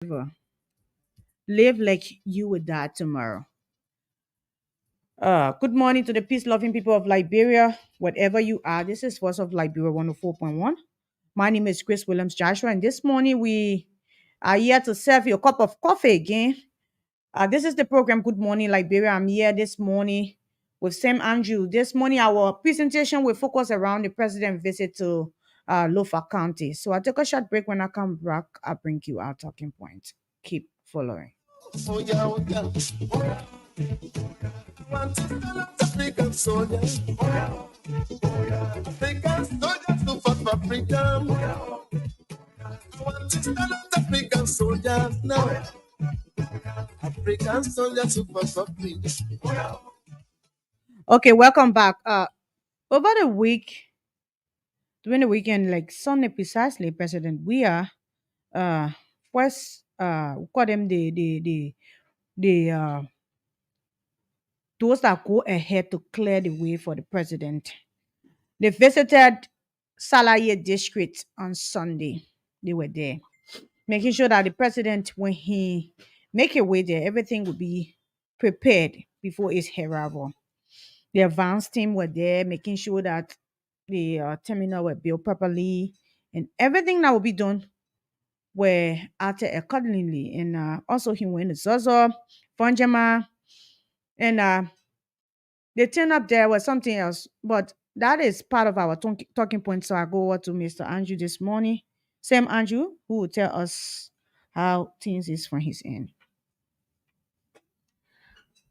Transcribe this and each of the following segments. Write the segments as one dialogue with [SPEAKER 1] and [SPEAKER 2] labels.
[SPEAKER 1] Ever. Live like you would die tomorrow. Good morning to the peace loving people of Liberia, whatever you are. This is Voice of Liberia 104.1. My name is Chris Williams Joshua, and this morning we are here to serve you a cup of coffee again. This is the program Good Morning Liberia. I'm here this morning with Sam Andrew. This morning, our presentation will focus around the president's visit to Lofa County. So I'll take a short break. When I come back, I'll bring you our talking points. Keep following. Oh yeah, oh yeah. Want to stand up African soldiers. African soldiers to fight for freedom. Want to stand up African soldiers now. African soldiers to fight for freedom. Okay, welcome back. Over the week, during the weekend, like Sunday precisely, President we are first we call them the those that go ahead to clear the way for the president. They visited Salaye district on Sunday. They were there, making sure that the president, when he make a way there, everything would be prepared before his arrival. The advance team were there, making sure that the terminal were built properly and everything that will be done were acted accordingly. And also he went to Zozo, Fonjama, and the turn up there was something else, but that is part of our talking point. So I go over to Mr. Andrew this morning. Same Andrew, who will tell us how things is from his end.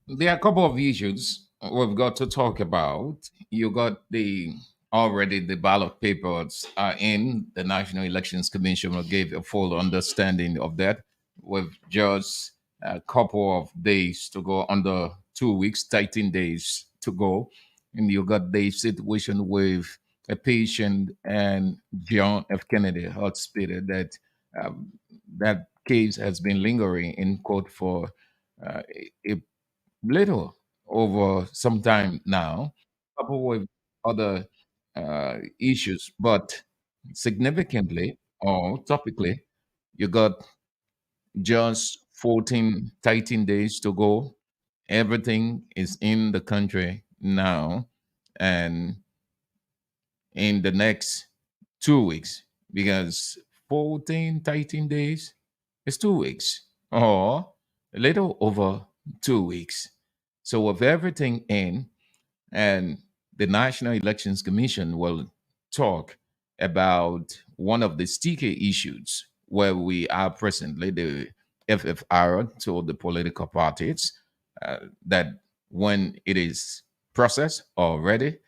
[SPEAKER 2] There are a couple of issues we've got to talk about. You got the ballot papers are in. The National Elections Commission will give a full understanding of that. With just a couple of days to go, under 2 weeks, 13 days to go. And you got the situation with a patient and John F. Kennedy Hospital um, that case has been lingering in court for a little over some time now, coupled with other issues. But significantly or topically, you got just 14, 13 days to go. Everything is in the country now. And in the next 2 weeks, because 14, 13 days is 2 weeks or a little over 2 weeks. So, with everything in, and the National Elections Commission will talk about one of the sticky issues where we are presently, the FFR to the political parties, that when it is processed or ready,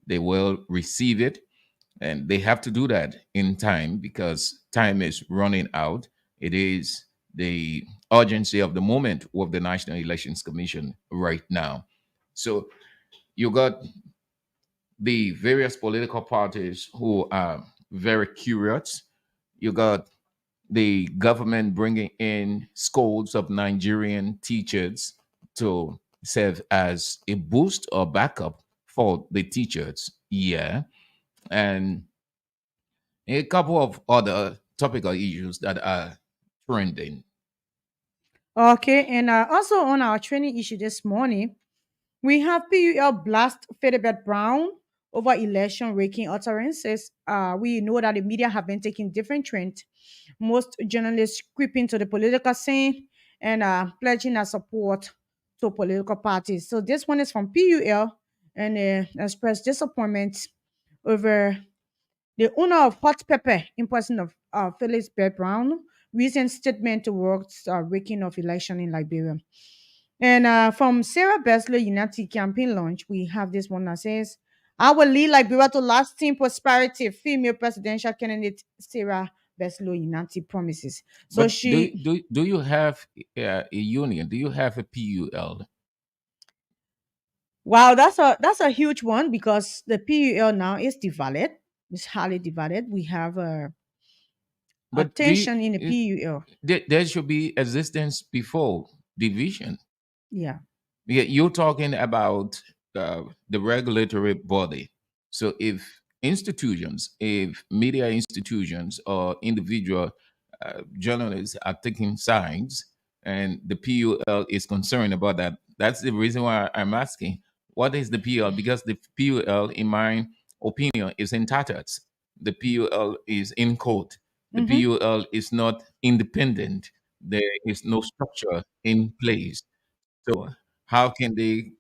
[SPEAKER 2] they will receive it. And they have to do that in time because time is running out. It is the urgency of the moment with the National Elections Commission right now. So you got the various political parties who are very curious. You got the government bringing in schools of Nigerian teachers to serve as a boost or backup for the teachers. Yeah. And a couple of other topical issues that are trending.
[SPEAKER 1] Okay, and also on our training issue this morning, we have PUL blast Fedebet Brown over election raking utterances. We know that the media have been taking different trends. Most journalists creeping to the political scene and pledging their support to political parties. So this one is from PUL and expressed disappointment over the owner of Hot Pepper in person of Felix Bear Brown recent statement towards raking of election in Liberia. And from Sarah Besler United campaign launch, we have this one that says, I will lead Liberia to lasting prosperity. Female presidential candidate Sarah Besler United promises. So
[SPEAKER 2] But
[SPEAKER 1] she,
[SPEAKER 2] do you have a union? Do you have a PUL?
[SPEAKER 1] wow, that's a huge one because the PUL now is divided. It's highly divided. We have a
[SPEAKER 2] But
[SPEAKER 1] tension in the PUL.
[SPEAKER 2] there should be existence before division.
[SPEAKER 1] Yeah.
[SPEAKER 2] Yeah, you're talking about the regulatory body. So if institutions, if media institutions or individual journalists are taking sides, and the PUL is concerned about that. That's the reason why I'm asking, what is the PUL? Because the PUL, in my opinion, is in tatters. The PUL is in court. The
[SPEAKER 1] Mm-hmm.
[SPEAKER 2] PUL is not independent. There is no structure in place. So how can they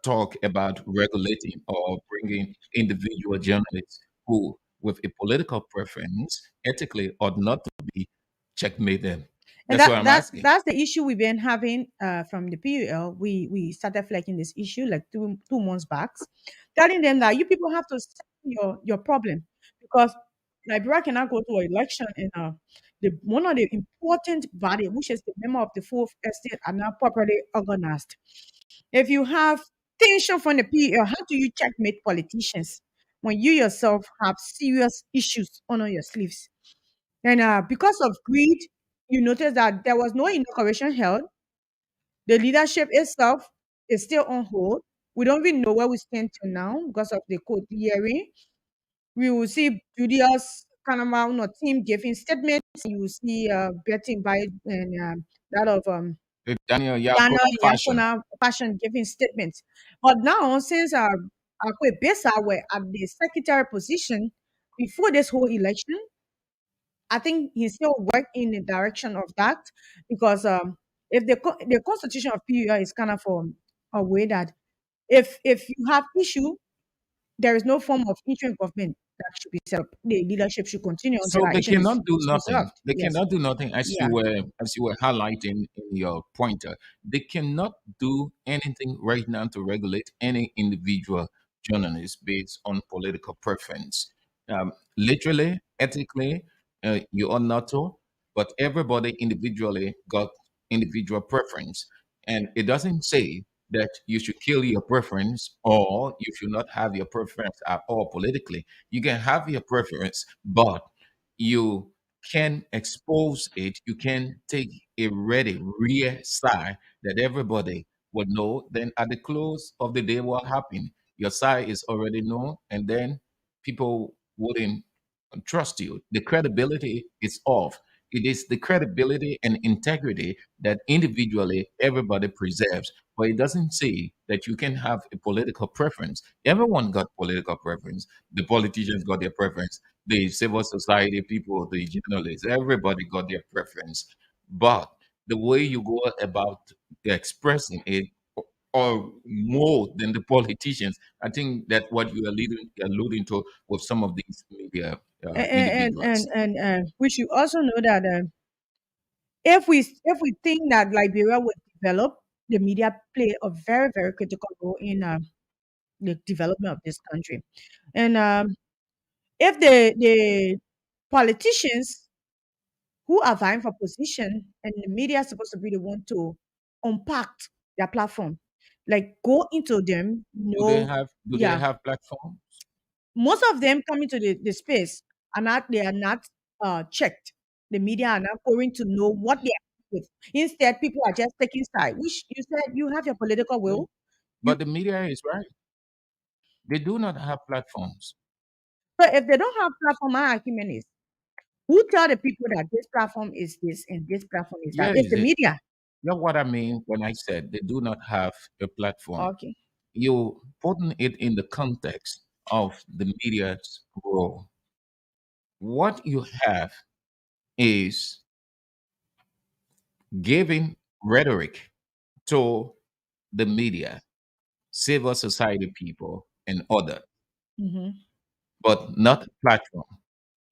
[SPEAKER 2] talk about regulating or bringing individual journalists who, with a political preference, ethically ought not to be checkmate them?
[SPEAKER 1] And
[SPEAKER 2] That's what I'm asking.
[SPEAKER 1] that's the issue we've been having from the PUL. We started flagging this issue like two months back, telling them that you people have to settle your problem because Liberia cannot go to an election and the one of the important body, which is the member of the fourth estate, are not properly organized. If you have tension from the PUL, how do you checkmate politicians when you yourself have serious issues under your sleeves? And because of greed, you notice that there was no inauguration held. The leadership itself is still on hold. We don't even know where we stand till now because of the court hearing. We will see Julius Kanama team giving statements. You will see betting by and that of
[SPEAKER 2] The Daniel Yako
[SPEAKER 1] Daniel
[SPEAKER 2] fashion.
[SPEAKER 1] Yakuna Passion giving statements. But now, since Akwe Besa were at the secretary position before this whole election, I think he still work in the direction of that because if the constitution of PUI is kind of a way that if you have issue, there is no form of interim government that should be set up. The leadership should continue until
[SPEAKER 2] So
[SPEAKER 1] our
[SPEAKER 2] they
[SPEAKER 1] issue
[SPEAKER 2] cannot do
[SPEAKER 1] is
[SPEAKER 2] nothing.
[SPEAKER 1] resolved.
[SPEAKER 2] They
[SPEAKER 1] Yes.
[SPEAKER 2] cannot do nothing,
[SPEAKER 1] Yeah.
[SPEAKER 2] as you were highlighting in your pointer. They cannot do anything right now to regulate any individual journalist based on political preference. Literally, ethically, you are not to, but everybody individually got individual preference, and it doesn't say that you should kill your preference or you should not have your preference at all politically. You can have your preference, but you can expose it. You can take a ready, real side that everybody would know. Then at the close of the day, what happened? Your side is already known, and then people wouldn't trust you. The credibility is off. It is the credibility and integrity that individually everybody preserves. But it doesn't say that you can have a political preference. Everyone got political preference. The politicians got their preference. The civil society people, the journalists, everybody got their preference. But the way you go about expressing it, or more than the politicians, I think that what you are alluding to with some of these media individuals.
[SPEAKER 1] We should also know that if we think that Liberia would develop, the media play a very critical role in the development of this country. And if the politicians who are vying for position and the media is supposed to be the one to unpack their platform, like go into them,
[SPEAKER 2] Do they
[SPEAKER 1] yeah,
[SPEAKER 2] have platform?
[SPEAKER 1] most of them coming to the space are not they are not checked. The media are not going to know what they are with. Instead, people are just taking side, which you said you have your political
[SPEAKER 2] Yeah.
[SPEAKER 1] will. You
[SPEAKER 2] But the media is right. They do not have platforms.
[SPEAKER 1] so if they don't have platform, my argument is who tell the people that this platform is this and this platform is that? It's
[SPEAKER 2] Yes,
[SPEAKER 1] the media.
[SPEAKER 2] you know what I mean when I said they do not have a platform.
[SPEAKER 1] Okay.
[SPEAKER 2] You putting it in the context of the media's role. What you have is giving rhetoric to the media, civil society people, and other,
[SPEAKER 1] Hmm.
[SPEAKER 2] but not a platform.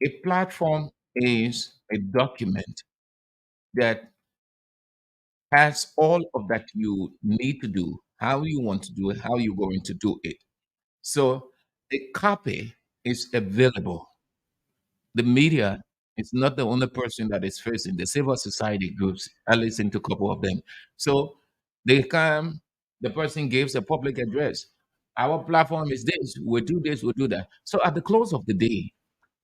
[SPEAKER 2] A platform is a document that has all of that you need to do, how you want to do it, how you're going to do it. So a copy is available. The media is not the only person that is facing the civil society groups. I listen to a couple of them. So they come, the person gives a public address. Our platform is this, we do this, we do that. So at the close of the day,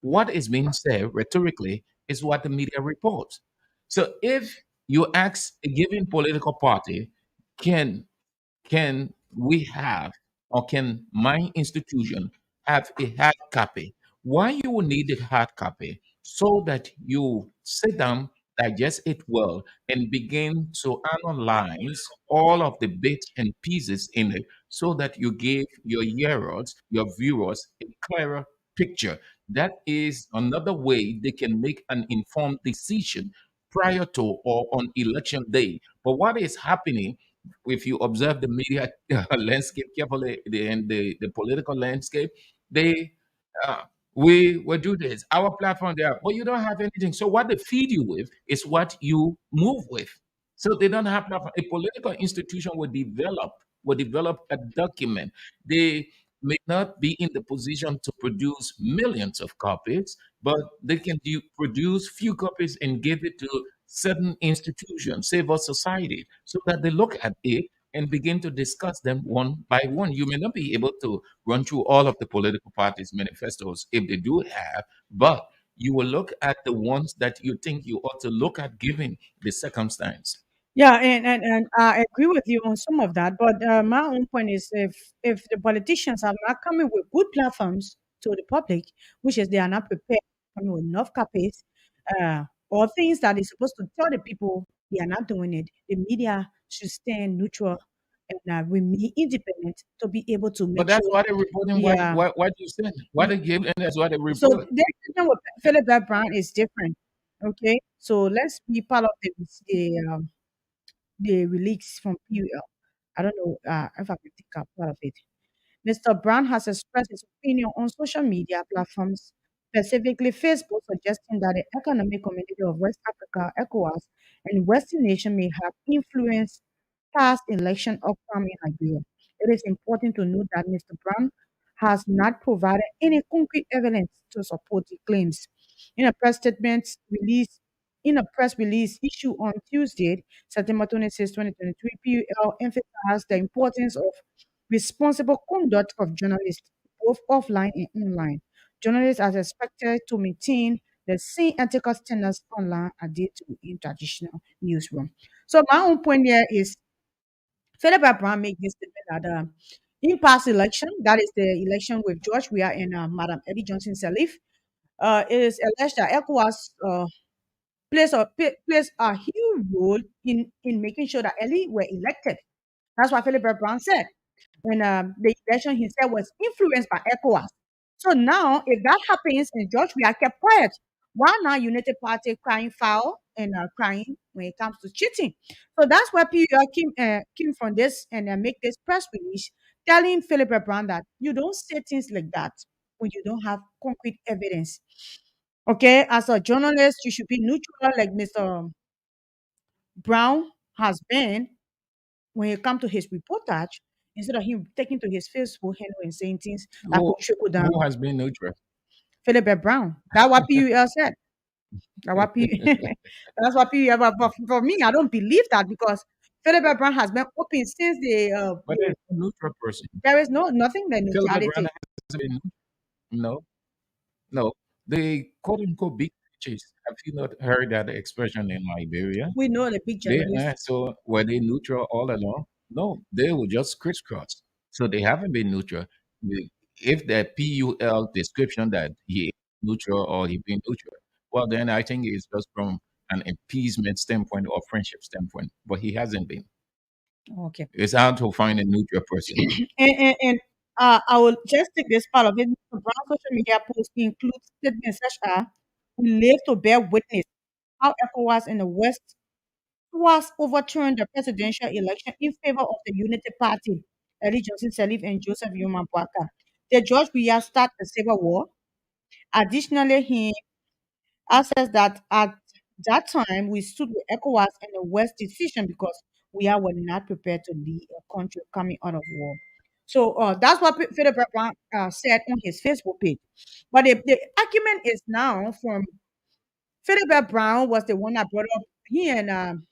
[SPEAKER 2] what is being said rhetorically is what the media reports. So if you ask a given political party, can can we have, or can my institution have a hard copy? Why you will need a hard copy? so that you sit down, digest it well, and begin to analyze all of the bits and pieces in it so that you give your hearers, your viewers, a clearer picture. That is another way they can make an informed decision prior to or on election day. But what is happening, if you observe the media landscape carefully and the political landscape, they uh, we will do this. Our platform there, but you don't have anything. So what they feed you with is what you move with. So they don't have platform. A political institution will develop a document. They may not be in the position to produce millions of copies, but they can produce few copies and give it to certain institutions, civil society, so that they look at it and begin to discuss them one by one. You may not be able to run through all of the political parties' manifestos if they do have, but you will look at the ones that you think you ought to look at given the circumstance.
[SPEAKER 1] Yeah, and I agree with you on some of that. But my own point is, if the politicians are not coming with good platforms to the public, which is they are not prepared, coming with enough copies, or things that they're supposed to tell the people, they are not doing it. The media should stand neutral and remain independent to be able to
[SPEAKER 2] But
[SPEAKER 1] make
[SPEAKER 2] that's
[SPEAKER 1] sure.
[SPEAKER 2] why they're reporting
[SPEAKER 1] Yeah.
[SPEAKER 2] what you said. What they give, and that's why they
[SPEAKER 1] So
[SPEAKER 2] report.
[SPEAKER 1] their system with Philip Brown is different. Okay, so let's be part of the release from PUL. I don't know if I can take up part of it. Mr. Brown has expressed his opinion on social media platforms, specifically Facebook, suggesting that the Economic Community of West Africa, ECOWAS, and Western nations may have influenced past election outcome in Nigeria. It is important to note that Mr. Brown has not provided any concrete evidence to support the claims. In a press statement released in a press release issued on Tuesday, September 26, 2023, PUL emphasized the importance of responsible conduct of journalists, both offline and online. Journalists are expected to maintain the same ethical standards online as they do in traditional newsroom. So my own point here is Philip Abraham made this statement that in past election, that is the election with George, we are in Madam Eddie Johnson Sirleaf. It is alleged that ECOWAS plays a huge role in making sure that Ellie were elected. That's what Philip Brown said. And the election he said was influenced by ECOWAS. So now, if that happens and George, we are kept quiet, why now United Party crying foul and crying when it comes to cheating? So that's where PUR came from this and make this press release telling Philip Brown that you don't say things like that when you don't have concrete evidence. Okay, as a journalist, you should be neutral, like Mr. Brown has been when it comes to his reportage, instead of him taking to his Facebook handle and saying things that
[SPEAKER 2] Who
[SPEAKER 1] could trickle down.
[SPEAKER 2] who has been neutral?
[SPEAKER 1] Philip Brown. That's what PUL said. That's what that's what PUL. But for me, I don't believe that because Philip Brown has been open since
[SPEAKER 2] But there's a neutral person.
[SPEAKER 1] there is nothing like
[SPEAKER 2] Philip Brown
[SPEAKER 1] neutrality.
[SPEAKER 2] has been no, no. The quote unquote big chase. Have you not heard that expression in Liberia?
[SPEAKER 1] We know the big
[SPEAKER 2] They
[SPEAKER 1] journalists.
[SPEAKER 2] so were they neutral all along? No, they were just crisscross. So they haven't been neutral. If the PUL description that he is neutral or he been neutral, well then I think it's just from an appeasement standpoint or friendship standpoint. But he hasn't been.
[SPEAKER 1] Okay.
[SPEAKER 2] It's hard to find a neutral person.
[SPEAKER 1] And I will just take this part of it. Mr. Brown social media posts include statements such as we live to bear witness how ECOWAS in the West was overturned the presidential election in favor of the Unity Party, Eddie Johnson Sirleaf and Joseph Yuma Boaka. The George Weah start a civil war. Additionally, he assessed that at that time we stood with ECOWAS and the West decision because we were not prepared to lead a country coming out of war. So that's what Philip Brown said on his Facebook page. But the argument is now from Philip Brown was the one that brought up he and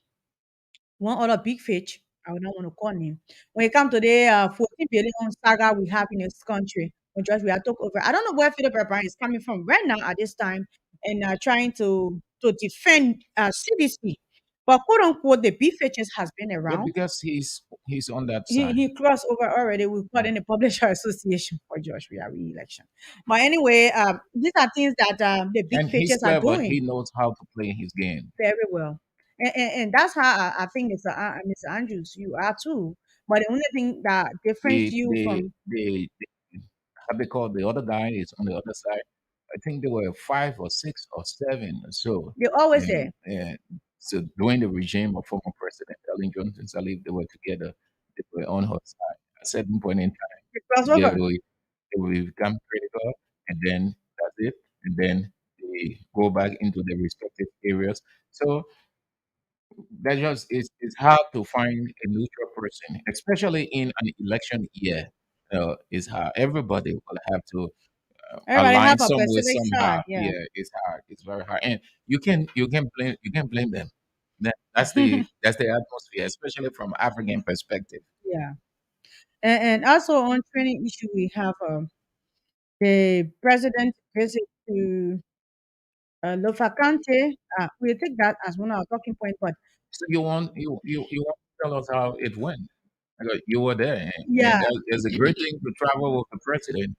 [SPEAKER 1] one other big fish, I would not want to call him. When it comes to the 14 billion saga we have in this country, when just we are took over. I don't know where Philip O'Brien is coming from right now at this time and trying to defend CDC. But quote unquote, the BFHS has been
[SPEAKER 2] Yeah,
[SPEAKER 1] around.
[SPEAKER 2] because he's on that
[SPEAKER 1] He
[SPEAKER 2] side.
[SPEAKER 1] he crossed over already. We put in the Publisher Association for George Weah re-election. But anyway, these are things that the big
[SPEAKER 2] And he's
[SPEAKER 1] pitchers are
[SPEAKER 2] clever. He
[SPEAKER 1] doing
[SPEAKER 2] knows how to play his game.
[SPEAKER 1] very well, and that's how I think Mr. Andrews, you are too. But the only thing that differentiates
[SPEAKER 2] The
[SPEAKER 1] you
[SPEAKER 2] the
[SPEAKER 1] from
[SPEAKER 2] the how they call the other guy is on the other side. I think there were 5 or 6 or 7 or so.
[SPEAKER 1] they're always
[SPEAKER 2] And,
[SPEAKER 1] there.
[SPEAKER 2] so during the regime of former President Ellen Johnson Sirleaf, they were together. They were on her side. At a certain point in time,
[SPEAKER 1] They cross
[SPEAKER 2] they
[SPEAKER 1] over.
[SPEAKER 2] will they will become critical, and then that's it. And then they go back into their respective areas. So that just it's hard to find a neutral person, especially in an election year. It's hard. Everybody will have to
[SPEAKER 1] Everybody
[SPEAKER 2] align
[SPEAKER 1] have a
[SPEAKER 2] some way
[SPEAKER 1] specific
[SPEAKER 2] somehow.
[SPEAKER 1] side. Yeah.
[SPEAKER 2] Yeah, it's hard. It's very hard, and you can blame them. That's the atmosphere, especially from African perspective.
[SPEAKER 1] Yeah. And also on training issue, we have the president visit to Lofakante. We'll take that as one of our talking points. But
[SPEAKER 2] So you want to tell us how it went? You were there, and
[SPEAKER 1] yeah,
[SPEAKER 2] there's a great thing to travel with the president.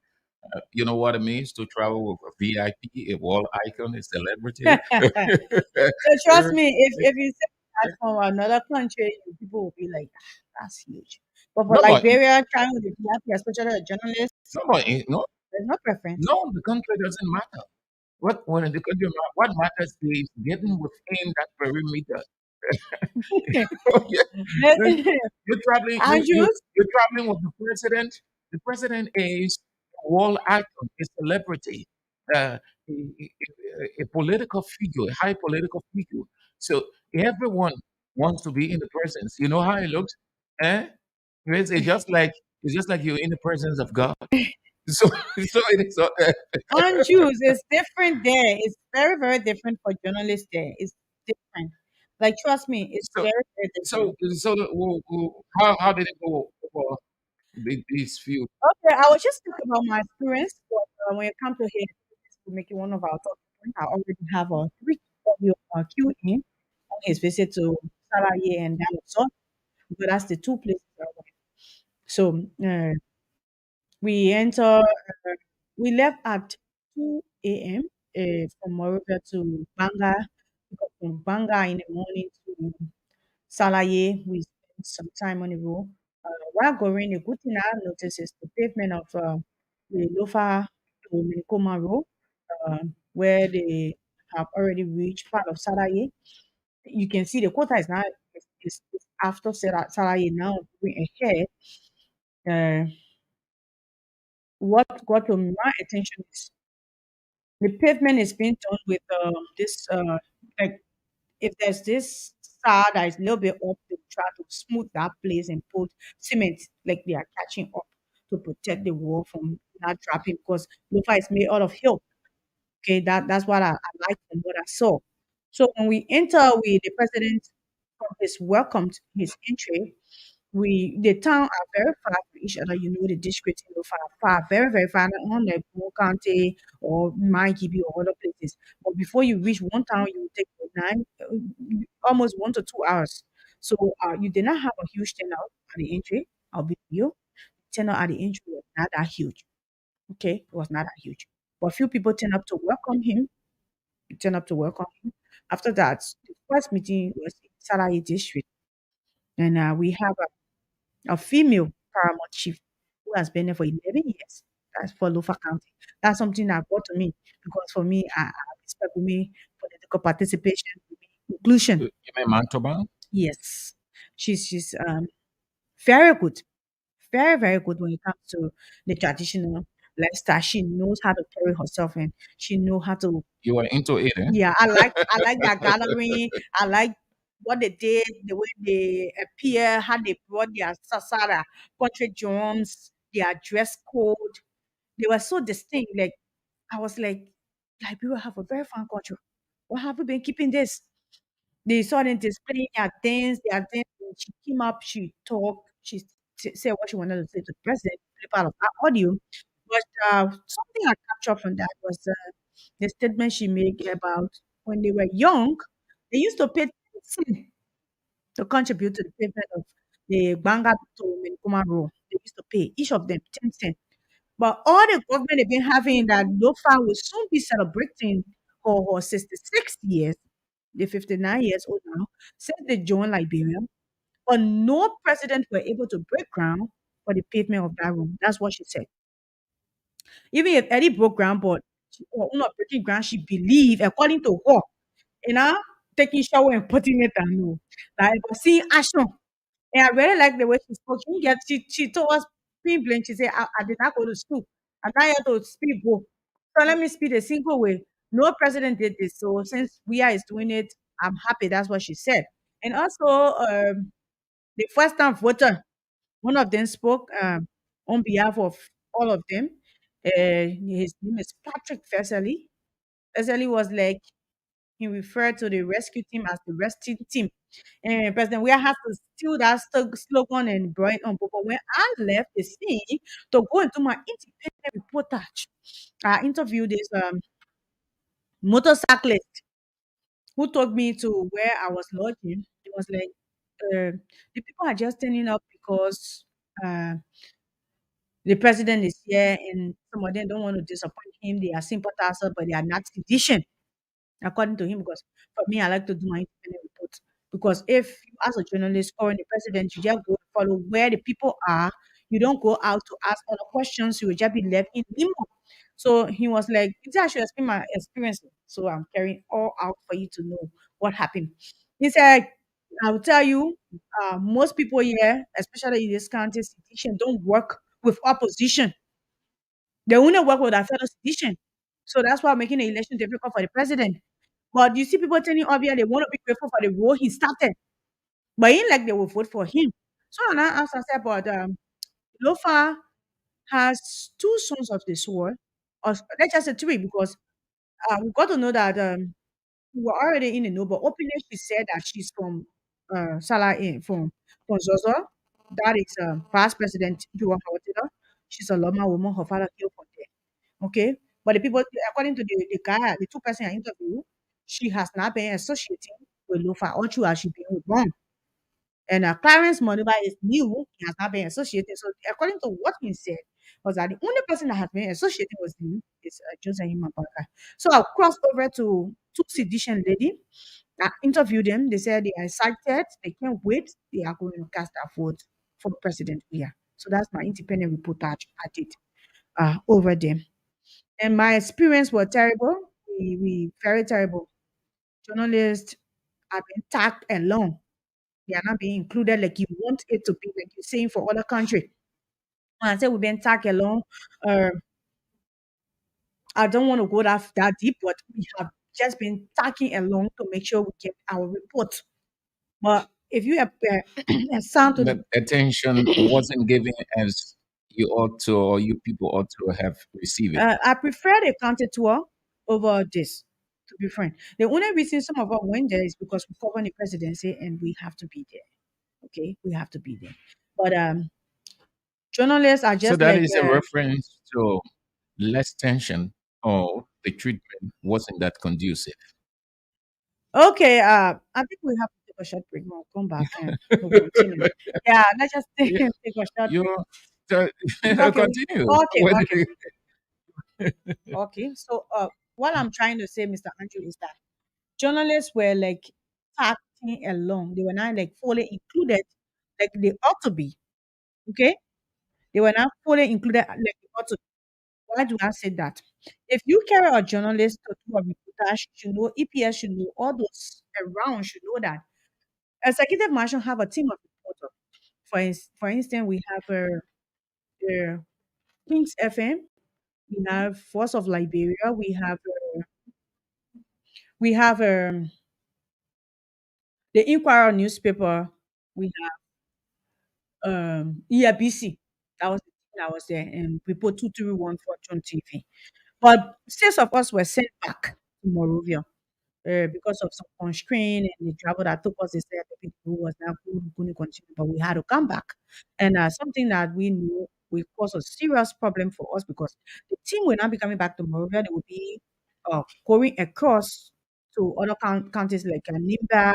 [SPEAKER 2] You know what it means to travel with a VIP, a wall icon, a celebrity.
[SPEAKER 1] so trust me, if you say that from another country, people will be like, "Ah, that's huge." But for
[SPEAKER 2] No, but
[SPEAKER 1] Liberia, trying with the VIP, especially a journalist,
[SPEAKER 2] no, but no,
[SPEAKER 1] there's no preference.
[SPEAKER 2] no. The country doesn't matter. What when the country what matters is getting within that perimeter. Yeah. You're traveling.
[SPEAKER 1] Andrews,
[SPEAKER 2] You're traveling with the president. The president is a world icon, a celebrity, a political figure, a high political figure. So everyone wants to be in the presence. You know how it looks, eh? It's just like you're in the presence of God. So it is.
[SPEAKER 1] Andrews is different there. It's very, very different for journalists there. It's different. Like, trust me, it's
[SPEAKER 2] So
[SPEAKER 1] very, very
[SPEAKER 2] so
[SPEAKER 1] different.
[SPEAKER 2] how did it go for these few?
[SPEAKER 1] Okay, I was just thinking about my experience, but when it comes to here, to make it one of our talking points, I already have a three audio Q in on his visit to Saraye and Dalaso, but that's the two places I went. So we enter, we left at 2 a.m. From Morovia to Banga. We got from Banga in the morning to Salaye. We spent some time on the road. While going, a good thing I noticed is the pavement of the Lofa to Minikoma Road, where they have already reached part of Salaye. You can see the quota is now is after Salaye now going ahead. Uh, what got to my attention is the pavement is being done with this like if there's this side that is a little bit up, they try to smooth that place and put cement like they are catching up to protect the wall from not dropping because Lofa is made out of hill. Okay, that's what I like from what I saw. So when we enter with the president from his welcome to his entry, we the town are very far from each other. You know the district you know far, very, very far, not unlike Mo County or Maigibi or other places. But before you reach one town, you will take almost 1 to 2 hours. So you did not have a huge turnout at the entry. I'll be real. Turnout at the entry was not that huge. Okay, it was not that huge. But few people turned up to welcome him. Turned up to welcome him. After that, the first meeting was in Salai district, and we have a female paramount chief who has been there for 11 years. That's for Lofa County. That's something that brought to me because for me, I respect women, political participation, inclusion.
[SPEAKER 2] You mean Manitoba?
[SPEAKER 1] Yes, she's very good, very, very good when it comes to the traditional lifestyle. She knows how to carry herself and she knows how to.
[SPEAKER 2] You were into it, eh?
[SPEAKER 1] Yeah, I like that gathering. I like what they did, the way they appear, how they brought their sasara, country drums, their dress code. They were so distinct. Like I was like people have a very fun culture. What have we been keeping this? They saw them displaying their dance. When she came up, she talked, said what she wanted to say to the president, play part of our audio. But something I captured from that was the statement she made about when they were young, they used to pay attention. to contribute to the payment of the Banga to Minikuma Road. They used to pay each of them 10 cents. But all the government they've been having that Lofa will soon be celebrating her 66 years, the 59 years old now, since they joined Liberia. But no president were able to break ground for the pavement of that road. That's what she said. Even if Eddie broke ground, but or not breaking ground, she believed, according to her, you know, taking shower and putting it down. No. Like, but seeing action. And I really like the way she spoke. She told us point blank, she said, I did not go to school. I got here to speak. Go. So let me speak a simple way. No president did this. So since we are is doing it, I'm happy. That's what she said. And also, the first time voter, one of them spoke on behalf of all of them. His name is Patrick Vesely. Vesely was like, he referred to the rescue team as the rescue team. And President Weah has to steal that slogan and bring it on. But when I left the scene to go into my independent reportage, I interviewed this motorcyclist who took me to where I was lodging. It was like, the people are just turning up because uh, the president is here and some of them don't want to disappoint him. They are sympathizers, but they are not sedition, according to him. Because for me, I like to do my independent report. Because if you, as a journalist or the president, you just go follow where the people are, you don't go out to ask other questions, you will just be left in limbo. So he was like, "You think I should explain my experience?" So I'm carrying all out for you to know what happened. He said, I will tell you, most people here, especially in this county, institution, don't work with opposition. They only work with their fellow citizen. So that's why making the election difficult for the president. But you see people telling Obia they want to be grateful for the role he started. But it ain't like they will vote for him. So and I asked myself, but Lofa has two sons of the sword, or let's just say three, because we got to know that we were already in the know, but openly she said that she's from Salah in from Zozo. That is past president Joa Hawatida. She's a Loma woman, her father killed for there. Okay. But the people, according to the guy, the two person I interviewed, she has not been associating with Lofa or through as she been with Ron. And Clarence Moniba is new, he has not been associated. So according to what he said, was that the only person that has been associated with him is Joseph Himapaka. So I crossed over to two sedition lady. I interviewed them. They said they are excited. They can't wait. They are going to cast a vote for President here. So that's my independent reportage I did over them. And my experience was terrible. We very terrible. Journalists have been tagged along. They are not being included like you want it to be, like you're saying for other country. And I said we've been tagged along. Uh, I don't want to go that deep, but we have just been tagging along to make sure we get our report. But if you have sound to the,
[SPEAKER 2] The attention wasn't given as you ought to, or you people ought to have received it.
[SPEAKER 1] I prefer the county tour over this. To be frank, the only reason some of us went there is because we cover the presidency and we have to be there. Okay, we have to be there. But journalists are
[SPEAKER 2] So
[SPEAKER 1] just
[SPEAKER 2] that
[SPEAKER 1] like
[SPEAKER 2] is a reference to less tension, or the treatment wasn't that conducive.
[SPEAKER 1] okay. I think we have to take a short break. We'll come back and we'll continue. Yeah, let's just take,
[SPEAKER 2] Yeah,
[SPEAKER 1] take a short
[SPEAKER 2] you
[SPEAKER 1] break. Okay,
[SPEAKER 2] continue.
[SPEAKER 1] okay, okay, okay. So, what I'm trying to say, Mr. Andrew, is that journalists were like acting along. They were not like fully included, like they ought to be. Okay, they were not fully included, like they ought to. Why do I say that? If you carry a journalist to do a reportage, you should know EPS should know all those around should know that executive mansion have a team of reporters. For instance, we have Kings FM, we have Force of Liberia, we have the Inquirer newspaper, we have ERBC. That was the team that was there, and report 2314 Fortune TV. But six of us were sent back to Morovia. Because of some constraint and the travel that took us, they said the people who was not who couldn't continue, but we had to come back. And something that we knew will cause a serious problem for us because the team will not be coming back to Morovia. They will be going across to other counties like Nimba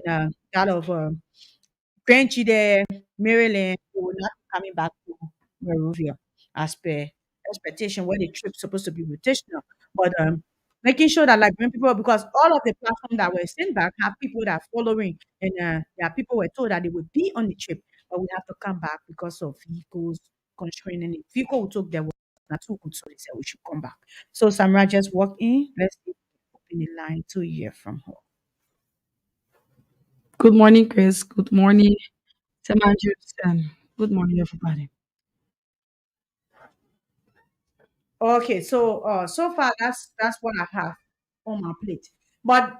[SPEAKER 1] and that of Frenchy there, Maryland, they will not be coming back to Monrovia as per expectation where the trip's supposed to be rotational. But making sure that like when people, because all of the platforms that were sent back have people that are following, and there are people were told that they would be on the trip, but we have to come back because of vehicles constraining it. Vehicle we took there was not too good, so they said we should come back. So Samra just walked in. Let's see, open the line to hear from her.
[SPEAKER 3] Good morning, Chris. Good morning, Samantha, and good morning, everybody.
[SPEAKER 1] Okay, so so far that's what I have on my plate. But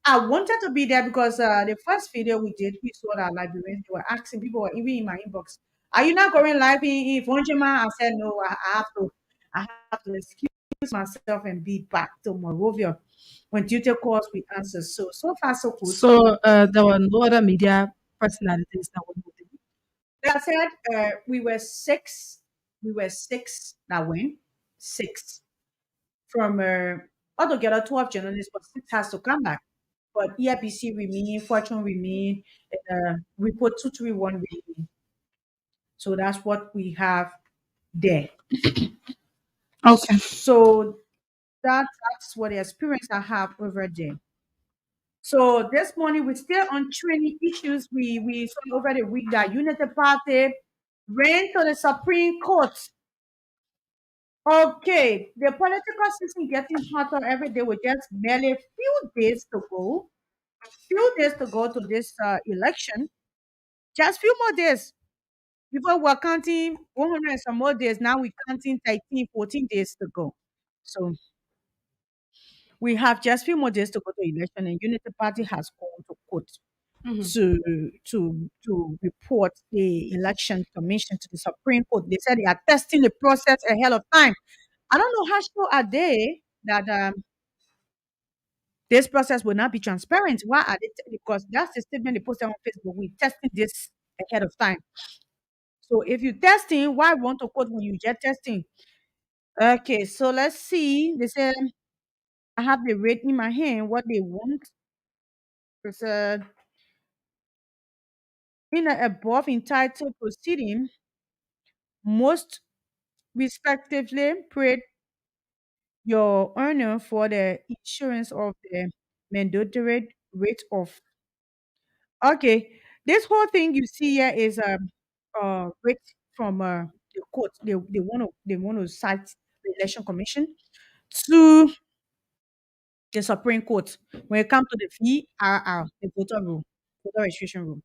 [SPEAKER 1] I wanted to be there because the first video we did, we saw that Liberians they were asking people were even in my inbox, "Are you not going live in Fonjima?" I said, "No, I have to excuse myself and be back to Morovia." When duty calls, we answer. So so far so good.
[SPEAKER 3] So there were no other media personalities that were voting.
[SPEAKER 1] Like I said, we were six. We were six that went. Six. From altogether 12 journalists, but six has to come back. But EIBC remain, Fortune remain, Report 231 remain. So that's what we have there.
[SPEAKER 3] Okay.
[SPEAKER 1] So that's what the experience I have over there. So this morning we're still on training issues. We saw over the week that Unity Party ran to the Supreme Court. Okay, the political system getting hotter every day with just barely a few days to go. Few days to go to this election. Just few more days. Before we're counting 100 and some more days. Now we're counting 13, 14 days to go. So we have just few more days to go to election, and Unity Party has gone to court
[SPEAKER 3] Mhm.
[SPEAKER 1] to report the election commission to the Supreme Court. They said they are testing the process ahead of time. I don't know how sure are they that this process will not be transparent. Why are they? Because that's the statement they posted on Facebook. We're testing this ahead of time. So if you're testing, why want to quote when you just testing? Okay, so let's see. They say I have the rate in my hand. What they want is in the above entitled proceeding, most respectively paid your earner for the insurance of the mandatory rate of. Okay, this whole thing you see here is rate from the court. They want to cite the election commission to the Supreme Court when it comes to the VRR, the voter rule, voter registration rule.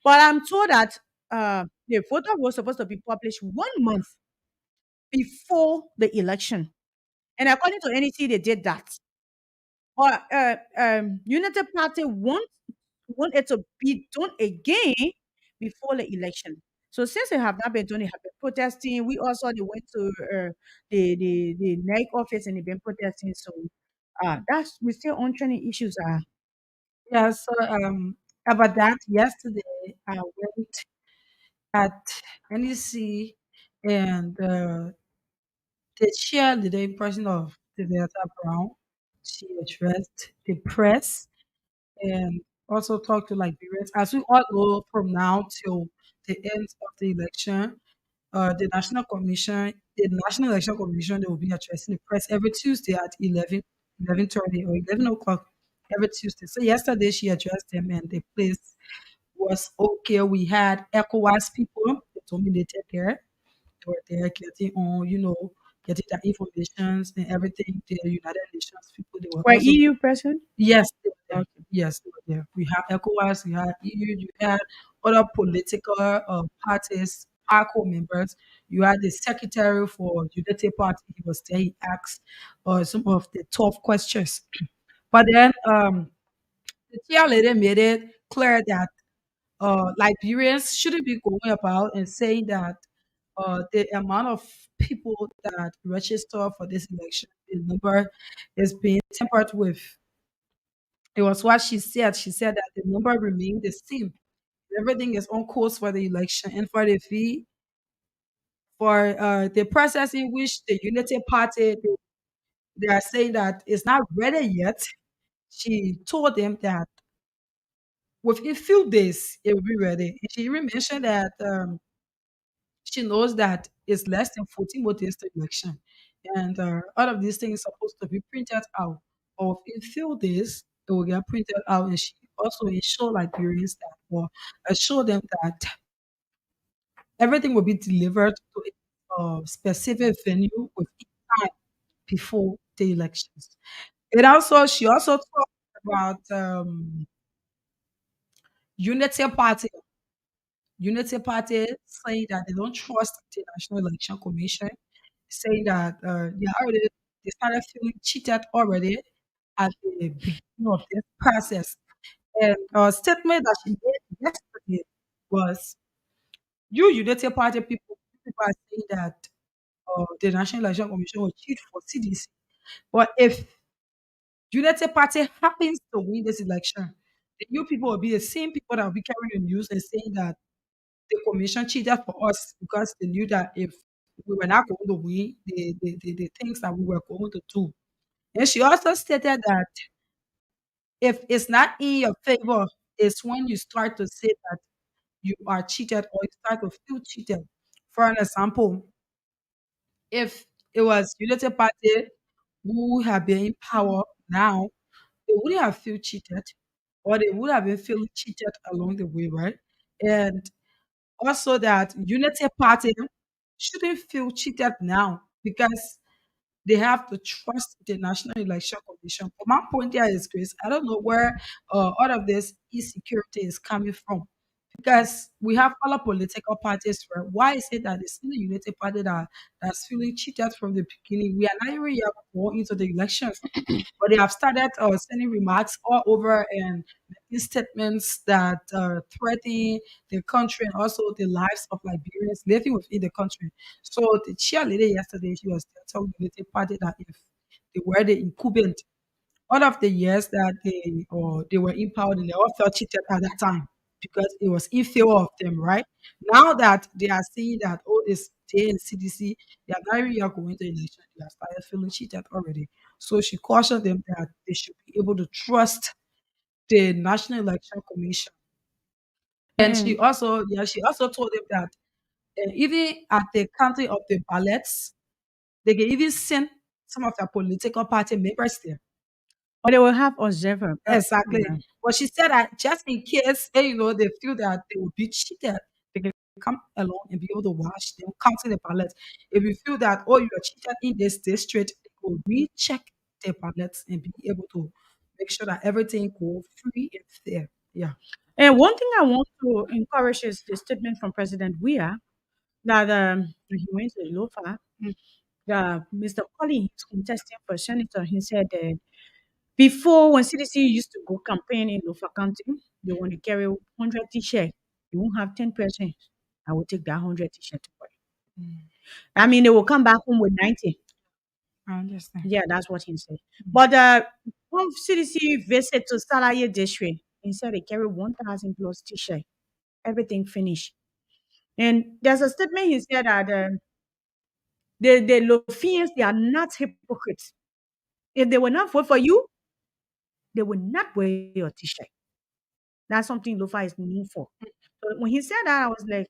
[SPEAKER 1] But I'm told that the voter rule was supposed to be published 1 month before the election. And according to NEC, they did that. But United Party want it to be done again before the election. So since they have not been doing, they have been protesting. We also they went to the NEC office and they've been protesting. So that's we still on training issues.
[SPEAKER 3] Yeah. So about that, yesterday I went at NEC, and the cheerleader person of the Delta Brown, she addressed the press and also talked to Liberians. As we all know, from now till the end of the election, the National Election Commission, they will be addressing the press every Tuesday at 11:30 or 11 o'clock every Tuesday. So yesterday she addressed them, and the place was okay. We had ECOWAS people, they told me they take care. They were there getting on, getting the information and everything. The United Nations people, they were
[SPEAKER 1] For
[SPEAKER 3] also
[SPEAKER 1] EU person,
[SPEAKER 3] Yes, they were there.
[SPEAKER 1] okay.
[SPEAKER 3] Yes, they were there. We had ECOWAS, we had EU, you had other political parties, ARCO members. You had the secretary for Unity Party. He was there. He asked some of the tough questions. But then the chair lady made it clear that Liberians shouldn't be going about and saying that the amount of people that register for this election, the number is being tampered with. It was what she said. She said that the number remained the same. Everything is on course for the election, and for the fee, for the process in which the Unity Party, they are saying that it's not ready yet. She told them that within few days it will be ready. And she even mentioned that she knows that it's less than 14 more days to election, and all of these things supposed to be printed out. Of in few days, it will get printed out, and she also ensure Liberians that, or assure them that everything will be delivered to a specific venue within time before the elections. And also, she also talked about unity party. Unity Party saying that they don't trust the National Election Commission, saying that they started feeling cheated already at the beginning of this process. And a statement that she made yesterday was, "You Unity Party people are saying that the National Election Commission will cheat for CDC, but if Unity Party happens to win this election, the you people will be the same people that will be carrying the news and saying that the commission cheated for us because they knew that if we were not going to win the things that we were going to do." And she also stated that if it's not in your favor, it's when you start to say that you are cheated or you start to feel cheated. For an example, if it was Unity Party who have been in power now, they wouldn't have feel cheated, or they would have been feeling cheated along the way, right? And also that Unity Party shouldn't feel cheated now because they have to trust the National Election Commission. From my point here is, Chris, I don't know where all of this insecurity is coming from. Because we have other political parties, right? Why is it that it's still the Unity Party that's feeling cheated from the beginning? We are not even yet going into the elections, but they have started sending remarks all over and making statements that threaten the country and also the lives of Liberians living within the country. So the cheerleader yesterday, she was telling the Unity Party that if they were the incumbent, all of the years that they were in power, and they all felt cheated at that time because it was in favor of them, right? Now that they are seeing that all this J and CDC, they are not even yet going to election, they have started feeling cheated already. So she cautioned them that they should be able to trust the National Election Commission. And
[SPEAKER 1] And
[SPEAKER 3] she also told them that even at the counting of the ballots, they can even send some of their political party members there.
[SPEAKER 1] or they will have observer.
[SPEAKER 3] Exactly.
[SPEAKER 1] Yeah.
[SPEAKER 3] But she said that just in case, they feel that they will be cheated, they can come along and be able to watch them counting the ballots. If you feel that, oh, you are cheated in this district, they will recheck the ballots and be able to make sure that everything goes free and fair. Yeah.
[SPEAKER 1] And one thing I want to encourage is the statement from President Weah that when he went to Lofa,
[SPEAKER 3] Mm.
[SPEAKER 1] Mr. Collins, contesting for senator, he said that before, when CDC used to go campaign in Lofa County, they want to carry 100 t-shirts. You won't have 10%. I will take that 100 t-shirt away.
[SPEAKER 3] Mm.
[SPEAKER 1] I mean, they will come back home with 90.
[SPEAKER 3] I understand.
[SPEAKER 1] Yeah, that's what he said.
[SPEAKER 3] Mm.
[SPEAKER 1] But when CDC visit to Salaye district, he said they carry 1,000 plus t-shirt. Everything finished. And there's a statement he said that the Lofians, they are not hypocrites. If they will not vote for you, they will not wear your t-shirt. That's something Lofa is known for. So when he said that, I was like,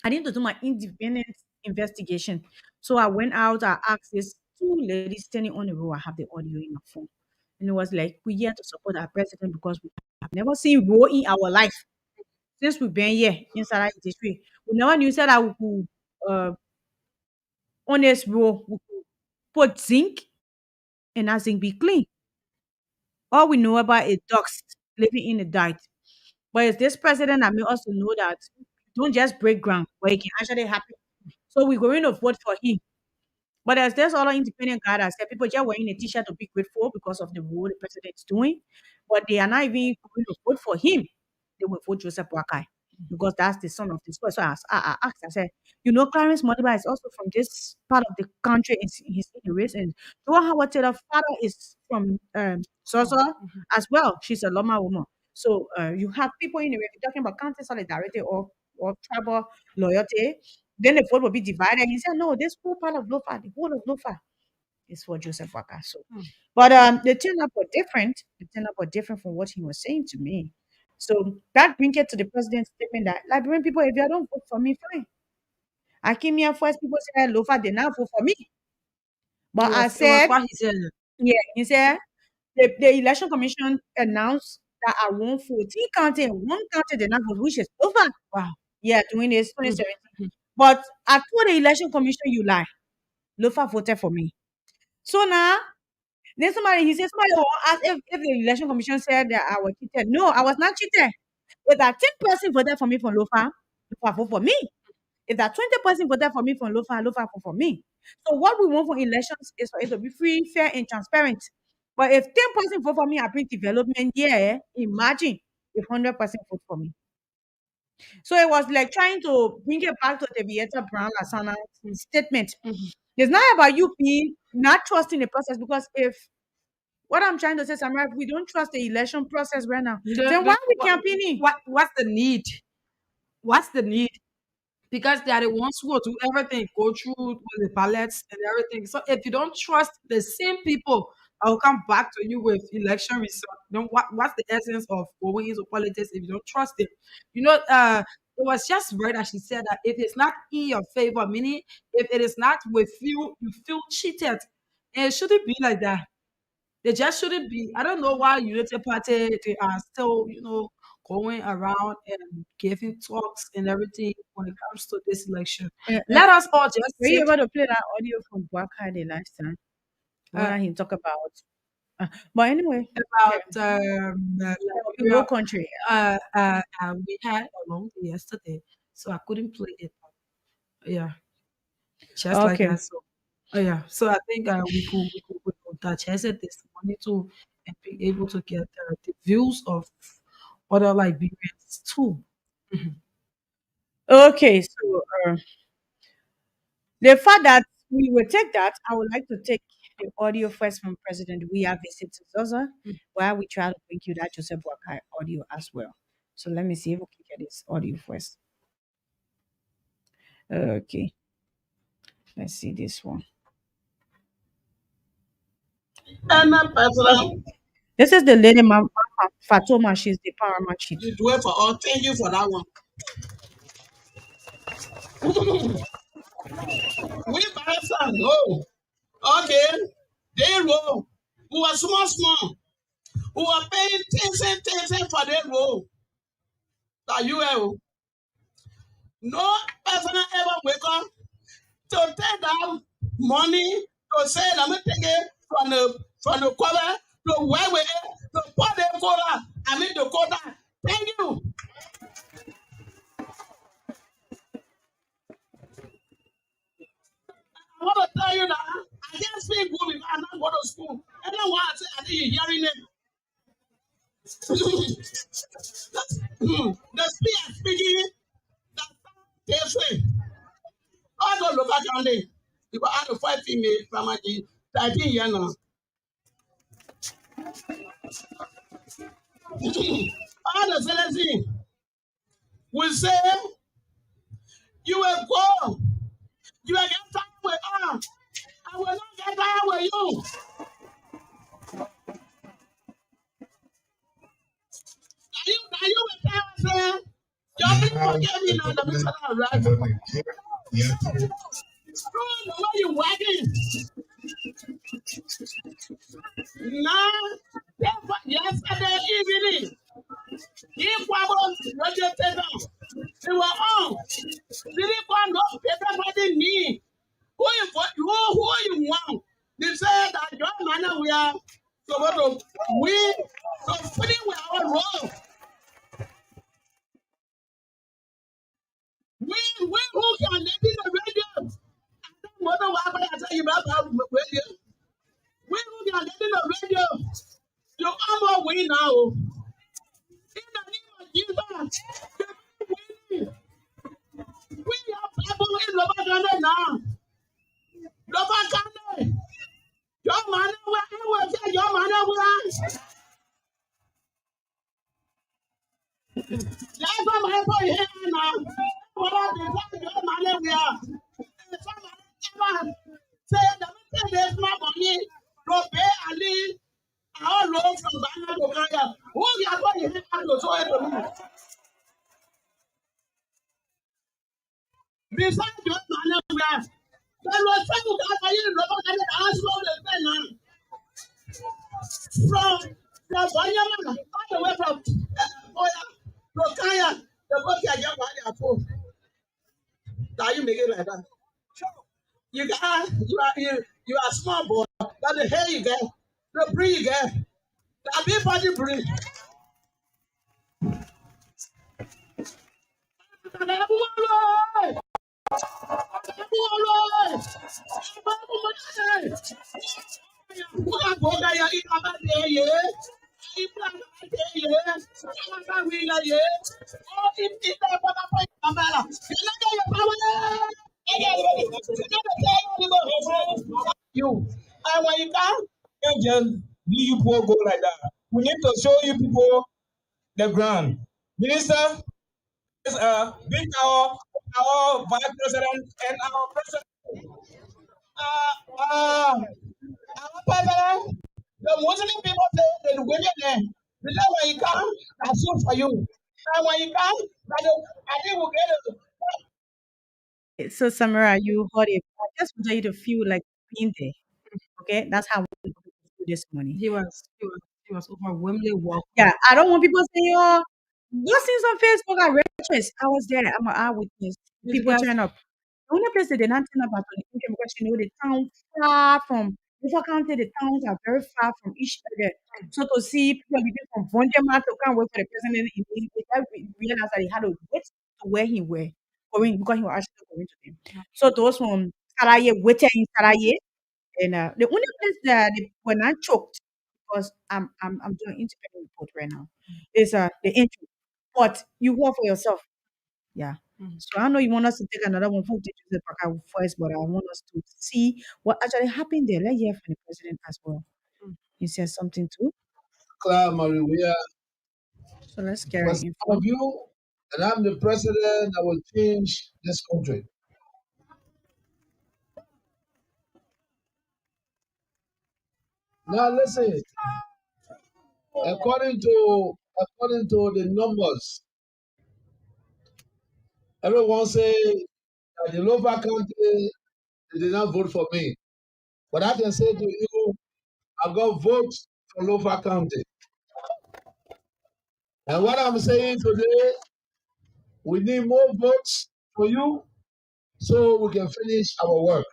[SPEAKER 1] I need to do my independent investigation. So I went out, I asked these two ladies standing on the row. I have the audio in my phone. And it was like, we're here to support our president because we have never seen war in our life since we've been here inside our district. We never knew said that we could on this row, we could put zinc and that zinc be clean. All we know about is dogs living in the dirt. But it's this president that made us to know that don't just break ground, but it can actually happen. So we're going to vote for him. But there's other independent guy that said people just wearing a t-shirt to be grateful because of the role the president is doing, but they are not even going to vote for him. They will vote Joseph Wakai because that's the son of this person. So I asked, I said, Clarence Modiba is also from this part of the country. He's in the race, and Joa Howard Taylor father is from
[SPEAKER 3] Oh,
[SPEAKER 1] Sosa
[SPEAKER 3] mhm.
[SPEAKER 1] as well. She's a Loma woman. So you have people in the race talking about county solidarity or tribal loyalty, then the vote will be divided. He said, no, this whole part of Lofa, the whole of Lofa is for Joseph Waka. So,
[SPEAKER 3] Mm.
[SPEAKER 1] but the turn up were different. The turn up were different from what he was saying to me. So that brings it to the president's statement that Liberian people, if you don't vote for me, fine. I came here first, people said Lofa did not vote for me. But I
[SPEAKER 3] It was
[SPEAKER 1] said,
[SPEAKER 3] what he said.
[SPEAKER 1] yeah, he said the election commission announced that I won 14 county and one county did not vote, which is over.
[SPEAKER 3] Wow.
[SPEAKER 1] Yeah, doing this
[SPEAKER 3] Mhm,
[SPEAKER 1] 2017.
[SPEAKER 3] mhm.
[SPEAKER 1] But I told the election commission you lie. Lofa voted for me. So now, then somebody, he said, somebody will ask if the election commission said that I was cheated. No, I was not cheated. If that 10% voted for me from Lofa, Lofa vote for me. If that 20% voted for me from Lofa, Lofa vote for me. So what we want for elections is for it to be free, fair, and transparent. But if 10% vote for me, I bring development, yeah, imagine if 100% vote for me. So it was like trying to bring it back to the Vieta Brown Lasana statement.
[SPEAKER 3] Mhm.
[SPEAKER 1] It's not about you being not trusting the process because if what I'm trying to say, Samara, if we don't trust the election process right now, then why are we campaigning?
[SPEAKER 3] What's the need? What's the need? Because they are the ones who will do everything, go through with the ballots and everything. So if you don't trust the same people, I will come back to you with election result. Then what's the essence of going into politics if you don't trust it? It was just right that she said that if it's not in your favor, meaning if it is not with you, you feel cheated. And it shouldn't be like that. They just shouldn't be. I don't know why United Party they are still, going around and giving talks and everything when it comes to this election. Let us all just
[SPEAKER 1] Were you
[SPEAKER 3] sit
[SPEAKER 1] able to play that audio from Buakai the last time? The one
[SPEAKER 3] uh,
[SPEAKER 1] that he talked about. But anyway, okay.
[SPEAKER 3] about
[SPEAKER 1] The whole
[SPEAKER 3] Liberia.
[SPEAKER 1] country.
[SPEAKER 3] We had a long day yesterday, so I couldn't play it. Yeah, just like
[SPEAKER 1] Okay.
[SPEAKER 3] that. So, yeah. So I think we could digest it this morning too, and be able to get the views of other Liberians too. Mhm.
[SPEAKER 1] Okay. So the fact that we will take that, I would like to take the audio first from President We have visited Zoza, while we try to bring you that Joseph Buakai audio as well. So let me see if we can get this audio first. Okay. Let's see this one. This is the lady, Mama Fatoma. She's the paramount chief.
[SPEAKER 4] You do it for all. Thank you for that one. We buy some. No. Okay. They roll. Who are small, small. Who are paying 10 cents for their roll. That you have. No person ever wake up to take that money to say, let me take it from the cover to where we to put the quota. I mean the quota. Thank you. I want to tell you that I can't speak good because I'm not going to school. Anyone I think you're hearing it. The speaker speaking that they say, all the local county, because I have to fight female from my 13 years now. All the citizens will say, you will go, you will get tired with us. I will not get tired with you. Are you with them saying, your people forget me now, the mission of right. The way you working. Now, yesterday evening, he was radio station. They were on. Did he call no paper body me? Who you want? They said that your man we are supposed to win. So finish with our role. We who can let in the radio. What do I tell you about radio? We who can let in the radio. You come on win now. In the name of Jesus. We are people in Lobakande now. Lobakande. Your man will say your man will. That's what my boy here now. What are the your man will? Somebody ever say the there's my money to pay Ali. All road from Ghana to Kenya. Who you are going to hit to show it to me? Besides your man, there was some guy in the local and asked for the from Banyamana, all the way from Oya to Kenya. The book I got by their phone. Now you make it like that. You are small boy. That the hair you get, the breed you get, the big body breed. You, and when you come,
[SPEAKER 5] Can't just leave you poor go like that. We need to show you people the ground. Minister is being our vice president and our president.
[SPEAKER 4] our president, the Muslim people say they will get there. Because when you come, that's good for you. And when you come, I think we'll get it.
[SPEAKER 1] So, Samara, you heard it. I just want you to feel like being there. Okay, that's how we feel this morning.
[SPEAKER 3] He was overwhelmingly welcome.
[SPEAKER 1] Yeah, I don't want people saying, "Oh, those things on Facebook are righteous." I was there. I'm an eyewitness.
[SPEAKER 3] These
[SPEAKER 1] People
[SPEAKER 3] guys,
[SPEAKER 1] turn up. The only place that they not turn up at is because the town far from Ufa County. The towns are very far from each other. So to see people living from Vonjema to come wait for the president, we realized that he had to wait to where he were going because he was actually going to them. So those from Saraye waited in Saraye. And the only place that when I choked, because I'm doing independent report right now, is the entry. But you work for yourself. Yeah.
[SPEAKER 3] Mhm.
[SPEAKER 1] So I know you want us to take another one for the Paka first, but I want us to see what actually happened there. Let's hear from the president as well.
[SPEAKER 3] Mm.
[SPEAKER 1] He says something too.
[SPEAKER 5] Clara Maria,
[SPEAKER 1] So let's get
[SPEAKER 5] for
[SPEAKER 1] our
[SPEAKER 5] some
[SPEAKER 1] info.
[SPEAKER 5] of you, and I'm the president that will change this country. Now listen, according to the numbers, everyone say that the lower county they did not vote for me. But I can say to you, I got votes for lower county. And what I'm saying today, we need more votes for you so we can finish our work.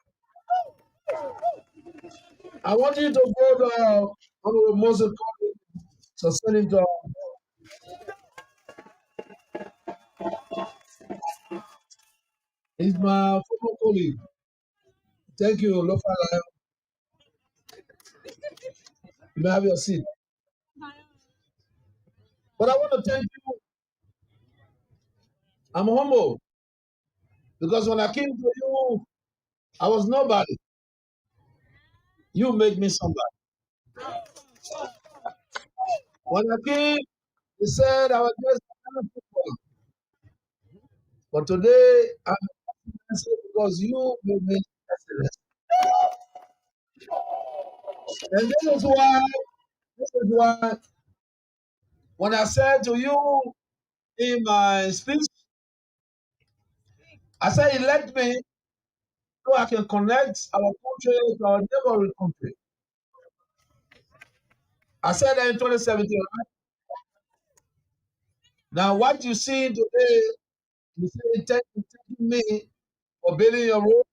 [SPEAKER 5] I want you to vote Honorable Moses Kony to Senator. He's my former colleague. Thank you, Lofa. You may have your seat. But I want to thank you. I'm humble because when I came to you, I was nobody. You made me somebody. When I came, you said I was just a football. But today, I'm blessed because you made me excellent. And this is why, when I said to you in my speech, I said, elect me so I can connect our country to our neighboring country. I said that in 2017. Right? Now, what you see today, you say, thank me for building your road.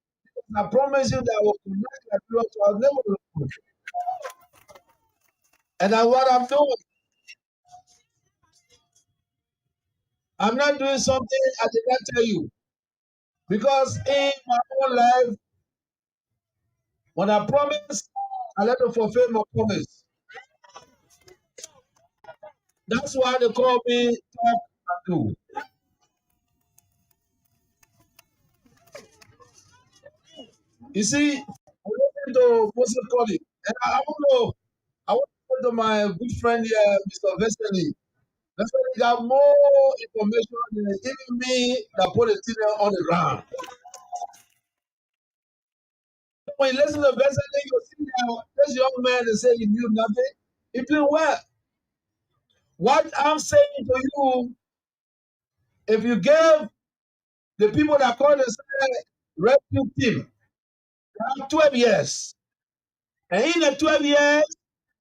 [SPEAKER 5] I promise you that I will connect Liberia to our neighboring country. And that's what I'm doing. I'm not doing something I did not tell you. Because in my own life, when I promise, I let to fulfill my promise. That's why they call me talk and do. You see, I listen to Moses Colley, and I want to go to my good friend here, Mr. Vesely. Vesely got more information than even me that put it on the ground. When you listen to Vesely, you see now this young man that say he knew nothing. He's doing well. What I'm saying to you, if you give the people that call themselves rescue team, they have 12 years. And in the 12 years,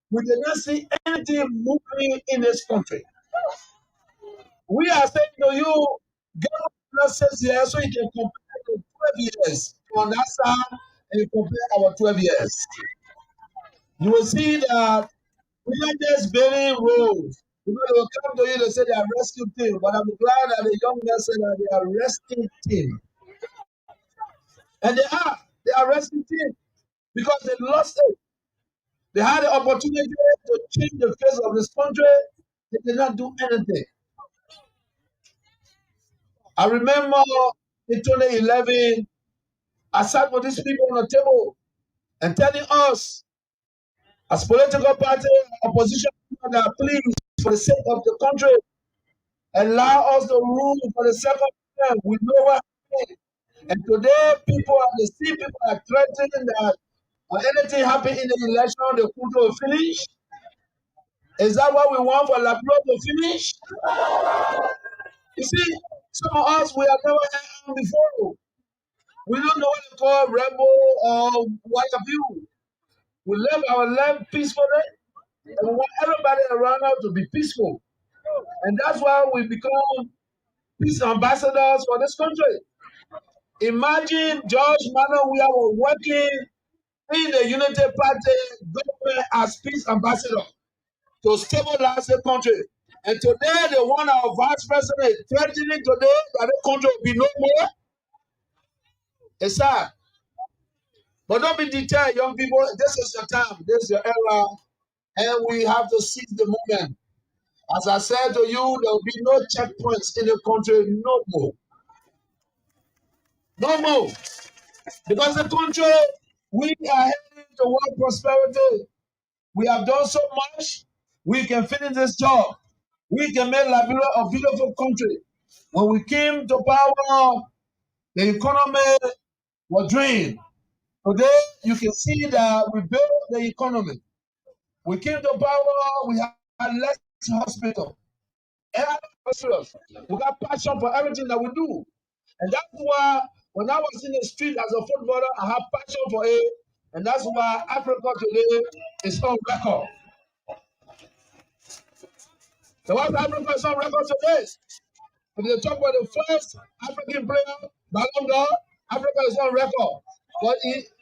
[SPEAKER 5] we did not see anything moving in this country. We are saying to you, give us 6 years so you can compare the 12 years on that side and you compare our 12 years. You will see that we are just building roads. People will come to you and say they are rescue team, but I'm glad that the young man said that they are rescue team. And they are rescue team because they lost it. They had the opportunity to change the face of this country. They did not do anything. I remember in 2011, I sat with these people on the table and telling us, as political party, opposition, that please, for the sake of the country, allow us to rule for the second term. We know what happened. And today, people are the same people are threatening that when anything happen in the election, the country will finish. Is that what we want for Liberia to finish? You see, some of us, we have never had armed before. We don't know what to call rebel or what have you. We live our life peacefully, and we want everybody around us to be peaceful. And that's why we become peace ambassadors for this country. Imagine George Manuel we are working in the Unity Party government as peace ambassador to stabilize the country. And today, the one our vice president threatening today that the country will be no more. It's sad. But don't be deterred, young people. This is your time. This is your era. And we have to seize the moment. As I said to you, there will be no checkpoints in the country no more. No more. Because the country, we are heading toward prosperity. We have done so much. We can finish this job. We can make Liberia a beautiful country. When we came to power, the economy was drained. Today, you can see that we built the economy. We came to power, we had less hospital. And hospitals. We got passion for everything that we do. And that's why when I was in the street as a footballer, I have passion for it. And that's why Africa today is on record. So what Africa is on record today? If you talk about the first African player, Ballon d'Or, Africa is on record. But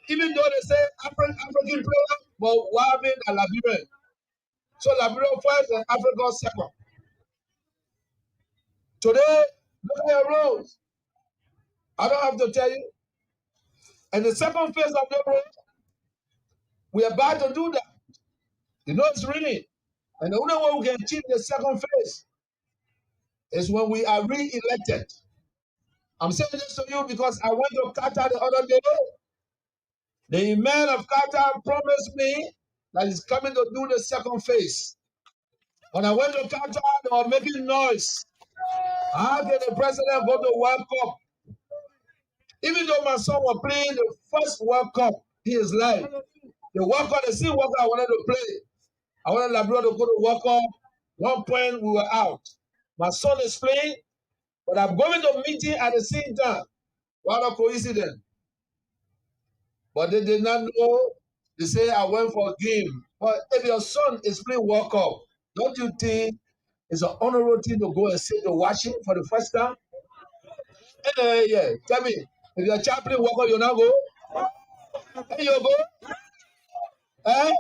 [SPEAKER 5] even though they say African player, but what happened at Liberia? So Liberia first and Africa second. Today, look at your roads. I don't have to tell you. And the second phase of the road, we're about to do that. You know it's raining. And the only way we can achieve the second phase is when we are re-elected. I'm saying this to you because I went to Qatar the other day. The man of Qatar promised me that he's coming to do the second phase. When I went to Qatar, they were making noise. How can the president go to World Cup? Even though my son was playing the first World Cup in his life, the World Cup, the same World Cup I wanted to play. I wanted Labrador to go to World Cup. One point we were out. My son is playing, but I'm going to meeting at the same time. What a coincidence. But they did not know. They say I went for a game. But if your son is playing World Cup, don't you think it's an honorable thing to go and sit to watch it for the first time? Yeah. Tell me, if your child playing World Cup, you not go? Hey, you go? Eh?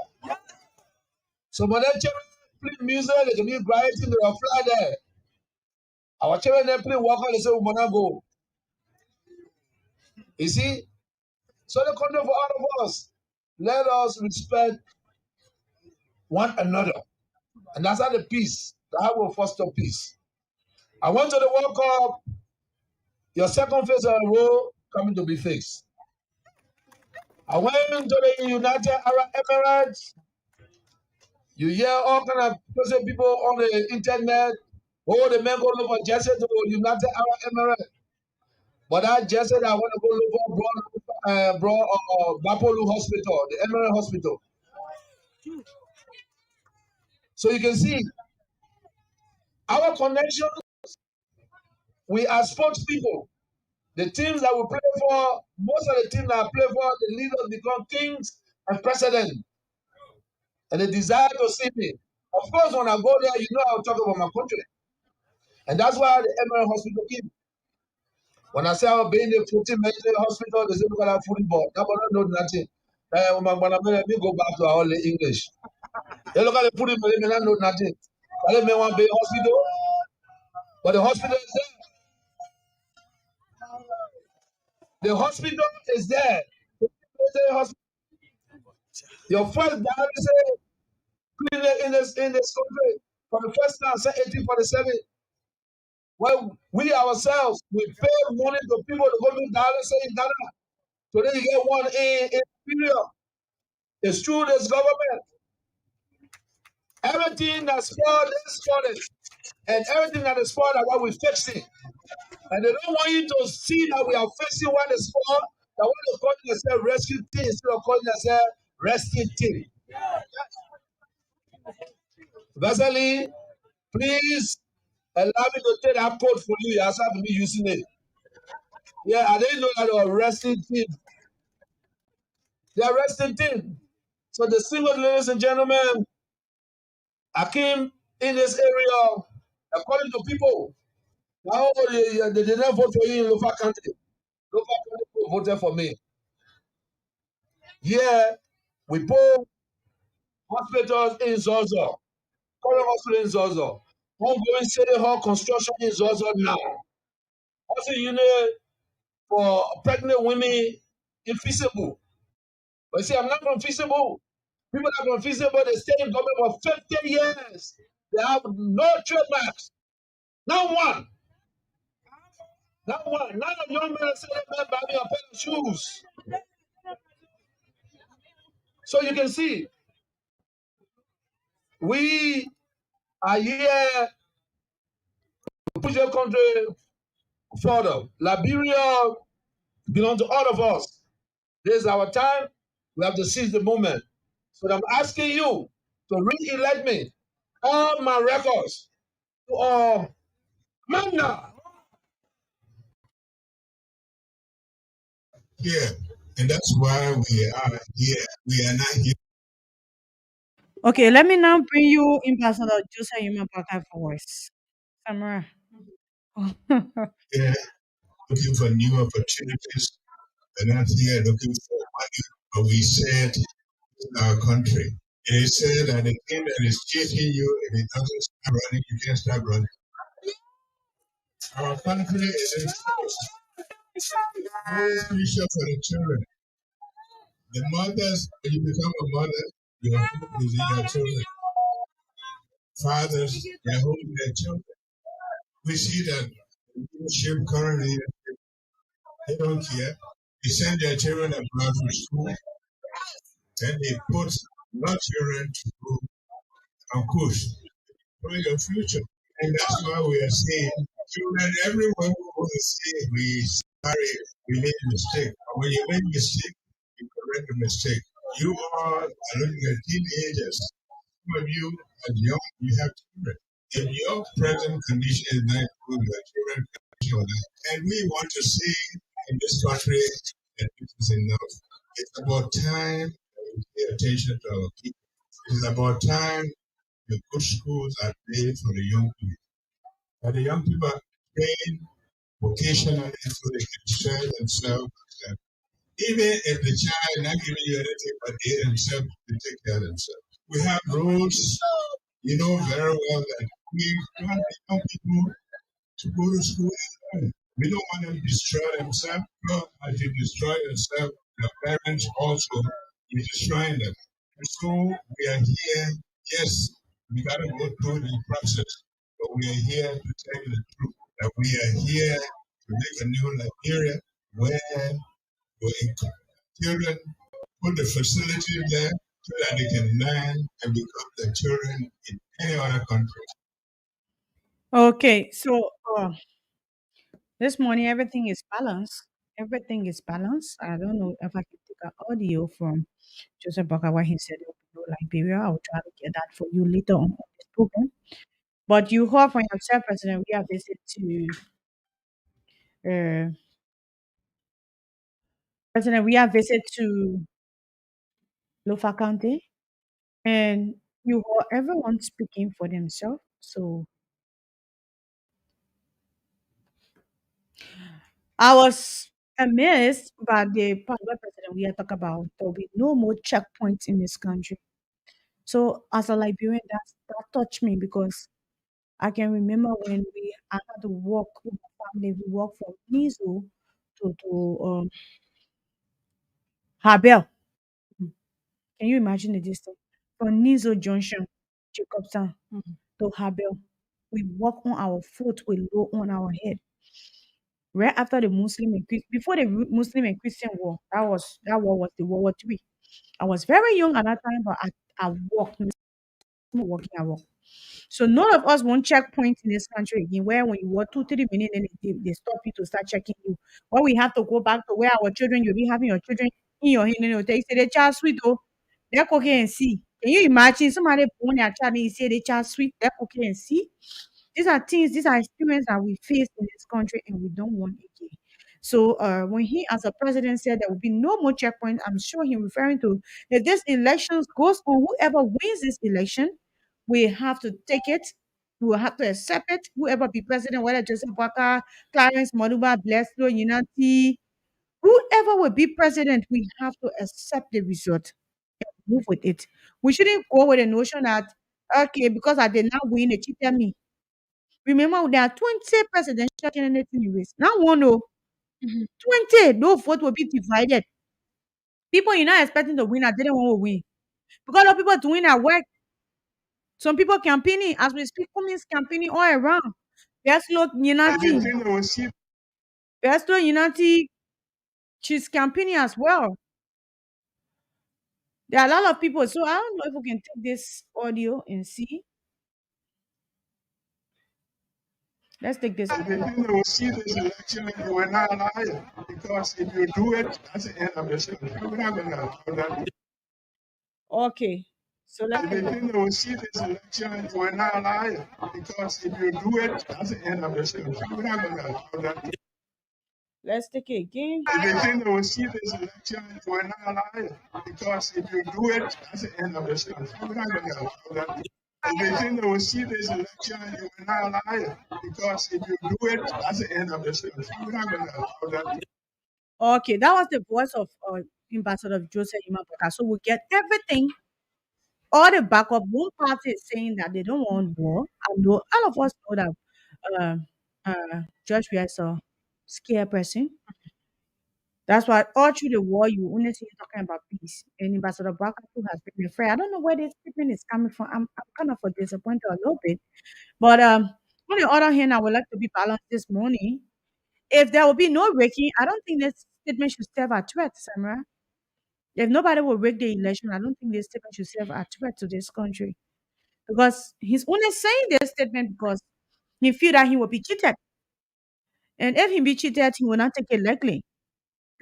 [SPEAKER 5] Some of them children play music, they can be bright, they will fly there. Our children they play World Cup, they say we wanna go. You see? So the country for all of us, let us respect one another. And that's how the peace, that will foster peace. I went to the World Cup, your second phase of the road coming to be fixed. I went to the United Arab Emirates. You hear all kind of people on the internet. Oh, the men go look for Jesse to United Arab Emirates. But I just said I want to go look for Bapolu Hospital, the Emirate Hospital. So you can see our connection, we are sports people. The teams that we play for, most of the teams that I play for, the leaders become kings and presidents, and they desire to see me. Of course, when I go there, I'll talk about my country. And that's why the Emirate Hospital came. When I say I'll be in the 14 military hospital, they say, look at that football. That one don't know nothing. Let me go back to our old English. They look at the football, they may not know nothing. I let me want to be hospital, but the hospital is there. The hospital is there. Your first dialysis clinic in this country for the first time since 1847. Well, we ourselves, we pay money to people to go to dialysis in Ghana. So then you get one in Liberia. It's through this government. Everything that's spoiled is spoiled. And everything that is spoiled is what we're fixing. And they don't want you to see that we are fixing what is spoiled. That what they're calling themselves rescue team instead of calling themselves rescue team. Vasily, please allow me to take that code for you. You have to be using it. Yeah, I didn't know that they were rescue team. They are rescue team. So the single, ladies and gentlemen, I came in this area according to people. Now they did not vote for you in local country. Local country people voted for me. Yeah, we put hospitals in Zozo. Current hospital in Zozo. Ongoing city hall construction in Zozo now. Also unit for pregnant women in feasible. But see, I'm not from feasible. People that are from feasible, they stay in government for 50 years. They have no trademarks. Not one. Not one. Not a young man said, man, buy me a pair of shoes. So you can see, we are here to push the country further. Liberia belongs to all of us. This is our time. We have to seize the moment. So I'm asking you to re-elect me. All my records to Magna.
[SPEAKER 6] Here. And that's why we are here. We are not here.
[SPEAKER 1] Okay, let me now bring you Ambassador Joseph Human Parker voice. Samara.
[SPEAKER 6] Here looking for new opportunities. We're not here looking for money, but we said in our country. And he said that the thing that is chasing you, if it doesn't stop running, you can't stop running. Our country is in very crucial for the children. The mothers, when you become a mother, your hope is in your children. Fathers, their hope in their children. We see that the leadership currently, they don't care. They send their children abroad for school, then they put your children to go on course for your future. And that's why we are saying, children, everyone will say, we sorry, we made a mistake. But when you make a mistake, you correct the mistake. You are looking at teenagers. Some of you are young, you have children. If your present condition is not good, your children condition is not. And we want to see in this country that this is enough. It's about time that we pay attention to our people. It is about time the good schools are made for the young people. That the young people are trained vocationally so they can serve themselves. Even if the child not giving you anything but they themselves to take care of themselves. We have rules. You know very well that we want the young people to go to school and learn. We don't want them to destroy themselves. Well, as you destroy yourself, your parents also, you're destroying them. And so we are here, yes, we got to go through the process, but we are here to tell you the truth, that we are here to make a new Liberia where we children put the facilities there so that they can learn and become the children in any other country.
[SPEAKER 1] Okay, so this morning everything is balanced. Everything is balanced. I don't know if I can take an audio from Joseph Parker what he said. know, Liberia. I will try to get that for you later on this program. But you heard from yourself, President, we have visit to uh, President, we have visit to Lofa County, and you heard everyone speaking for themselves. So I was amazed by the part where President we are talking about there will be no more checkpoints in this country. So as a Liberian, that touched me because I can remember when I had to walk with my family. We walked from Nizo to Habel. Mhm. Can you imagine the distance from Nizo Junction, Jacobstown
[SPEAKER 3] Mhm.
[SPEAKER 1] to Habel? We walk on our foot with low on our head. Right after the before the Muslim and Christian war, that war was the World War III. I was very young at that time, but I walked, walking, I walked. So none of us want checkpoints in this country again, where when you work 2, 3 minutes, then they stop you to start checking you. Or we have to go back to where our children, you'll be having your children in your hand, and they'll say the child sweet, oh, they're cooking and see. Can you imagine somebody born their child and you say the child sweet, they're cooking and see? These are things, these are experiences that we face in this country and we don't want again. So when he, as a president, said there will be no more checkpoints, I'm sure he's referring to if this election goes on, whoever wins this election, we have to take it. We will have to accept it. Whoever be president, whether Joseph Walker, Clarence Maduba, Blesslo, Unity, whoever will be president, we have to accept the result and move with it. We shouldn't go with the notion that okay, because I did not win, they cheated me. Remember, there are 20 presidential candidates in the race. Now, one, oh,
[SPEAKER 3] Mhm.
[SPEAKER 1] 20, no vote will be divided. People you're not expecting to win, I didn't want to win. Because a lot of people doing at work. Some people campaigning, as we speak, Cummings campaigning all around. Beslo Unity, Beslo Unity, she's campaigning as well. There are a lot of people. So I don't know if we can take this audio and see. Let's take this
[SPEAKER 6] If you
[SPEAKER 1] audio.
[SPEAKER 6] didn't see this election, you were not a liar. Because if you do it, that's the end of the show. We're not going to allow that.
[SPEAKER 1] Okay. So let's
[SPEAKER 6] If
[SPEAKER 1] take
[SPEAKER 6] you
[SPEAKER 1] this.
[SPEAKER 6] didn't see this election, you were not a liar. Because if you do it, that's the end of the show. We're not going to allow that.
[SPEAKER 1] Let's take it again.
[SPEAKER 6] If you didn't see this election, you were not a liar. Because if you do it, that's the end of the show. We're not going to allow that. If you didn't see this election, you were not a liar. Because if you do it, that's the end of the show. We're not going to allow that.
[SPEAKER 1] Okay, that was the voice of Ambassador Joseph Imabaka. So we get everything, all the backup. One party is saying that they don't want war. I know all of us know that George Weah is a scared person. That's why all through the war you only see him talking about peace. And Ambassador Baka too has been afraid. I don't know where this statement is coming from. I'm kind of disappointed a little bit. But on the other hand, I would like to be balanced this morning. If there will be no breaking, I don't think this statement should serve a threat, Samra. If nobody will rig the election, I don't think this statement should serve a threat to this country. Because he's only saying this statement because he feel that he will be cheated. And if he be cheated, he will not take it lightly.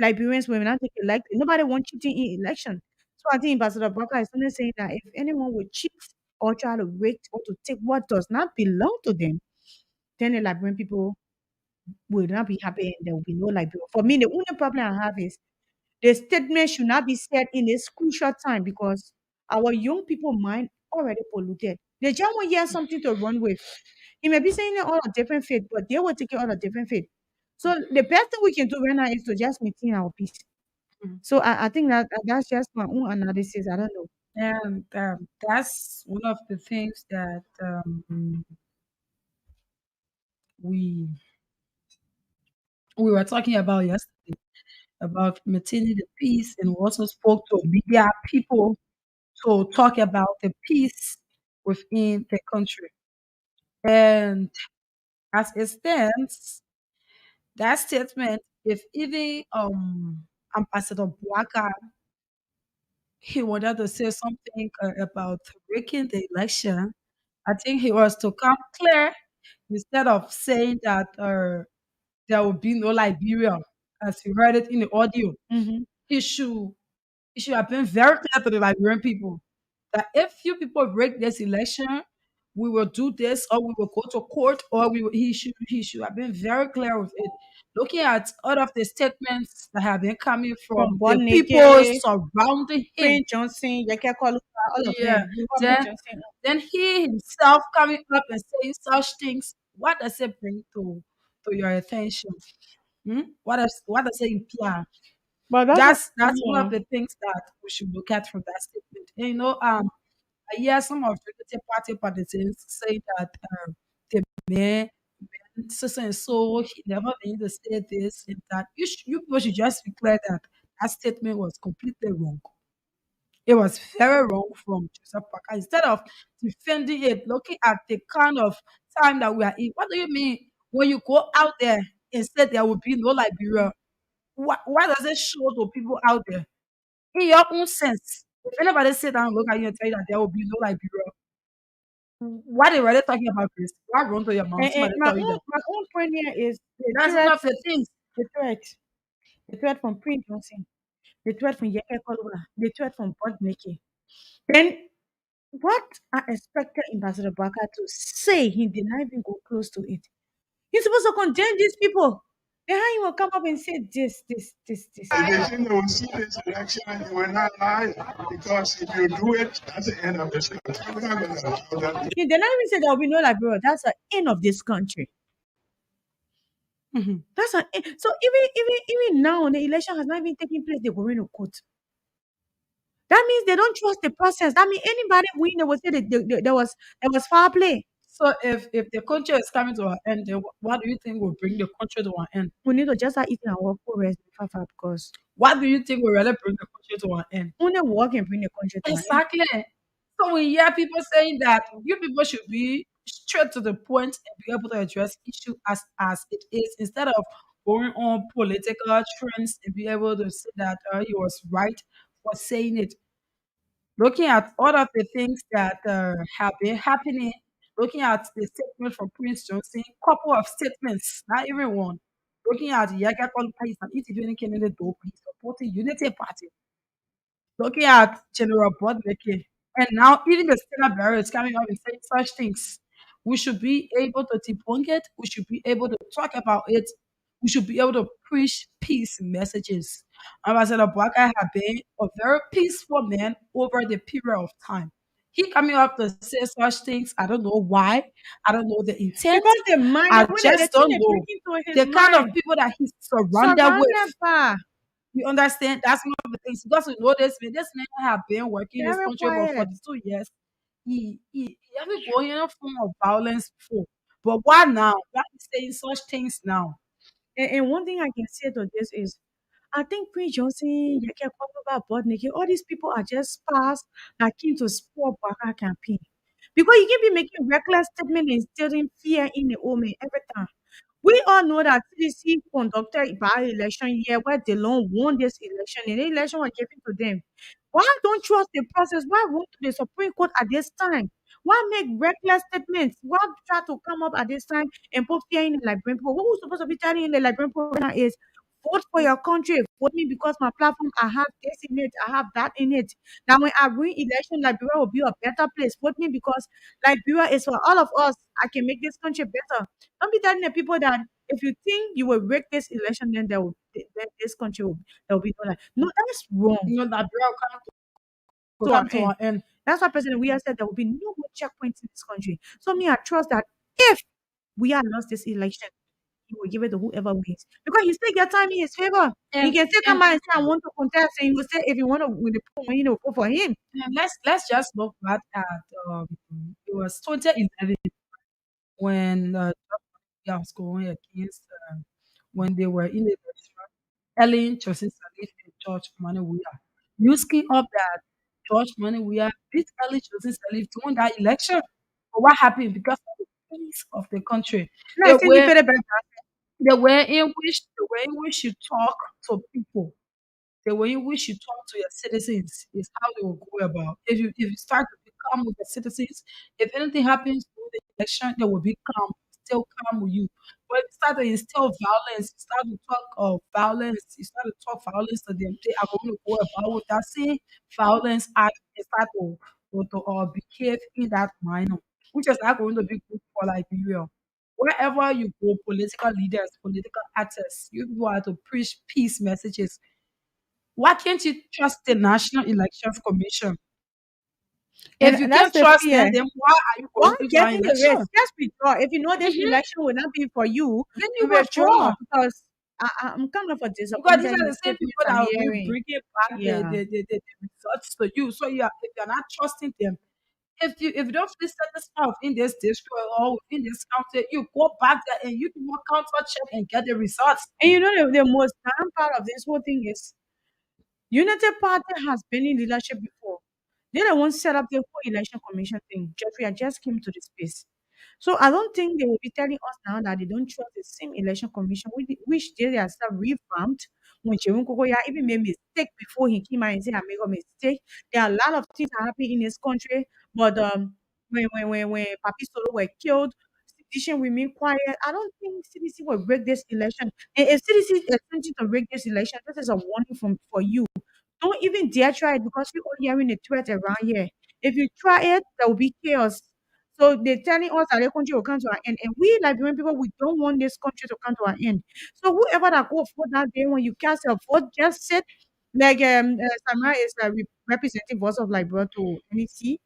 [SPEAKER 1] Liberians will not take it lightly. Nobody wants cheating in election. So I think Ambassador Baka is only saying that if anyone would cheat or try to rig or to take what does not belong to them, then the Liberian people will not be happy and there will be no Liberia. For me, the only problem I have is the statement should not be said in this crucial time because our young people mind already polluted. They just want to hear something to run with. He may be saying it all a different faith, but they will take it all a different faith. So the best thing we can do right now is to just maintain our peace.
[SPEAKER 3] Mhm.
[SPEAKER 1] So I think that that's just my own analysis. I don't know.
[SPEAKER 3] And that's one of the things that we we were talking about yesterday about maintaining the peace, and we also spoke to media people to talk about the peace within the country. And as it stands, that statement, if even Ambassador Bwaka he wanted to say something about breaking the election, I think he was to come clear instead of saying that there will be no Liberia, as you heard it in the audio.
[SPEAKER 1] Hmm.
[SPEAKER 3] He should he should have been very clear to the Liberian people that if you people break this election, we will do this, or we will go to court, or he should have been very clear with it. Looking at all of the statements that have been coming
[SPEAKER 1] From
[SPEAKER 3] from the people
[SPEAKER 1] Boneke,
[SPEAKER 3] surrounding him,
[SPEAKER 1] Prince Johnson, Yeke Koluka, all of
[SPEAKER 3] yeah,
[SPEAKER 1] them. You got Prince
[SPEAKER 3] then
[SPEAKER 1] Johnson.
[SPEAKER 3] he himself coming up and saying such things, what does it bring to your attention? Hmm? What does it imply?
[SPEAKER 1] But that's what,
[SPEAKER 3] That's one
[SPEAKER 1] yeah.
[SPEAKER 3] of the things that we should look at from that statement. And, I hear some of the party partisans say that the man, so and so, he never need to say this and that. You people should just be clear that that statement was completely wrong. It was very wrong from Joseph Parker. Instead of defending it, looking at the kind of time that we are in, what do you mean when you go out there and say there will be no Liberia? What does it show to people out there? In your own sense, if anybody sit down and look at you and tell you that there will be no Liberia, what they were talking about, Chris? What run to your mouth?
[SPEAKER 1] And
[SPEAKER 3] Somebody tell you that.
[SPEAKER 1] my own point here is the
[SPEAKER 3] That's one
[SPEAKER 1] threat,
[SPEAKER 3] of the things.
[SPEAKER 1] the threat, the threat from Prince Johnson, the threat from Yeke Koluka, the threat from Boneke. Then what I expected Ambassador Baka to say, he did not even go close to it. He's supposed to condemn these people. Then how you will come up and say this.
[SPEAKER 6] If they think they will see this election and they will not lie, because if you do it, that's the end of this country. We're not going to allow that.
[SPEAKER 1] He did not even say there will be no Liberia. That's the end of this country.
[SPEAKER 3] Mhm.
[SPEAKER 1] That's an end. So even now, the election has not even taken place. They were in a court. That means they don't trust the process. That means anybody win, they will say that there was foul play.
[SPEAKER 3] So if the country is coming to an end, then what do you think will bring the country to an end?
[SPEAKER 1] We need to just start eating and work for rest because
[SPEAKER 3] What do you think will really bring the country to an end?
[SPEAKER 1] only work can bring the country to an end.
[SPEAKER 3] Exactly. So we hear people saying that you people should be straight to the point and be able to address issue as it is, instead of going on political trends and be able to say that he was right for saying it. Looking at all of the things that have been happening, looking at the statement from Prince Johnson, couple of statements, not even one. Looking at Yaga Kolpa, he's an interviewing candidate, he's supporting Unity Party. Looking at General Bodleke, and now even the Stella Barrett is coming up and saying such things. We should be able to debunk it. We should be able to talk about it. We should be able to preach peace messages. Ambassador Baka had been a very peaceful man over the period of time. He coming up to say such things. I don't know why. I don't know the intent.
[SPEAKER 1] Because the
[SPEAKER 3] I
[SPEAKER 1] way that the
[SPEAKER 3] just
[SPEAKER 1] thing
[SPEAKER 3] don't
[SPEAKER 1] they
[SPEAKER 3] know
[SPEAKER 1] bring into his
[SPEAKER 3] the kind of
[SPEAKER 1] mind,
[SPEAKER 3] people that he's surrounded
[SPEAKER 1] surrounded
[SPEAKER 3] with.
[SPEAKER 1] by
[SPEAKER 3] You understand? That's one of the things. Because we know this man. This man have been working in this
[SPEAKER 1] very
[SPEAKER 3] country for
[SPEAKER 1] quiet.
[SPEAKER 3] 42 years. He haven't gone in a form of violence before. But why now? Why is saying such things now?
[SPEAKER 1] And one thing I can say to this is, I think Prince Johnson, Yeke Kwababa, Bodnike, all these people are just spies that came to support Baka campaign. Because you can be making reckless statements and instilling fear in the woman every time. We all know that CDC conducted by-election here where they long won this election and the election was given to them. Why don't trust the process? Why run to the Supreme Court at this time? Why make reckless statements? Why try to come up at this time and put fear in the Liberian people? What we're supposed to be telling in the Liberian people right now is vote for your country. Vote me because my platform, I have this in it, I have that in it. Now when I win election, Liberia will be a better place. Vote me because Liberia is for all of us. I can make this country better. Don't be telling the people that if you think you will break this election, then this country there will be no life. No, that's wrong.
[SPEAKER 3] You know that girl
[SPEAKER 1] To an
[SPEAKER 3] come to
[SPEAKER 1] end.
[SPEAKER 3] an end.
[SPEAKER 1] That's why President Weah said there will be no more checkpoints in this country. So me, I trust that if we are lost this election, he will give it to whoever wins. Because he still get time in his favor. He
[SPEAKER 3] And
[SPEAKER 1] can still come
[SPEAKER 3] and,
[SPEAKER 1] out and say, I want to contest, and he will say if you want to win the poll, vote for him.
[SPEAKER 3] and let's just look back at it was 2011 when I was going against when they were in the Ellen Chosin Salif and George Manuia. You skin up that George Manuia beat Ellen Chosin Salif during that election. But what happened? Because of the peace of the country.
[SPEAKER 1] No, I
[SPEAKER 3] The
[SPEAKER 1] say he
[SPEAKER 3] way
[SPEAKER 1] feel better.
[SPEAKER 3] the way in which you talk to people, the way in which you talk to your citizens is how they will go about. If you start to become with the citizens, if anything happens during the election, they will be calm, still calm with you. But if you start to instill violence, you start to talk of violence, you start to talk violence to them, they are going to go about with that same violence act and start to to behave in that manner, which is not going to be good for Liberia. Wherever you go, political leaders, political actors, you people are to preach peace messages. Why can't you trust the National Elections Commission? If you
[SPEAKER 1] And that's
[SPEAKER 3] can't
[SPEAKER 1] the
[SPEAKER 3] trust them,
[SPEAKER 1] fear.
[SPEAKER 3] then why are you
[SPEAKER 1] Why
[SPEAKER 3] going into an
[SPEAKER 1] getting the
[SPEAKER 3] election?
[SPEAKER 1] risk? Just withdraw. If you know this
[SPEAKER 3] Mhm.
[SPEAKER 1] election will not be for you,
[SPEAKER 3] Then
[SPEAKER 1] you
[SPEAKER 3] you
[SPEAKER 1] withdraw
[SPEAKER 3] withdraw.
[SPEAKER 1] because I'm kind of
[SPEAKER 3] Because these
[SPEAKER 1] disappointed in
[SPEAKER 3] are
[SPEAKER 1] the
[SPEAKER 3] the same
[SPEAKER 1] statements
[SPEAKER 3] people
[SPEAKER 1] I'm
[SPEAKER 3] that will be
[SPEAKER 1] hearing.
[SPEAKER 3] bringing back
[SPEAKER 1] Yeah.
[SPEAKER 3] the results to you. So if you're not trusting them, if you don't feel satisfied within this district or within this county, you go back there and you can counter check and get the results.
[SPEAKER 1] And you know the most damn part of this whole thing is United Party has been in leadership before. They're the ones set up the whole election commission thing. Jeffrey, I just came to the space. So I don't think they will be telling us now that they don't trust the same election commission, which they themselves revamped when Chewin Kokoya even made mistake before he came out and said I made a mistake. There are a lot of things that happen in this country, but when Papi Solo were killed, decision remain quiet. I don't think CDC will break this election. And if CDC is attempting to break this election, this is a warning from for you. Don't even dare try it because we're all hearing the threat around here. If you try it, there will be chaos. So they're telling us that the country will come to an end. And we, Liberian people, we don't want this country to come to an end. So whoever that go vote that day when you cast a vote, just sit like Samara is a representative voice of Liberia to NEC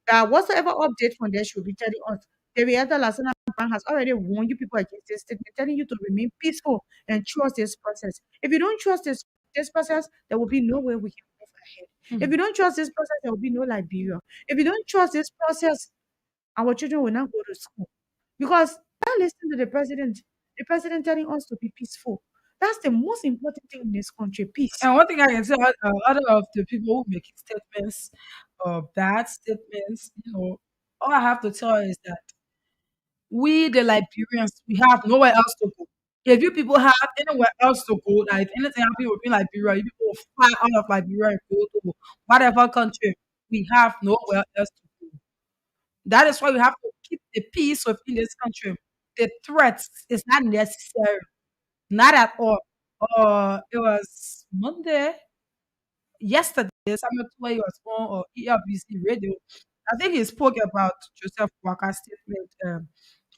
[SPEAKER 1] that whatsoever update from there should be telling us. The Riata Lasana Bank has already warned you people against this statement, telling you to remain peaceful and trust this process. If you don't trust this process, there will be no way we can move ahead. If
[SPEAKER 3] Mhm.
[SPEAKER 1] you don't trust this process, there will be no Liberia. If you don't trust this process, our children will not go to school. Because now listen to the president telling us to be peaceful. That's the most important thing in this country, peace.
[SPEAKER 3] And one thing I can say, other of the people who making statements, bad statements, all I have to tell you is that we, the Liberians, we have nowhere else to go. If you people have anywhere else to go, like if anything happen within Liberia, you people will fly out of Liberia and go to whatever country. We have nowhere else to go. That is why we have to keep the peace within this country. The threats is not necessary, not at all. It was Monday, yesterday. Samuel Tuwai was on ERBC radio. I think he spoke about Joseph Walker's statement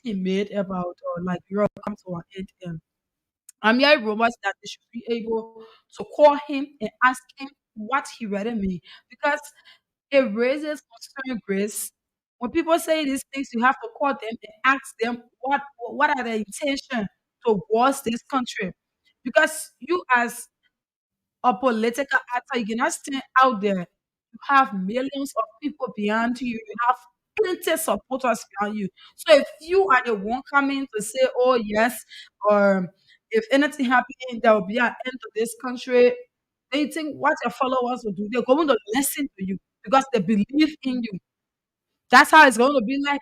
[SPEAKER 3] he made about like Europe come to an end. I'm hearing rumors that they should be able to call him and ask him what he really mean because it raises concern, Grace. When people say these things, you have to call them and ask them what are their intention towards this country. Because you as a political actor, you cannot stand out there. You have millions of people behind you. You have plenty of supporters behind you. So if you are the one coming to say, "Oh yes," or if anything happening, there will be an end to this country, they think what your followers will do. They're going to listen to you because they believe in you. That's how it's going to be like.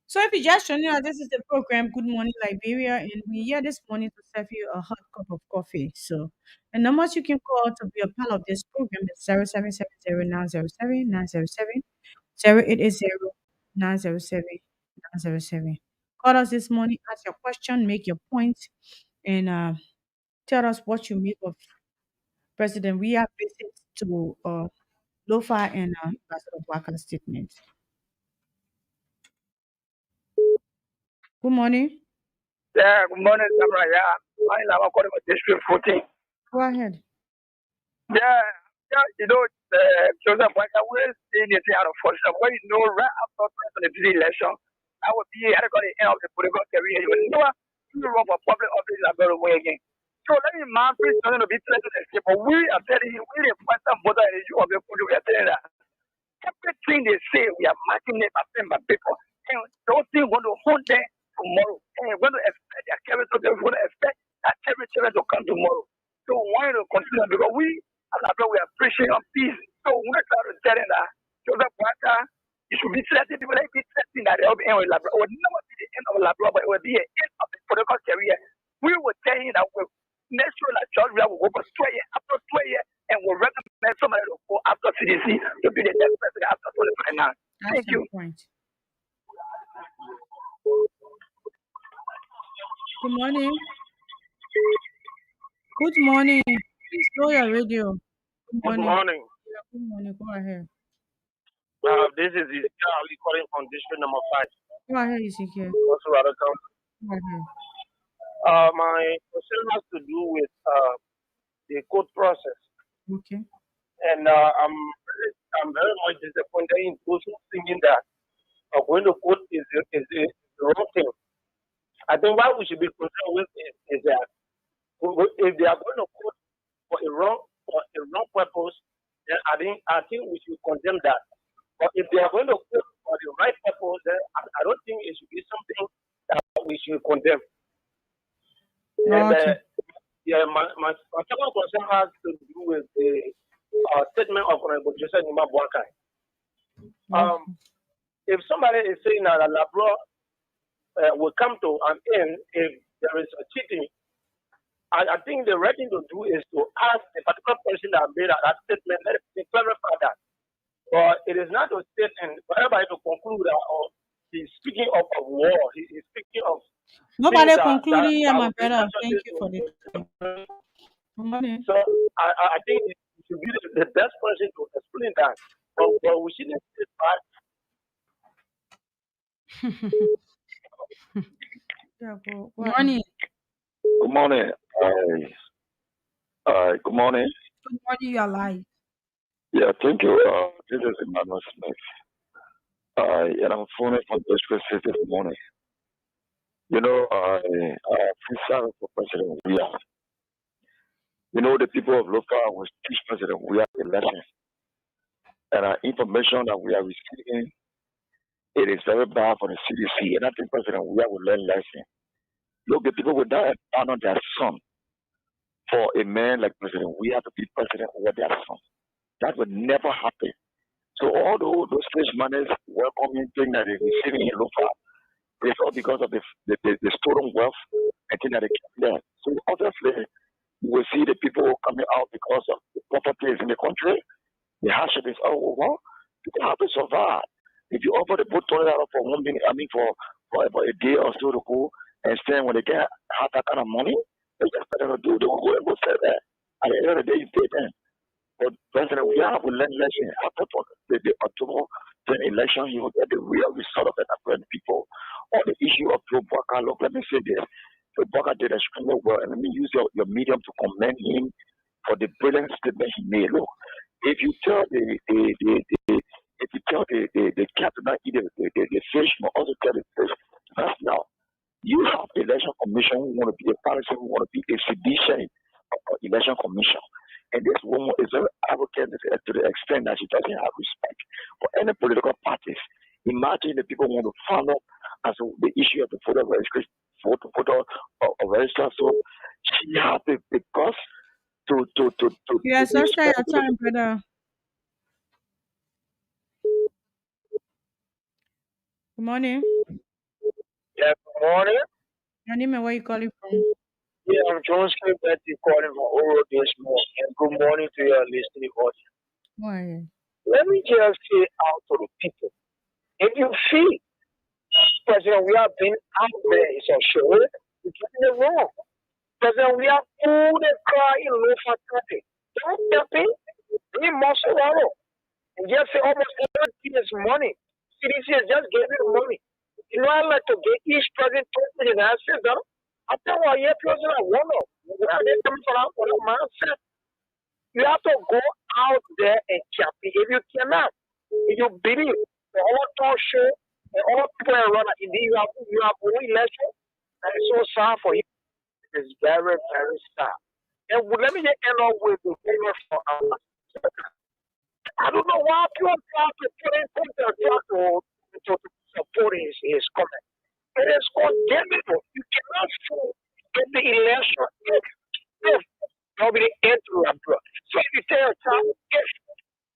[SPEAKER 1] So if you just joining us, this is the program Good Morning Liberia, and we're here this morning to serve you a hot cup of coffee. So the numbers you can call to be a part of this program is 0770 907 907 0880 Call us this morning, ask your question, make your point, and tell us what you make of President We are visit to Lofa and Ambassador Walker statement. Good morning.
[SPEAKER 7] Yeah, good morning, Samra. Yeah, I'm calling with District 14.
[SPEAKER 1] Go ahead.
[SPEAKER 7] Yeah, yeah, Joseph White, we're seeing it out of force. When you know, right after the election, I would be at the end of the political career. You know, you run for public office, I'm going to win again. So let me, man, please, going to be threatened to escape. But we are telling you, we the first time voter in the issue of the country, we are telling that everything they say, we are marking it by people. And those things want to hold them tomorrow. And we're going to expect their character, we're going to expect that children to come tomorrow. So we want to continue because we, as a people, we are preaching on peace. So we're trying to tell them that Joseph Walker, it should be threatened. People like be threatening that they'll be end with Labrador. It will never be the end of Labrador, but it will be the end of the political career. We will tell him that we'll next year, like George, we will go for 2 years, after 2 years, and we'll recommend somebody to go after CDC to be the next president after 2029.
[SPEAKER 1] That's
[SPEAKER 7] Thank
[SPEAKER 1] your
[SPEAKER 7] you.
[SPEAKER 1] point. Good morning. Good morning. Please lower your radio. Good
[SPEAKER 7] Good
[SPEAKER 1] morning.
[SPEAKER 7] morning.
[SPEAKER 1] Yeah, good morning. Go ahead.
[SPEAKER 8] This is Ezekiel calling from district number 5,
[SPEAKER 1] Go ahead, Ezekiel.
[SPEAKER 8] also other county.
[SPEAKER 1] Go ahead.
[SPEAKER 8] My question has to do with the court process,
[SPEAKER 1] Okay.
[SPEAKER 8] and I'm very much disappointed in those who thinking that going to court is the wrong thing. I think what we should be concerned with is that if they are going to court for a wrong purpose, then I think we should condemn that. But if they are going to court for the right purpose, then I don't think it should be something that we should condemn. And
[SPEAKER 1] Okay.
[SPEAKER 8] yeah, my second concern has to do with the statement of Honorable Joseph Nima Boakai.
[SPEAKER 1] Okay.
[SPEAKER 8] If somebody is saying that a Labro will come to an end if there is a cheating, I think the right thing to do is to ask the particular person that made that statement, let it clarify that. But it is not to state and for everybody to conclude that he's speaking of a war, he's speaking of
[SPEAKER 1] Nobody
[SPEAKER 8] things
[SPEAKER 1] concluding here, my
[SPEAKER 8] will bring
[SPEAKER 1] brother. Thank
[SPEAKER 8] casualties
[SPEAKER 1] you
[SPEAKER 8] to
[SPEAKER 1] for the time. Good morning.
[SPEAKER 8] So I think it should be the best person to explain that. But we shouldn't sit back.
[SPEAKER 1] Yeah, go
[SPEAKER 3] Good
[SPEAKER 1] ahead.
[SPEAKER 3] morning.
[SPEAKER 9] Good morning. Good morning.
[SPEAKER 3] Good morning. You are live.
[SPEAKER 9] Yeah, thank you. This is Emmanuel Smith. And I'm phoning from District City this morning. You know, I feel sorry for President Weah. You know, the people of Lofa will teach President Weah a lesson. And information that we are receiving, it is very bad for the CDC. And I think President Weah will learn lesson. Look, the people will die and honor their son for a man like President Weah to be president over their son. That would never happen. So all those fish monies welcoming thing that they're receiving in Lofa, it's all because of the stolen wealth and thing that they keep there. So obviously, you will see the people coming out because of the properties in the country. The hardship is all over. People have to survive. If you offer the put $20 for one minute, for about a day or so to go and stand when they get have that kind of money, they just better do. They will go and go sell that. At the end of the day, you pay them. But President, we have a lesson after the October 10 election, he will get the real result of it for the people. On the issue of Joe Baka, look, let me say this. Joe Baka did extremely well, and let me use your medium to commend him for the brilliant statement he made. Look, if you tell the cat to not eat the fish, but also tell the fish, that's now. You have the election commission who want to be a partisan, who want to be a sedition of election commission. And this woman is very arrogant to the extent that she doesn't have respect for any political parties. Imagine the people want to follow as the issue of the voter registration, register. So she had the guts to
[SPEAKER 1] Yeah, so share
[SPEAKER 9] respect.
[SPEAKER 1] your time, brother. Good morning.
[SPEAKER 8] Yeah, good morning.
[SPEAKER 1] Your name and where you calling from?
[SPEAKER 8] Yeah, I'm John Betty calling from Oro this morning. And good morning to your listening audience.
[SPEAKER 1] Go ahead.
[SPEAKER 8] Let me just say out to the people. If you feel President, we have been out there, it's a show, you're getting it wrong. President, we have food and car in local country. Don't step in. We must swallow. And just say almost everything is money. CDC has just gave you the money. You know, I like to get each president $2 million. I said, no. I tell you, yeah, president, I want to. For the mindset. You have to go out there and campaign. If you cannot, if you believe the all talk show and all people are running, indeed you have one election, and it's so sad for you. It's very, very sad. And let me just end up with the favor for I don't know why people try to put in to support his comment. It is condemnable. You cannot fool in the election if nobody enter your blood. So if you tell a child,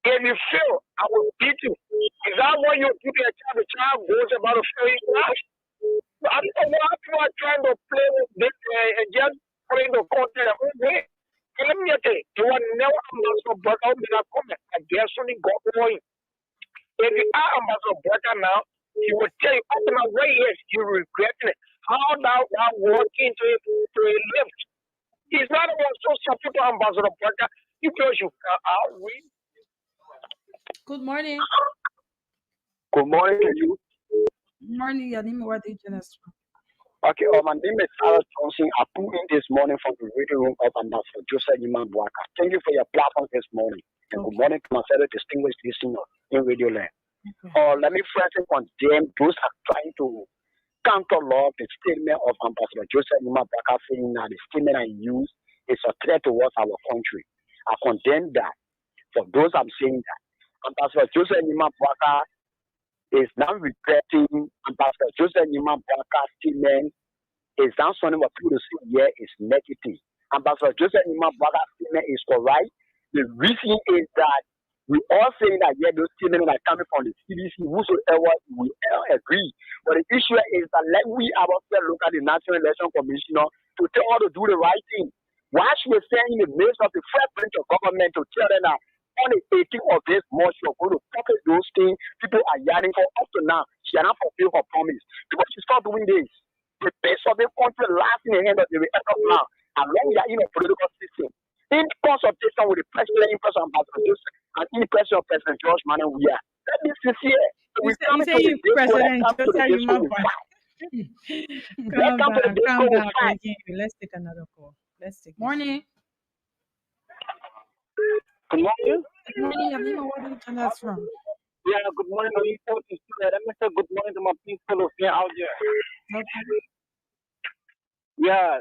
[SPEAKER 8] if you feel I will beat you, is that what you do to a child? The child goes about a fair life. So I don't know why people are trying to play with this and just putting the content their own way. And let me tell you, there was never ambassador brother who made a comment. I guess only got going. If you are ambassador brother now, he will tell you, open my way, yes, you're regretting it. How now walk into a lift? He's not the one so support ambassador brother. You feel you read.
[SPEAKER 3] Good morning.
[SPEAKER 7] Good morning to you.
[SPEAKER 3] Good morning, your name, where did you join us from?
[SPEAKER 7] Okay, my name is Alex Johnson. I put in this morning from the reading room of Ambassador Joseph Iman Bwaka. Thank you for your platform this morning. And good
[SPEAKER 3] Okay.
[SPEAKER 7] morning to my fellow distinguished listeners in Radio Land.
[SPEAKER 3] Okay.
[SPEAKER 7] Let me first condemn those who are trying to counter law the statement of Ambassador Joseph Iman Bwaka saying that the statement I use is a threat towards our country. I condemn that. For those I'm saying that, Ambassador Joseph Iman Bwaka is now regretting Ambassador Joseph Iman Bwaka's statement is that something what people see here is negative. Ambassador Joseph Nima Bwaga's statement is correct. The reason is that we all saying that yeah, those statements are coming from the CDC, whosoever we all agree. But the issue is that let we ourselves look at the National Election Commissioner to tell us to do the right thing. Why should we send in the midst of the first branch of government to tell them that on the 18th of this month you're going to pocket those things people are yearning for up to now. She has not fulfilled her promise. People should start doing this. The best of the country lies in the hand of the end of now. And when we are in a political system, in consultation with the president, in person Ambassador Joseph, and in person of President George Manuel, we are. Let me sincere. We come
[SPEAKER 1] You
[SPEAKER 7] to
[SPEAKER 1] say
[SPEAKER 7] the
[SPEAKER 1] you
[SPEAKER 7] disco, let's
[SPEAKER 1] President
[SPEAKER 7] come to the
[SPEAKER 1] Joseph
[SPEAKER 7] disco
[SPEAKER 1] Yuma
[SPEAKER 7] with
[SPEAKER 1] Bwaka.
[SPEAKER 7] fight. Let's come to the disco
[SPEAKER 1] Calm
[SPEAKER 7] with
[SPEAKER 1] down,
[SPEAKER 7] fight.
[SPEAKER 1] begging you. Let's take another call. Let's take this.
[SPEAKER 3] Morning.
[SPEAKER 7] Good morning.
[SPEAKER 3] Good morning, your name, where did you join us from?
[SPEAKER 7] Yeah, good morning to you. Let me say good morning to my people out there.
[SPEAKER 3] Okay.
[SPEAKER 7] Yeah,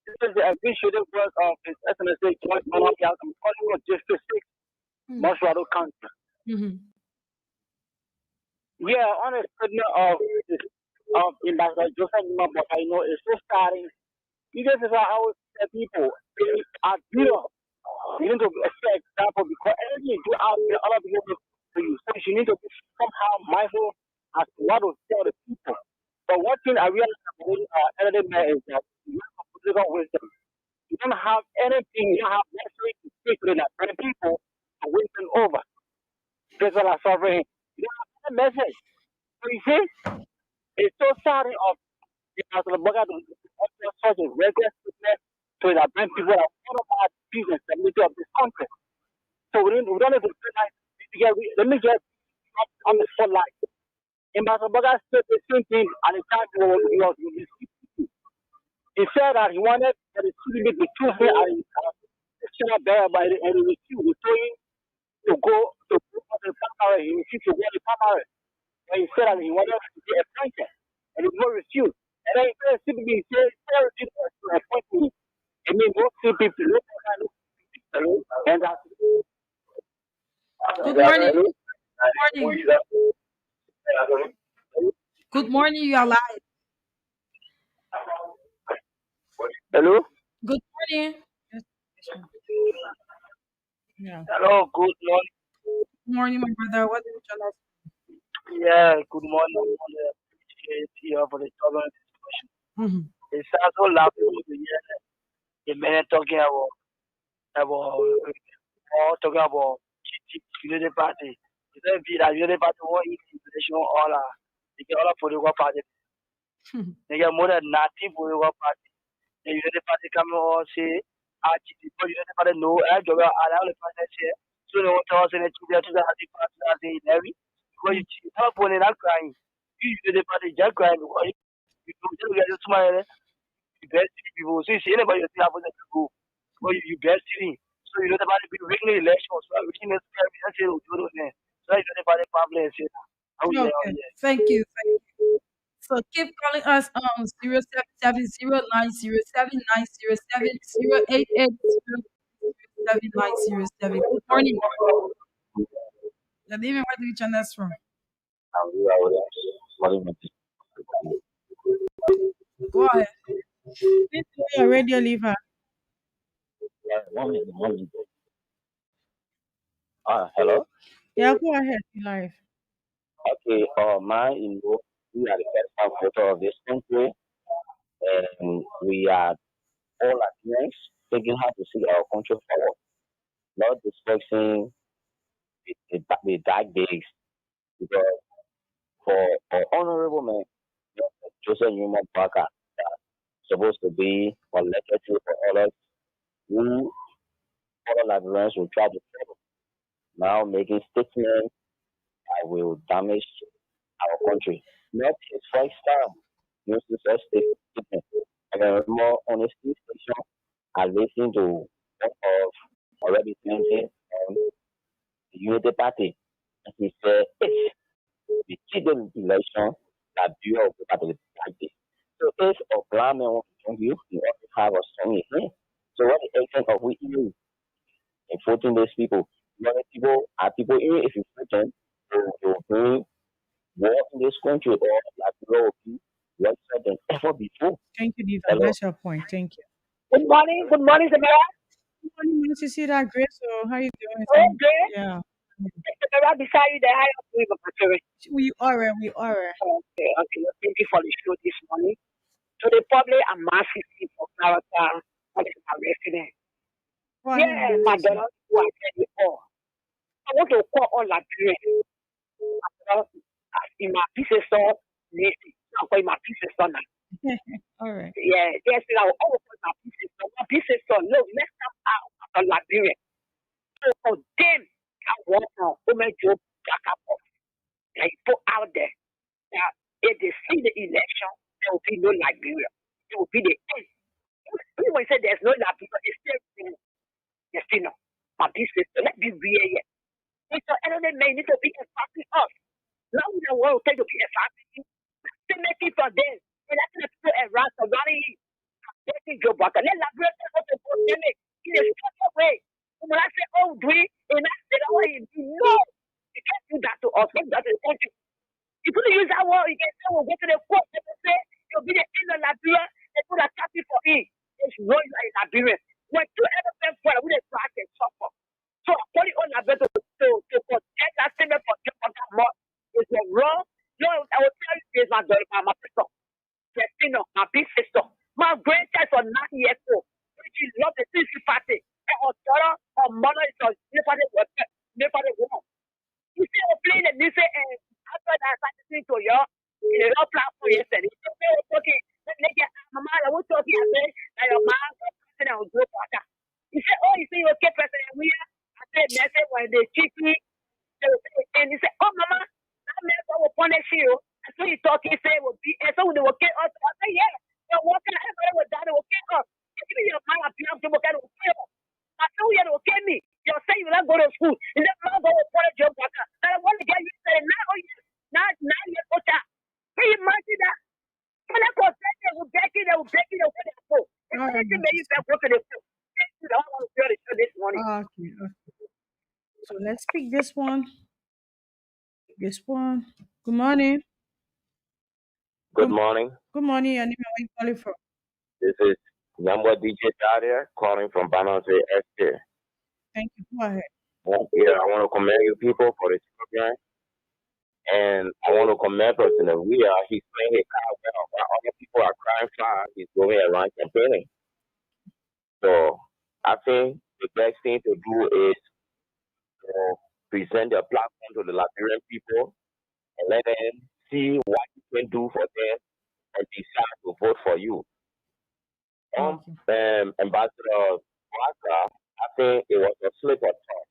[SPEAKER 7] this is the appreciative work of His Excellency George Manuel. I'm calling you District 6,
[SPEAKER 3] Mm.
[SPEAKER 7] Moswado County.
[SPEAKER 3] Mm-hmm.
[SPEAKER 7] Yeah, on a statement of Ambassador Joseph Nima Bwaka, it's so starting. This is how I always tell people, they are better. You need to set example because anything you do out there, other people do for you. So you need to be somehow mindful as to what to tell the people. But one thing I realized about elderly man is that you have a political wisdom. You don't have anything, you don't have necessary to speak to the people to win them over. People are suffering. You don't have any message. So you see, it's so sad of the Bugger to offer such a regular statement to that bring people that all about peace and stability of this country. So we don't need to say like, let me just on the spotlight. Ambassador Bugger said the same thing at the time he was with his CPC. He said that he wanted that the CPC to choose him as the senior bearer by the and he refused. He told him to go to the primary. He refused to go to the primary. But he said that he wanted to be appointed. And he was refused. And then he said CPC, he said, to appoint me. I mean, those CPC, and that's
[SPEAKER 3] Good morning. Good morning. Good morning, you are live.
[SPEAKER 7] hello?
[SPEAKER 3] Good morning.
[SPEAKER 1] Yeah.
[SPEAKER 7] Hello, good morning.
[SPEAKER 3] Good morning, my brother. What did you join us
[SPEAKER 7] Yeah, good morning. I want to appreciate you for the tolerant discussion.
[SPEAKER 3] from? Mm-hmm.
[SPEAKER 7] It sounds so laughable to hear the man talking all talking about unity party. It doesn't be that unity party what is international all they get all political party. They get more than 90 political party. The unity party come all say but unity party no I job I only party say so no one tells in the children to the party as in every because you help when they're not crying. You unity party just crying because you don't get smile you best see people. So you see anybody you see happen to go. But you best see. So you know about the regular elections. So we can say do it. So you know about the problem and say how yeah, how
[SPEAKER 3] Okay.
[SPEAKER 7] yeah.
[SPEAKER 3] Thank you. Thank you. So keep calling us on 0770907908807. Good morning. Good evening. Where did you join us from? Go ahead.
[SPEAKER 1] Please do your radio lever.
[SPEAKER 8] Hello.
[SPEAKER 1] Yeah, go ahead. You live.
[SPEAKER 8] Okay. We are the first time voter of this country, and we are all Africans thinking how to see our country forward, not discussing the dark days. Because for our honorable man, Joseph Newman Parker, supposed to be elected for others who other Liberians will try to follow. Now making statements that will damage country. Not his first time using such statement. And a more honesty station, I listened to one of already thinking on the Unity Party. And he said, it's the hidden election that bureau of the party like this. So if a blind man wants to join you, you always have a strong in him. So what the extent of we use in voting these people? Many people are people, even if you vote them, to bring war in this country or like will be worse than ever before.
[SPEAKER 1] Thank you, Diva.
[SPEAKER 8] Hello.
[SPEAKER 1] That's your point. Thank you.
[SPEAKER 8] Good morning, Samara.
[SPEAKER 1] Good morning, nice to see that, Grace. So, how you doing?
[SPEAKER 8] Okay.
[SPEAKER 1] Yeah.
[SPEAKER 8] Samara, beside you, the higher of the
[SPEAKER 1] We are. We are.
[SPEAKER 8] Okay, okay. Thank you for the show this morning. To the public, I'm massively for character. What is my resident?
[SPEAKER 1] Go ahead,
[SPEAKER 8] Yeah,
[SPEAKER 1] nice
[SPEAKER 8] my
[SPEAKER 1] to see.
[SPEAKER 8] daughter, who I said before. I want to call all Liberians. In my pieces of nation. I'm calling my pieces on that.
[SPEAKER 1] All right.
[SPEAKER 8] Yeah, yes, I will always call my pieces on. My pieces on. Look, let's come out of Liberia. So for them, I want to women to back up. They put out there that if they see the election, there will be no Liberia. It will be the end. Everyone said there's no Liberia. It's still yes, you know. My business, let me be here. It's an enemy may need to be impacting us. Now we don't want to take to be impacting. To make it for them. And that's the people around surrounding you. Letting Joe Bucker. Let Liberia take us to pandemic in a structured way. And when I say, oh, do it, and I say, oh, no, you can't do that to us. Maybe that's the country. You couldn't use that word. You can say, we'll go to the court. They will say, you'll be the end of Liberia. They put a copy for it. It's no you are in Liberia. When two ever went for it, we didn't crack and suffer. So I put it on Liberia to protect that statement for Joe Bucker more. It's wrong. No, I will tell you this, my daughter, my sister. Destino, my big sister. My grandchild for 9 years old. She loves the CC party. And her daughter, her mother is a nobody woman. You see her playing the music and after that I started listening to you in a real platform yesterday. They were talking, Mama, I was talking, I said, that your mom was president of Joe Parker. He said, oh, you say you're okay, President William? I said, message when they cheat me. And he said, oh, Mama, that man will punish you. And so he talked, he said, will be, and so they will kill us. I said, yeah, they're walking, everybody will die, they will kill us. Even your man appears to will kill us. I said, oh, yeah, they will kill me. You're saying you will not go to school. And then now go to punish your brother. And I want to get you to say, now, oh, yeah, now, you're old. Can you imagine that? When I go they will break it, they will break it, they will put it in school. And
[SPEAKER 1] All right,
[SPEAKER 8] anything
[SPEAKER 1] nice
[SPEAKER 8] that
[SPEAKER 1] to
[SPEAKER 8] you
[SPEAKER 1] see.
[SPEAKER 8] can go to the school. Thank you, I want to share the show this morning.
[SPEAKER 1] Okay. So let's pick this one. This one. Good morning.
[SPEAKER 8] Good
[SPEAKER 1] Good,
[SPEAKER 8] morning.
[SPEAKER 1] good morning. Your name and where you calling from?
[SPEAKER 8] This is number DJ Daria calling from Banana SK.
[SPEAKER 1] Thank you. Go ahead.
[SPEAKER 8] Yeah, I want to commend you people for this program. And I want to commend President Weir. He's playing his card well. While other people are crying foul, he's going around campaigning. So I think the best thing to do is present your platform to the Liberian people and let them see what you can do for them and decide to vote for you.
[SPEAKER 1] Okay.
[SPEAKER 8] Ambassador Waka, I think it was a slip of tongue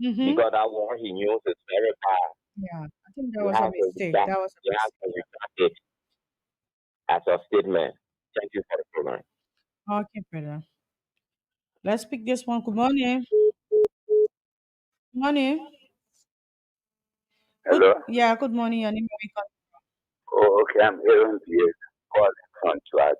[SPEAKER 1] Mm-hmm.
[SPEAKER 8] because that war he knew is very bad.
[SPEAKER 1] Yeah, I think that
[SPEAKER 8] You
[SPEAKER 1] was a
[SPEAKER 8] have to
[SPEAKER 1] mistake.
[SPEAKER 8] retract,
[SPEAKER 1] That was a
[SPEAKER 8] you have to
[SPEAKER 1] mistake.
[SPEAKER 8] retract it as a statement. Thank you for the program.
[SPEAKER 1] Okay, brother. Let's pick this one. Good morning. Good morning. Good.
[SPEAKER 10] Hello.
[SPEAKER 1] Yeah. Good morning. Your name and where you calling
[SPEAKER 10] Oh, okay. I'm Aaron Pierce calling from Trat.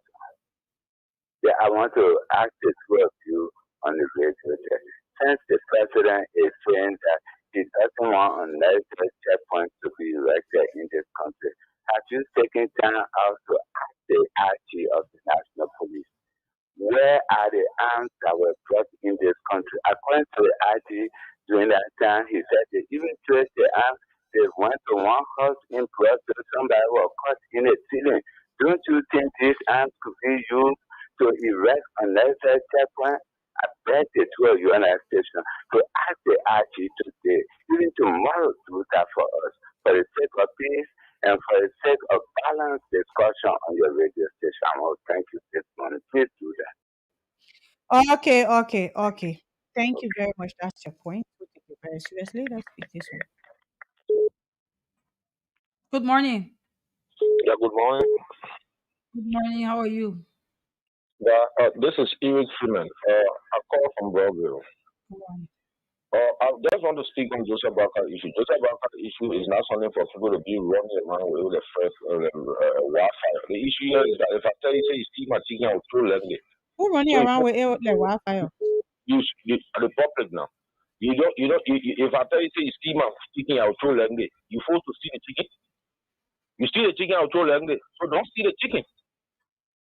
[SPEAKER 10] Yeah, I want to ask the two of you on the radio there. Since the president is saying that he doesn't want unnecessary checkpoints to be erected in this country, have you taken time out to ask the IG of the National Police? Where are the arms that were brought in this country? According to the IG, during that time, he said they even traced the arms. They went to one house in Brussels, somebody was caught in a ceiling. Don't you think these arms could be used to erect unnecessary checkpoint? I beg the two of you on that station to ask the IG today, even tomorrow, do that for us, for the sake of peace and for the sake of balanced discussion on your radio station. I want to thank you this morning. Please do that.
[SPEAKER 1] from? Okay. Thank you very much. That's your point. We take it very seriously. Let's pick this one.
[SPEAKER 3] Good morning.
[SPEAKER 11] Yeah, good morning.
[SPEAKER 3] Good morning. How are you?
[SPEAKER 11] Yeah, this is Eric Freeman. I call from Broadville.
[SPEAKER 3] Good morning.
[SPEAKER 11] I just want to speak on Joseph Barker issue. Joseph Barker issue is not something for people to be running around with the first wildfire. The issue here is that if I tell you, say, you see my chicken, I'll throw language.
[SPEAKER 1] Who running
[SPEAKER 11] So it's
[SPEAKER 1] around
[SPEAKER 11] not
[SPEAKER 1] with it like wildfire?
[SPEAKER 11] the public now. If I tell you, say, you see my chicken, I'll throw language. You forced to see the chicken. You see the chicken, I'll throw language. So don't see the chicken.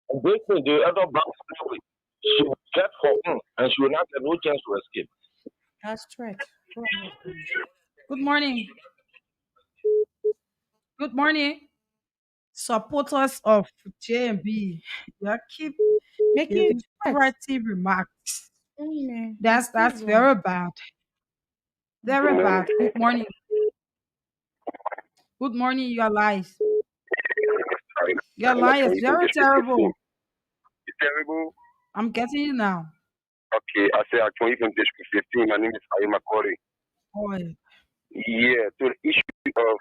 [SPEAKER 11] And basically, the other black family, she will get for him, and she will not get no chance to escape.
[SPEAKER 1] That's threat. Go ahead, please.
[SPEAKER 3] Good morning. Good morning. Supporters of JMB, you keep
[SPEAKER 1] Making
[SPEAKER 3] giving
[SPEAKER 1] threats.
[SPEAKER 3] pretty remarks.
[SPEAKER 1] Man,
[SPEAKER 3] That's very bad.
[SPEAKER 11] Good
[SPEAKER 3] Very
[SPEAKER 11] morning.
[SPEAKER 3] bad. Good morning. Good morning. Your lies. Your
[SPEAKER 11] I'm not
[SPEAKER 3] lie
[SPEAKER 11] sure
[SPEAKER 3] is
[SPEAKER 11] you can
[SPEAKER 3] very
[SPEAKER 11] disrespect me.
[SPEAKER 3] terrible.
[SPEAKER 11] It's terrible.
[SPEAKER 3] I'm getting you now.
[SPEAKER 11] Okay, I say I can't even disrespect me. My name is Ayuma Kori.
[SPEAKER 3] Boy.
[SPEAKER 11] Yeah, to the issue of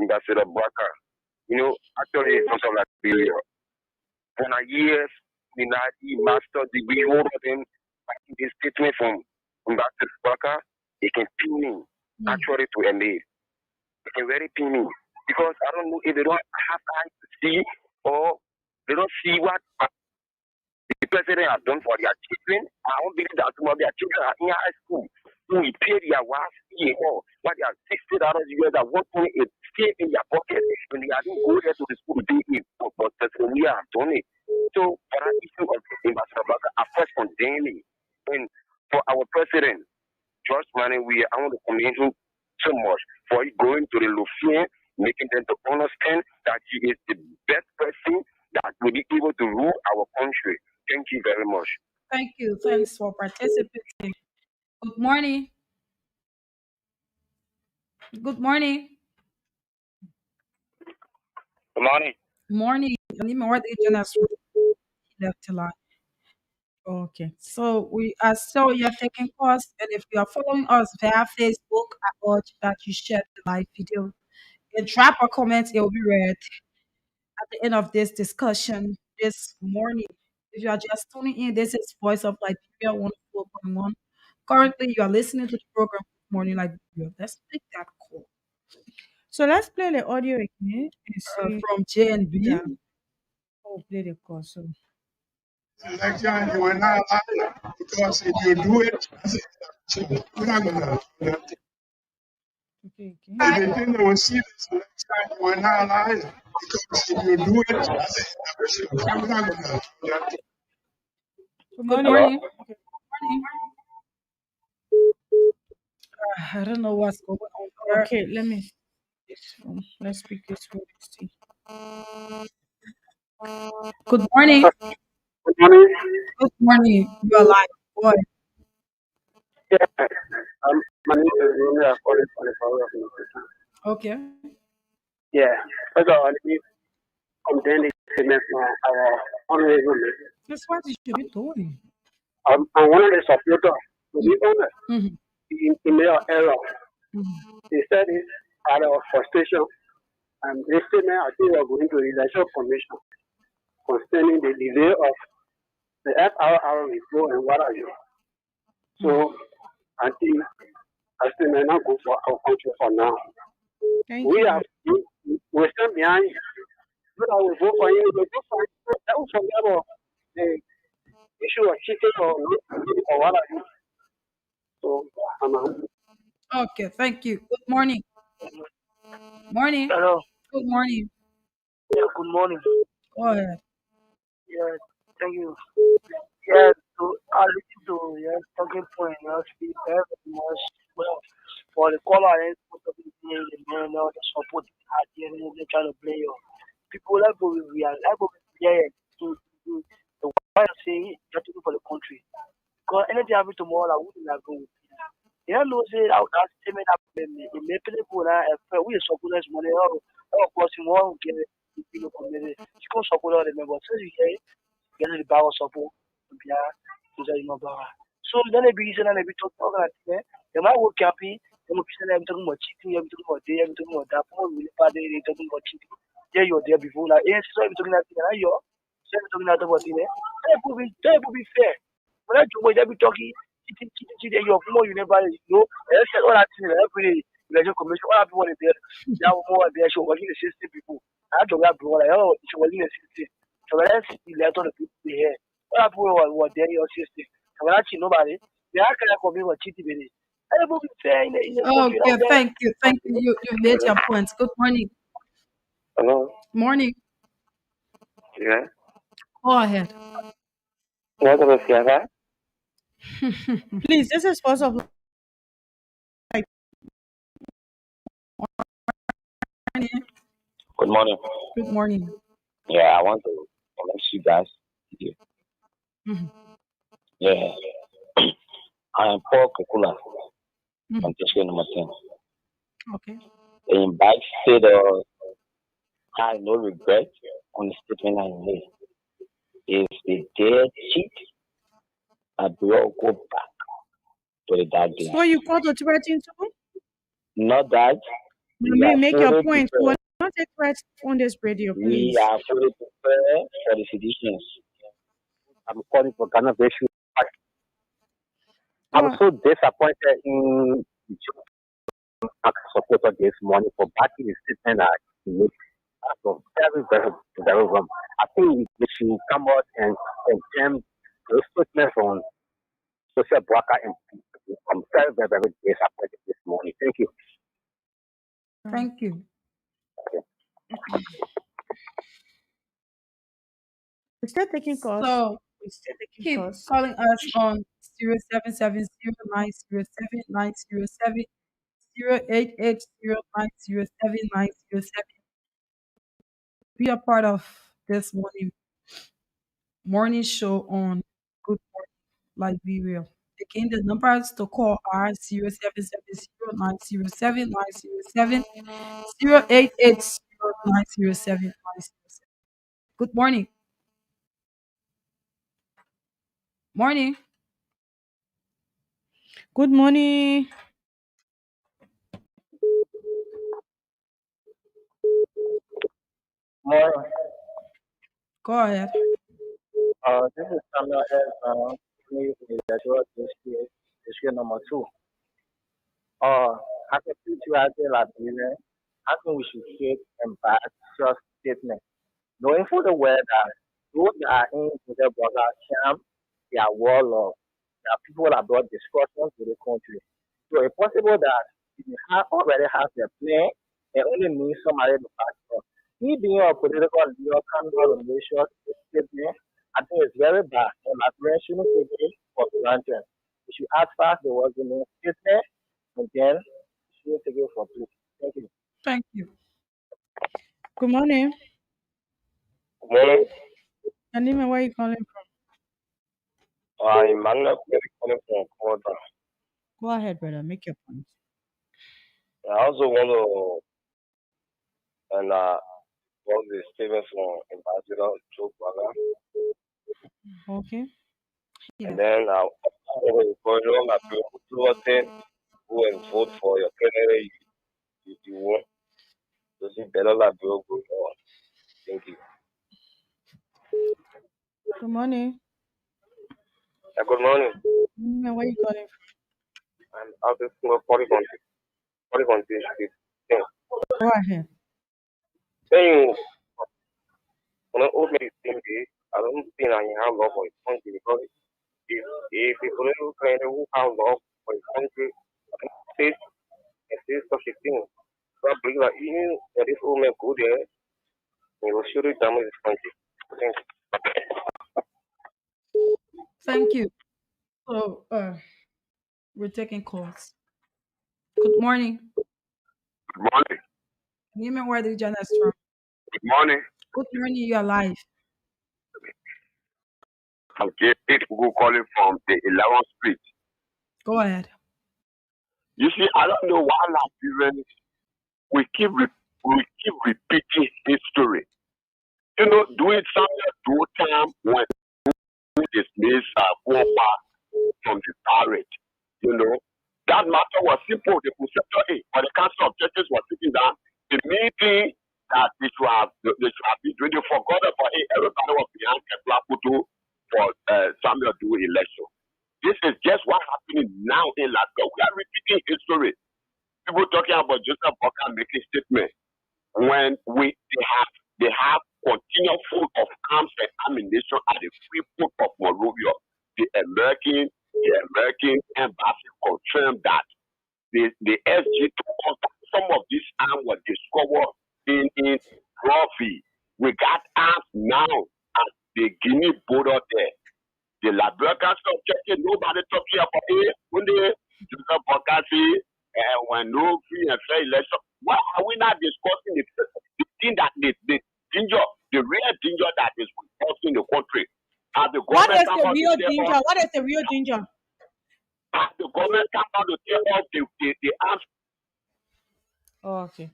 [SPEAKER 11] Ambassador Barker, actually, it's something like Liberia. And I years, Minadi, master degree holder, then I think this statement from Ambassador Barker, it can pin me actually to MA. It can very pin me. Because I don't know if they don't have eyes to see or they don't see what the president has done for their children. I don't believe that some of their children are in high school. Who will pay their wives or what they are $60 that one point is stay in their pocket when they are didn't go there to the school to pay it. But President we have done it. So for that issue of Ambassador Barker, I first condemn it. And for our president, George Manning, I want to commend him so much for it going to the Lufien, making them to understand that he is the best person that will be able to rule our country. Thank you very much.
[SPEAKER 3] Thank you. Thanks for participating. Good morning. Good morning.
[SPEAKER 11] Good morning.
[SPEAKER 3] Morning. Your name and what agent has left the line.
[SPEAKER 1] Okay.
[SPEAKER 3] So we are still you're taking calls, and if you are following us via Facebook, I urge that you share the live video and drop a comment. It will be read at the end of this discussion this morning. If you are just tuning in, this is Voice of Liberia 104.1. Currently, you are listening to the program Morning Liberia. Let's take that call
[SPEAKER 1] So let's play the audio again and see.
[SPEAKER 3] from JNB.
[SPEAKER 1] Yeah. Oh, play the call. So
[SPEAKER 6] Election, you will not allow it because if you do it, we're not going to.
[SPEAKER 1] okay,
[SPEAKER 6] The
[SPEAKER 1] again.
[SPEAKER 6] thing they will see this election, you will not allow it because if you do it, we're not going to.
[SPEAKER 1] Good
[SPEAKER 3] Good
[SPEAKER 1] morning.
[SPEAKER 3] morning. Good morning. I don't know what's going on there.
[SPEAKER 1] Okay, let me this phone. Let's speak this phone and see.
[SPEAKER 3] Good morning.
[SPEAKER 8] Good morning.
[SPEAKER 3] Good morning. You are live. Boy.
[SPEAKER 8] Yeah, my name is Rumi. I'm calling from the power of nutrition.
[SPEAKER 3] Okay.
[SPEAKER 8] Yeah, first of all, let me condemn the statement from our honorable member.
[SPEAKER 3] That's what you should be doing.
[SPEAKER 8] I'm one of the supporters. To be honest,
[SPEAKER 3] Mm-hmm.
[SPEAKER 8] he made an error.
[SPEAKER 3] Mm-hmm.
[SPEAKER 8] He said it out of frustration. And this statement, I think we're going to the election commission concerning the delay of the FRR report and what have you. So I think I still may not go for our country for now.
[SPEAKER 1] Thank
[SPEAKER 8] We
[SPEAKER 1] you.
[SPEAKER 8] are we stand behind you. But I will vote for you. We vote for you. That will forget about the issue of chicken or what have you. So I'm
[SPEAKER 3] Okay. Thank you. Good morning. Morning.
[SPEAKER 12] Hello.
[SPEAKER 3] Good morning.
[SPEAKER 12] Yeah, good morning.
[SPEAKER 3] Go ahead.
[SPEAKER 12] Yeah, thank you. Yeah, I listen to your talking point. Speak very much well. For the caller and the man, the support at the end, they try to play you. People like we are like yeah, the why I say you're talking for the country. Because anything happen tomorrow, I wouldn't have go. You know, say I would ask them that the people that we support us money. Of course, you want to get the community. You can support all the members. So you get the power support. Yeah, so then they be easy and they be talking about it. They might work happy. Then we talking about cheating, we talking about day, we talking about that. More really bad day, talking about cheating. Yeah, you're there before. Like, yes, so we talking that thing, and you're talking that about thing. That would be fair. When I do what they be talking, cheating, you're more, you never, you know, all that thing, every day, election commission, all that people are there, they are more there, so working the system people. I don't have to like, oh, it's working the system. So let's let all the people here. All that people were there in your system. So when I see nobody, they are kind of coming with cheating with it. And it will be fair in the country
[SPEAKER 3] Okay,
[SPEAKER 12] out there.
[SPEAKER 3] thank you. Thank you. You made your points. Good morning.
[SPEAKER 11] Hello?
[SPEAKER 3] Morning.
[SPEAKER 11] Yeah?
[SPEAKER 3] Go ahead.
[SPEAKER 11] What about Siaga?
[SPEAKER 1] Please, this is first of like
[SPEAKER 11] Good morning.
[SPEAKER 3] Good morning.
[SPEAKER 11] Yeah, I want to commend you guys.
[SPEAKER 3] Mhm.
[SPEAKER 11] Yeah. I am Paul Kukula
[SPEAKER 3] Mhm.
[SPEAKER 11] from District number 10.
[SPEAKER 3] Okay.
[SPEAKER 11] In Bike said, I no regret on the statement I made. If they dare cheat, I will go back to the dark days.
[SPEAKER 1] so you called to threaten too?
[SPEAKER 11] Not that we are
[SPEAKER 1] Make your
[SPEAKER 11] fully
[SPEAKER 1] point. We will
[SPEAKER 11] prepared.
[SPEAKER 1] not take threats on this radio,
[SPEAKER 11] We
[SPEAKER 1] please.
[SPEAKER 11] are fully prepared for the seditions. I'm calling for Ghana Virtue. I'm
[SPEAKER 1] Go
[SPEAKER 11] so disappointed in the supporter this morning for backing the statement that he made. That's very wrong. I think we should come out and condemn those statements on social broadcast, and I'm very disappointed this morning. Thank you.
[SPEAKER 3] Thank you.
[SPEAKER 1] We're still taking calls.
[SPEAKER 3] So
[SPEAKER 1] We're still taking
[SPEAKER 3] keep
[SPEAKER 1] calls.
[SPEAKER 3] calling us on 0770-907-907, 0880907-907. Be a part of this morning show on Good Morning Liberia. Again, the numbers to call are 0770-907-907, 0880907-907. Good morning. Morning.
[SPEAKER 1] Good morning.
[SPEAKER 13] More,
[SPEAKER 3] Go ahead.
[SPEAKER 13] this is Samuel S. Smith in the Georgia district number 2. I can teach you out there like I think we should take and back just statement. Knowing for the way that those that are in the brother camp, they are warlords. There are people that brought destruction to the country. So it's possible that if you already have their plan, it only needs somebody to pass on. He being a political leader coming out of nation statement, I think it's very bad. And my friend shouldn't take it for granted. We should ask first the was the main statement, and then we should take it for please. Thank you.
[SPEAKER 3] Thank you.
[SPEAKER 1] Good morning.
[SPEAKER 11] Good morning.
[SPEAKER 1] And even where you calling from?
[SPEAKER 11] Emmanuel calling from Komoda.
[SPEAKER 1] Go ahead, brother. Make your point.
[SPEAKER 11] I also want to and all the statements from Ambassador Joe Bala.
[SPEAKER 1] Okay.
[SPEAKER 11] And then going on that who will vote for your candidate you want to see better that bill go on. Thank you.
[SPEAKER 1] Good morning.
[SPEAKER 11] Good morning.
[SPEAKER 1] And where you calling
[SPEAKER 11] I'm out of school 40 countries.
[SPEAKER 1] from? Go ahead.
[SPEAKER 11] Saying when I open this thing, I don't think I have love for his country because if a political candidate who have love for his country says and says such a thing, so I believe that even if this woman go there, he will surely damage his country. Thank you.
[SPEAKER 3] Thank you. So we're taking calls. Good morning.
[SPEAKER 11] Good morning.
[SPEAKER 3] Name and where did you join us from?
[SPEAKER 11] Good morning.
[SPEAKER 3] Good morning, you are live.
[SPEAKER 11] I'm J.P. Who calling from the 11th Street.
[SPEAKER 3] Go ahead.
[SPEAKER 11] You see, I don't know why Nigerians we keep repeating history. You know, doing something two time when we dismiss Wopa from the parade. You know, that matter was was simple. The conceptual aid, but the Council of Churches was sitting down. The meeting that they should have been doing. They forgot about it. Everybody was behind Kepler Kutu for Samuel Do election. This is just what happening now in Latvia. We are repeating history. People talking about Joseph Boka making statements when they have continual full of arms and ammunition at the free port of Monrovia. The American embassy confirmed that the SG took some of these arms were discovered in Rovi. We got arms now at the Guinea border there. The Liberia Council of Churches, nobody talking about it. When they Joseph Bokasi when no free and fair election, why are we not discussing the thing that the danger, the real danger that is causing the country? As the
[SPEAKER 1] What
[SPEAKER 11] government
[SPEAKER 1] is the real danger? What is the real danger?
[SPEAKER 11] As the government come out to tell us the arms.
[SPEAKER 1] Oh, okay.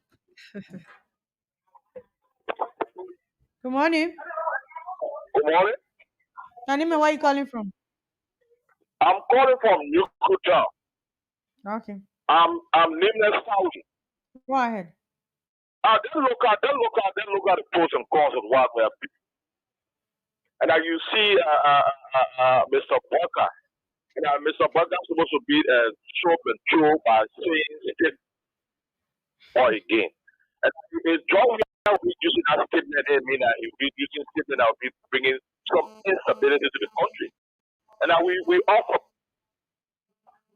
[SPEAKER 1] Good morning.
[SPEAKER 11] Good morning.
[SPEAKER 1] Anime, where are you calling from?
[SPEAKER 11] I'm calling from Yukuta.
[SPEAKER 1] Okay.
[SPEAKER 11] I'm nameless Saudi.
[SPEAKER 1] Go ahead.
[SPEAKER 11] Then look at the pros and cons of what we have been. And you see Mr. Walker. Mr. Walker is supposed to be show and true by saying it or again. And if John will be using that statement, I mean, he'll be using statement that will be bringing some instability to the country. And we offer.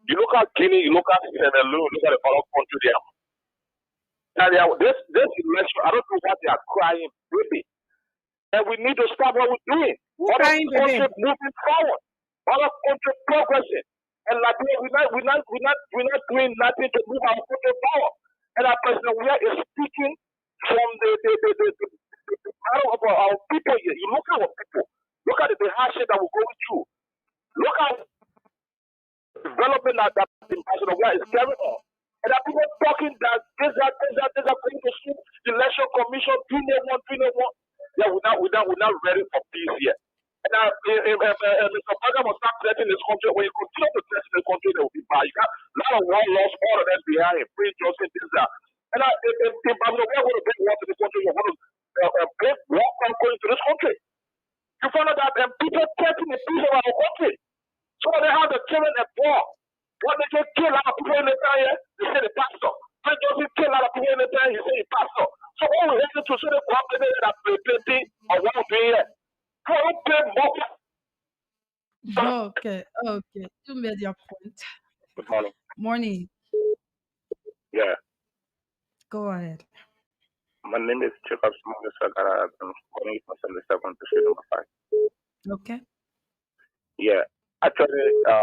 [SPEAKER 11] You look at Guinea, you look at Sierra Leone, look at the other country there. Now, this election, I don't know what they are crying, baby. And we need to stop what we're doing. Other country moving forward, other country progressing. And Liberia, we're not doing nothing to move our country forward. And our President we are speaking from the matter of our people here. You look at our people. Look at the hardship that we're going through. Look at development that the President we is carrying on. And there are people talking that these are going to sue the election commission, 301. Yeah, we're not ready for peace here. And Mr. Parker must start threatening this country. When you continue to threaten this country, they will be bad. You got a lot of war lost, all of them behind him. Free Johnson, this, that. And if we are going to bring war to this country, we're going to bring war going to this country. You find out that people threaten the peace of our country. So they have the children at war. When they get kill a lot of people in the time here, they say the pastor. When they don't kill a lot of people in the time, you say the pastor. So all we have to say the company that play plenty or what we do here.
[SPEAKER 3] Okay. You made your point.
[SPEAKER 11] Good morning.
[SPEAKER 3] Morning.
[SPEAKER 11] Yeah.
[SPEAKER 3] Go ahead.
[SPEAKER 11] My name is Jacob Sagara. I'm calling from 77 to street number 5.
[SPEAKER 3] Okay.
[SPEAKER 11] Yeah. Actually, I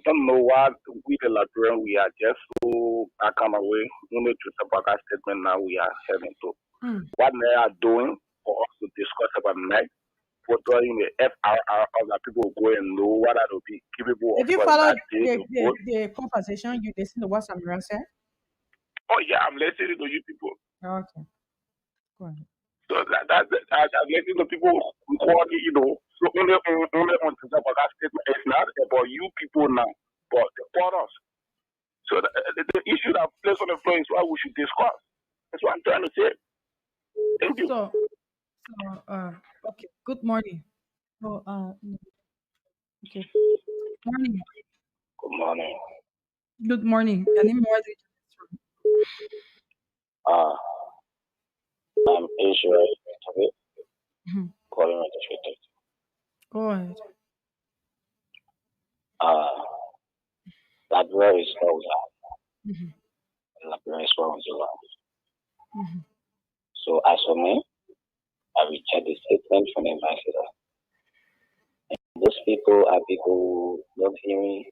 [SPEAKER 11] don't know why we the Liberian we are just so back on our way. Only to support our statement now we are heading to. What they are doing for us to discuss about next. What doing the FRR, other people will go and know what are the people.
[SPEAKER 1] If you follow the conversation, you listen to what Samira said.
[SPEAKER 11] Oh yeah, I'm listening to you people.
[SPEAKER 1] Okay. Go ahead.
[SPEAKER 11] So I'm listening to people who call me, So only on to talk about that statement. It's not about you people now, but about us. So the issue that placed on the floor is what we should discuss. That's what I'm trying to say. Thank you.
[SPEAKER 3] Okay. Good morning. Okay. Morning.
[SPEAKER 11] Good morning.
[SPEAKER 3] Good morning. Your name is
[SPEAKER 14] I'm Israel calling registration.
[SPEAKER 3] Go ahead.
[SPEAKER 14] Liberia is where we are. Liberia is where we belong. So as for me, I reject the statement from the ambassador. Those people are people who don't even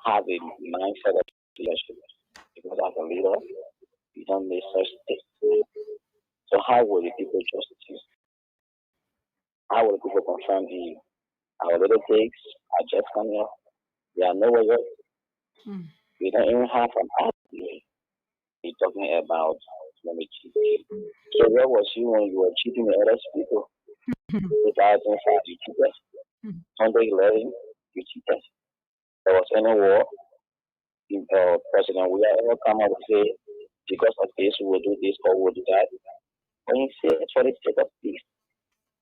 [SPEAKER 14] have a mindset of leadership. Because as a leader, you don't make such statements. So how will the people trust you? How will the people confirm in you? Our little pigs are just coming up. They are nowhere yet. We don't even have an idea. You're talking about let me cheat. So where was you when you were cheating the other people? 2005, you cheated. 2011, you cheated. There was any war. President, we are all come out and say, because of this, we will do this or we will do that. When you say it's for the sake of peace,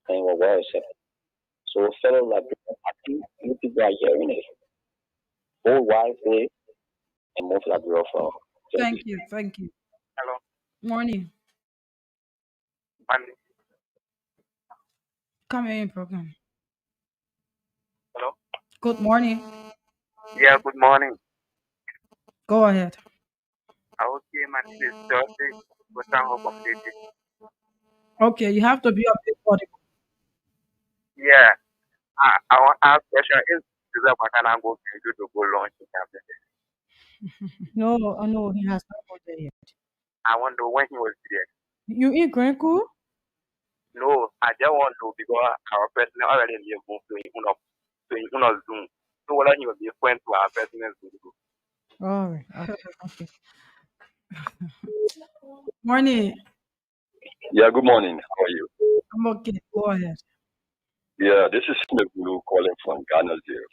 [SPEAKER 14] then we're well accepted. So, fellow Liberian, I think you people are hearing it. Go wisely and move Liberia forward.
[SPEAKER 3] Thank you. Thank you.
[SPEAKER 7] Hello.
[SPEAKER 3] Morning.
[SPEAKER 7] Monday.
[SPEAKER 3] Come in, program.
[SPEAKER 7] Hello.
[SPEAKER 3] Good morning.
[SPEAKER 7] Yeah, good morning.
[SPEAKER 3] Go ahead.
[SPEAKER 7] Okay, my name is Thursday. What's our community?
[SPEAKER 3] Okay, you have to be a bit audible.
[SPEAKER 7] Yeah. I want to ask question is that what can I go to go launch in Canada?
[SPEAKER 1] No, no, he has not got there yet.
[SPEAKER 7] I wonder when he was there.
[SPEAKER 1] You eat Grenku?
[SPEAKER 7] No, I just want to because our president already moved to Zoom. So what he will be friend to our president Zoom.
[SPEAKER 1] All right. Okay.
[SPEAKER 3] Morning.
[SPEAKER 9] Yeah, good morning. How are you?
[SPEAKER 3] I'm okay. Go ahead.
[SPEAKER 9] Yeah, this is Blue calling from Ghana here.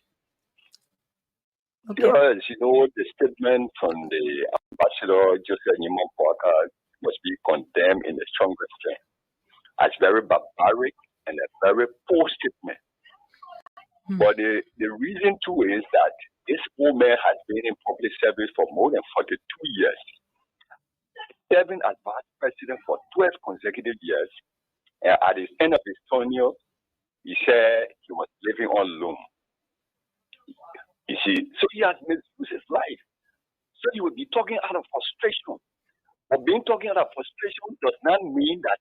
[SPEAKER 3] Okay.
[SPEAKER 9] Yes, the statement from the ambassador Joseph Nyiman Poaka must be condemned in the strongest term as very barbaric and a very poor statement. But the reason too is that this woman has been in public service for more than 42 years, serving as vice president for 12 consecutive years. And at the end of his tenure, he said he was living on loan. You see, so he has misused his life. So he would be talking out of frustration. But being talking out of frustration does not mean that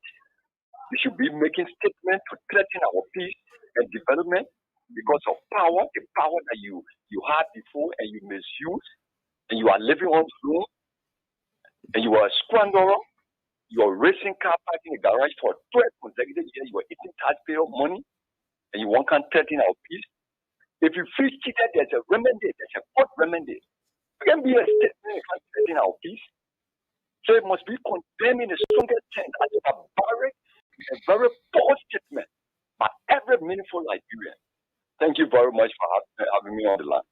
[SPEAKER 9] we should be making statements to threaten our peace and development because of power, the power that you had before and you misuse, and you are living on loan, and you are a squanderer, you are racing car parking in the garage for 12 consecutive years, you are eating taxpayer money, and you want to threaten our peace. If you feel cheated, there's a remedy, there's a court remedy. It can be a statement threatening our peace. So it must be condemned in the strongest terms as a barbaric and very poor statement by every meaningful Liberian. Thank you very much for having me on the line.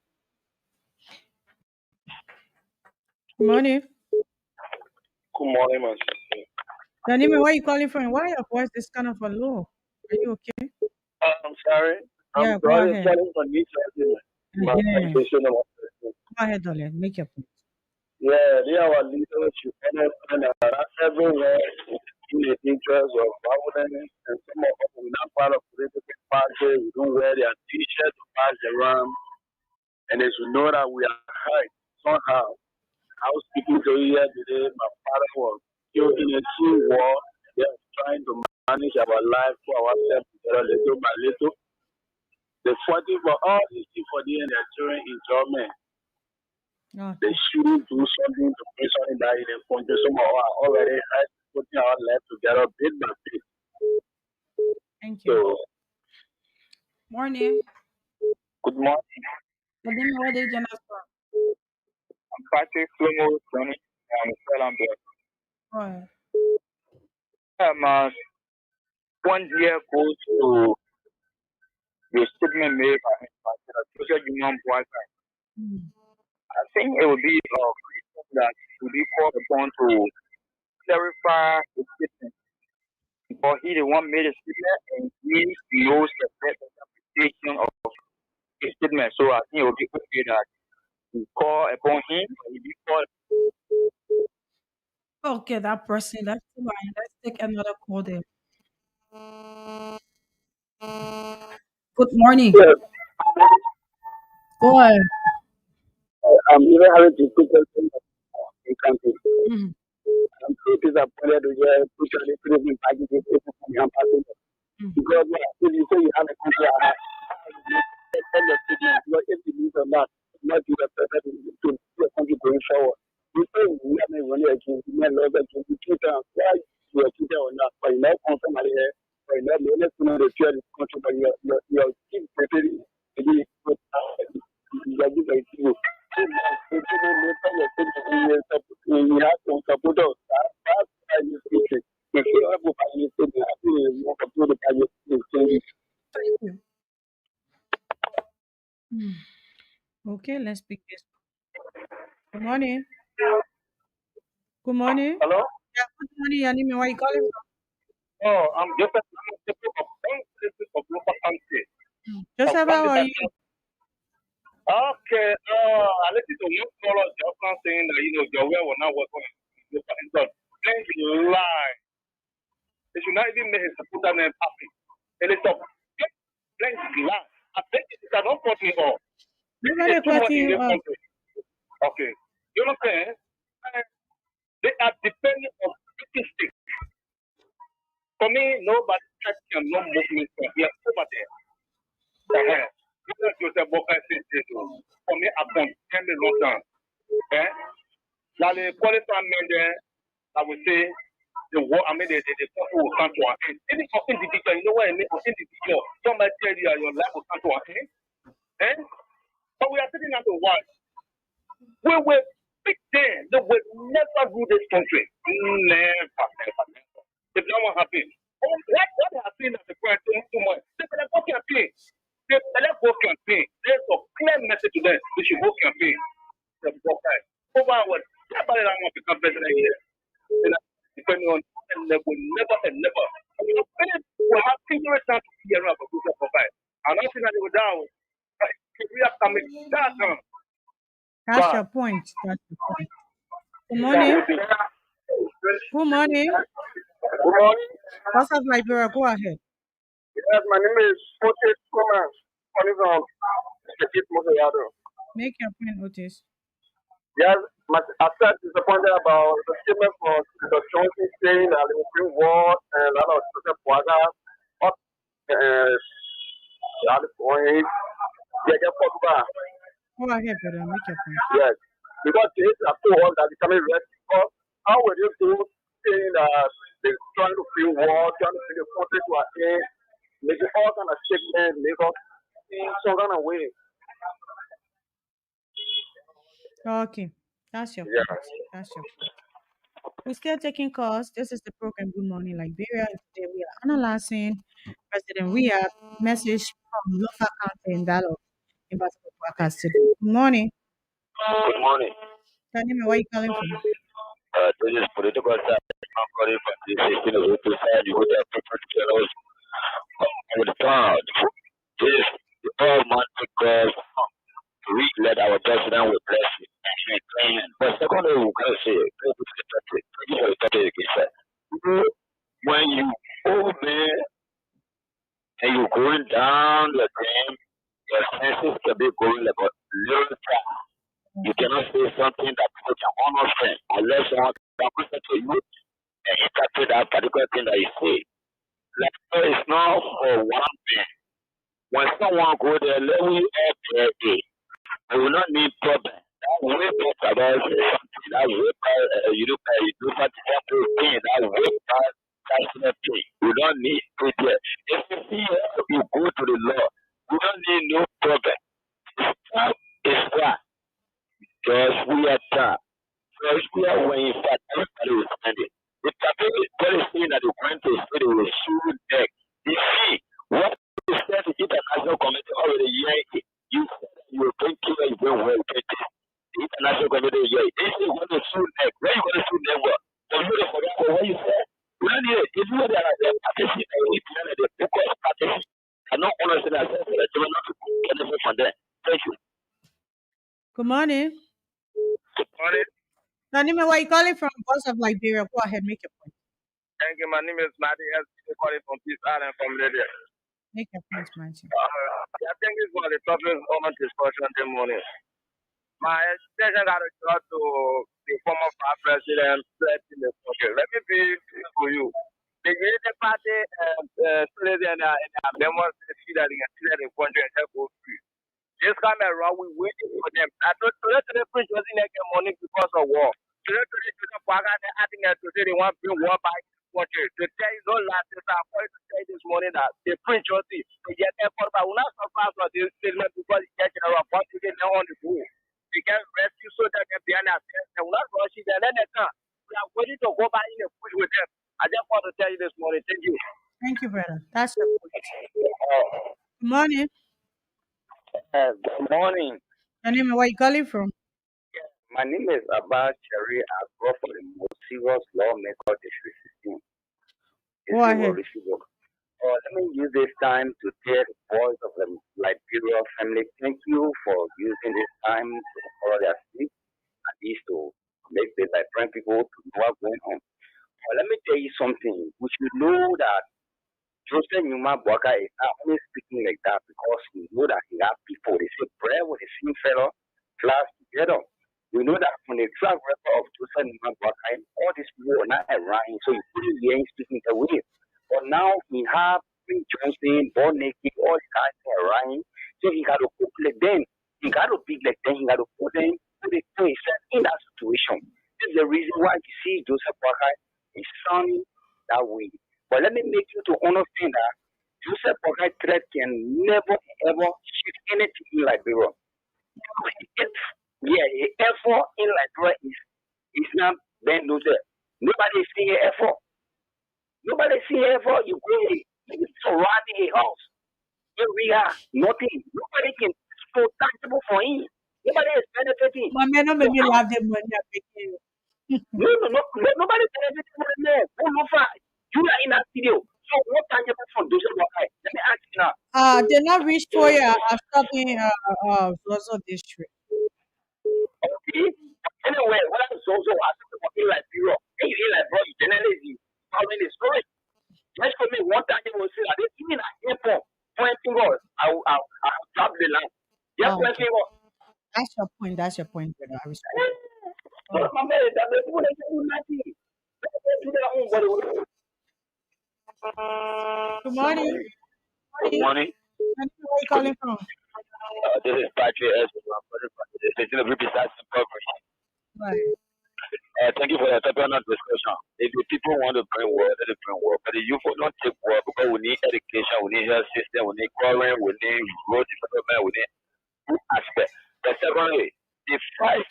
[SPEAKER 1] Good morning.
[SPEAKER 11] Good morning, my sister.
[SPEAKER 1] Danime, where are you calling from? Why your voice is kind of a low? Are you okay?
[SPEAKER 11] I'm sorry.
[SPEAKER 1] Yeah,
[SPEAKER 11] I'm
[SPEAKER 1] go
[SPEAKER 11] sorry.
[SPEAKER 1] ahead.
[SPEAKER 11] Calling from New Jersey. My
[SPEAKER 1] Yeah.
[SPEAKER 11] station.
[SPEAKER 1] Go ahead, darling. Make your point.
[SPEAKER 11] Yeah, they are our leaders. You understand that everywhere in the interest of violence, and some of us are not part of political parties. We don't wear their t-shirts to pass around, and they should know that we are hurt somehow. I was speaking to you here today. My father was killed in a sea war. They are trying to manage our life for ourselves together little by little. They're fighting for all these things for the and their children enjoyment. They
[SPEAKER 1] Okay.
[SPEAKER 11] shouldn't do something to bring something back in the country. Some of us are already putting our life together bit by bit.
[SPEAKER 1] Thank
[SPEAKER 11] So,
[SPEAKER 1] you.
[SPEAKER 3] Morning.
[SPEAKER 11] good morning.
[SPEAKER 3] Danime, where did you join us from?
[SPEAKER 11] I'm Patrick Slomo, Tony. I'm Columbia.
[SPEAKER 3] Go ahead.
[SPEAKER 11] One year goes to the statement made by Ambassador Social Union Boycott. I think it would be that would be called upon to clarify the statement. Because he the one made a statement and he knows the best interpretation of his statement. So I think it would be okay that we call upon him or he be called.
[SPEAKER 3] Okay, that person, that's the line. Let's take another call there. Good morning.
[SPEAKER 11] Yes,
[SPEAKER 3] Go ahead.
[SPEAKER 11] I'm even having to put in country.
[SPEAKER 3] Mhm.
[SPEAKER 11] I'm so disappointed to hear especially prison packages from young people. Because if you say you have a country, tell your statement, because if you believe or not be the person to your country going forward. You say we are not really against you, not love against you, keep on why you are cheated or not, but you not come from here, but you not the only thing that fear this country, but you are keep preparing to be good. You are good like you. We have to support us. That's why you speak it. If you have a statement, I think you want to put the private
[SPEAKER 3] Thank you.
[SPEAKER 1] Okay, let's pick this. Good morning. Good morning.
[SPEAKER 11] Hello?
[SPEAKER 1] Yeah, good morning, Yanime. Where you calling
[SPEAKER 11] Oh, I'm just a people of bank places of local country.
[SPEAKER 1] from?
[SPEAKER 11] Of
[SPEAKER 1] Joseph, how
[SPEAKER 11] one
[SPEAKER 1] are you?
[SPEAKER 11] Okay, I listened to one caller just now saying that, your way will not work on local income. Thank you, lie. They should not even make a put them happy. And it's a blank lie. I think it cannot put me off. This
[SPEAKER 1] Nobody
[SPEAKER 11] is too much
[SPEAKER 1] cutting
[SPEAKER 11] in
[SPEAKER 1] you
[SPEAKER 11] this
[SPEAKER 1] off.
[SPEAKER 11] country. Okay. You know what I'm saying? They are depending on statistics. For me, nobody can no movement from here over there. Joseph Boka said this. For me, I don't tell me long time. Eh? Now the qualified men there, I would say the war. I mean, the people will come to an end. Any individual, you know what I mean? Individual, somebody tell you your life will come to an end. Eh? But we are sitting at the watch. We will big then. They will never rule this country. Never, never, never. If that won't happen. What they are saying at the point too much. They better go campaign. They better go campaign. There's a clear message to them. They should go campaign. The Buckeye. Over what? Everybody that want to become president here. And depending on and they will never and never. We have ignorant time to hear about the Buckeye. And I think that they were down. We are coming. That's
[SPEAKER 1] That's
[SPEAKER 11] but
[SPEAKER 1] your point. That's your point. Good morning. Good morning.
[SPEAKER 11] good morning.
[SPEAKER 1] What's up, Liberia? Go ahead.
[SPEAKER 11] Yes, my name is Otis Thomas, calling from Petit Mosoyado.
[SPEAKER 1] Make your point, Otis.
[SPEAKER 11] Yes, I'm quite disappointed about the statement from Mr. Johnson saying that they will bring war and a lot of social programs up the point. They get put back.
[SPEAKER 1] Go ahead, brother. Make your point.
[SPEAKER 11] Yes, because they have told us that it's coming red. Because how will you do saying that they're trying to bring war, trying to bring the country to an end, making all kind of statements, make us in some kind of way.
[SPEAKER 1] Okay. That's your
[SPEAKER 11] Yeah.
[SPEAKER 1] point. That's your point. We're still taking calls. This is the program Good Morning Liberia. And today we are analyzing President Riyad's message from local county in dialogue in Basketball Podcast today. Good morning.
[SPEAKER 14] Good morning.
[SPEAKER 1] Tanime, where are you calling from?
[SPEAKER 14] This is political side. I'm calling from the 16 of April side. You would have people to tell us with the power. This, the power man because we let our president will bless you. But secondly, we're going to say, go to the topic. Thank you for the topic again, sir. When you obey and you're going down the drain, your senses can be going like a little far. You cannot say something that people can understand unless someone can listen to you and interpret that particular thing that you say. Like it's not for one thing. When someone go there, let me up there, they will not need problem. That way better about something. That way you do something thing. That way personal thing. We don't need to there. If you see you go to the law, we don't need no problem. Stop is that. Because we are done. Because we are when in fact everybody will spend it. The very thing that the going to say they will shoot back. You see, what you said to international community already yeah, you said you will bring killer, you bring well, the international community yeah. They say you want to shoot back. Where you going to shoot them well? So you really forget what you said. We don't need it. If you know that the participants and we plan the book of participants cannot understand ourselves that they will not benefit from them. Thank you.
[SPEAKER 1] Good morning.
[SPEAKER 11] Good morning.
[SPEAKER 1] Tanime, where are you calling from? Voice of Liberia. Go ahead. Make your point.
[SPEAKER 11] Thank you. My name is Madi S. calling from Peace Island from Libya.
[SPEAKER 1] Make your point, Martin.
[SPEAKER 11] I think this was the topic on discussion this morning. My extension got to go to the former president, Let me be for you. The Unity Party president and members see that the country and help us free. This time around, we waiting for them. I thought the Prince wasn't making money because of war. Today, I think that today they want to bring war back to the country. To tell you, no last this I'm going to say this morning that the Prince was they get effort, but we're not surprised for this statement because it's getting around once you get on the move. They can rescue so that they behind ourselves. And we're not rushing them. Then we are waiting to go back in the push with them. I just want to tell you this morning. Thank you.
[SPEAKER 1] Thank you, brother. That's your point. Good morning.
[SPEAKER 14] Good morning.
[SPEAKER 1] Tanime, where are you calling from?
[SPEAKER 10] My name is Abbas Cherry. I go for the most serious lawmaker district 16.
[SPEAKER 1] Go ahead.
[SPEAKER 10] Let me use this time to tell the voice of the Liberia family, thank you for using this time to follow their sleep and least to make the Liberian people to know what's going on. Let me tell you something. We should know that Joseph Numa Boaka is not only speaking like that because we know that he has people. They say prayer with the same fellow class together. We know that from the track record of Joseph Numa Boaka, all these people are not around, so you couldn't hear him speaking away. But now he have Prince Johnson, Born Naked, all the guys are around, so he got to cook like them. He got to big like them. He got to put them put himself in that situation. This is the reason why you see Joseph Boaka is sounding that way. But let me make you to understand that Joseph Bogai threat can never ever shift anything in Liberia. Yeah, the effort in Liberia is not Ben Luther. Nobody is seeing effort. Nobody is seeing effort. You go surrounding a house. Here we are, nothing. Nobody can so tangible for him. Nobody is benefiting.
[SPEAKER 1] My man, don't make me laugh them money I'm making.
[SPEAKER 10] Nobody is benefiting from them there. Go no far. You are in that video. So what tangible from Joseph Bogai? Let me ask you now.
[SPEAKER 1] They not reach for you. I'm stopping Zozo district.
[SPEAKER 10] Okay. Anyway, what I'm also asking for in Liberia, hey, in Liberia, you generally following the story. Just for me, one time they will say, I didn't even at airport, pointing us. I'll drop the line. Just
[SPEAKER 1] Oh, okay.
[SPEAKER 10] pointing us.
[SPEAKER 1] That's your point. That's your point, brother. I respect.
[SPEAKER 10] So, my man, that the people they do nothing. They do their own body.
[SPEAKER 1] Good morning.
[SPEAKER 11] Good morning.
[SPEAKER 1] Where are you calling from?
[SPEAKER 11] This is Patrick S. This is a representation program.
[SPEAKER 1] Right.
[SPEAKER 11] Thank you for your topic on discussion. If the people want to bring war, let them bring war. But the youth will not take war because we need education, we need health system, we need quarrying, we need road development, we need good aspect. The secondly, the five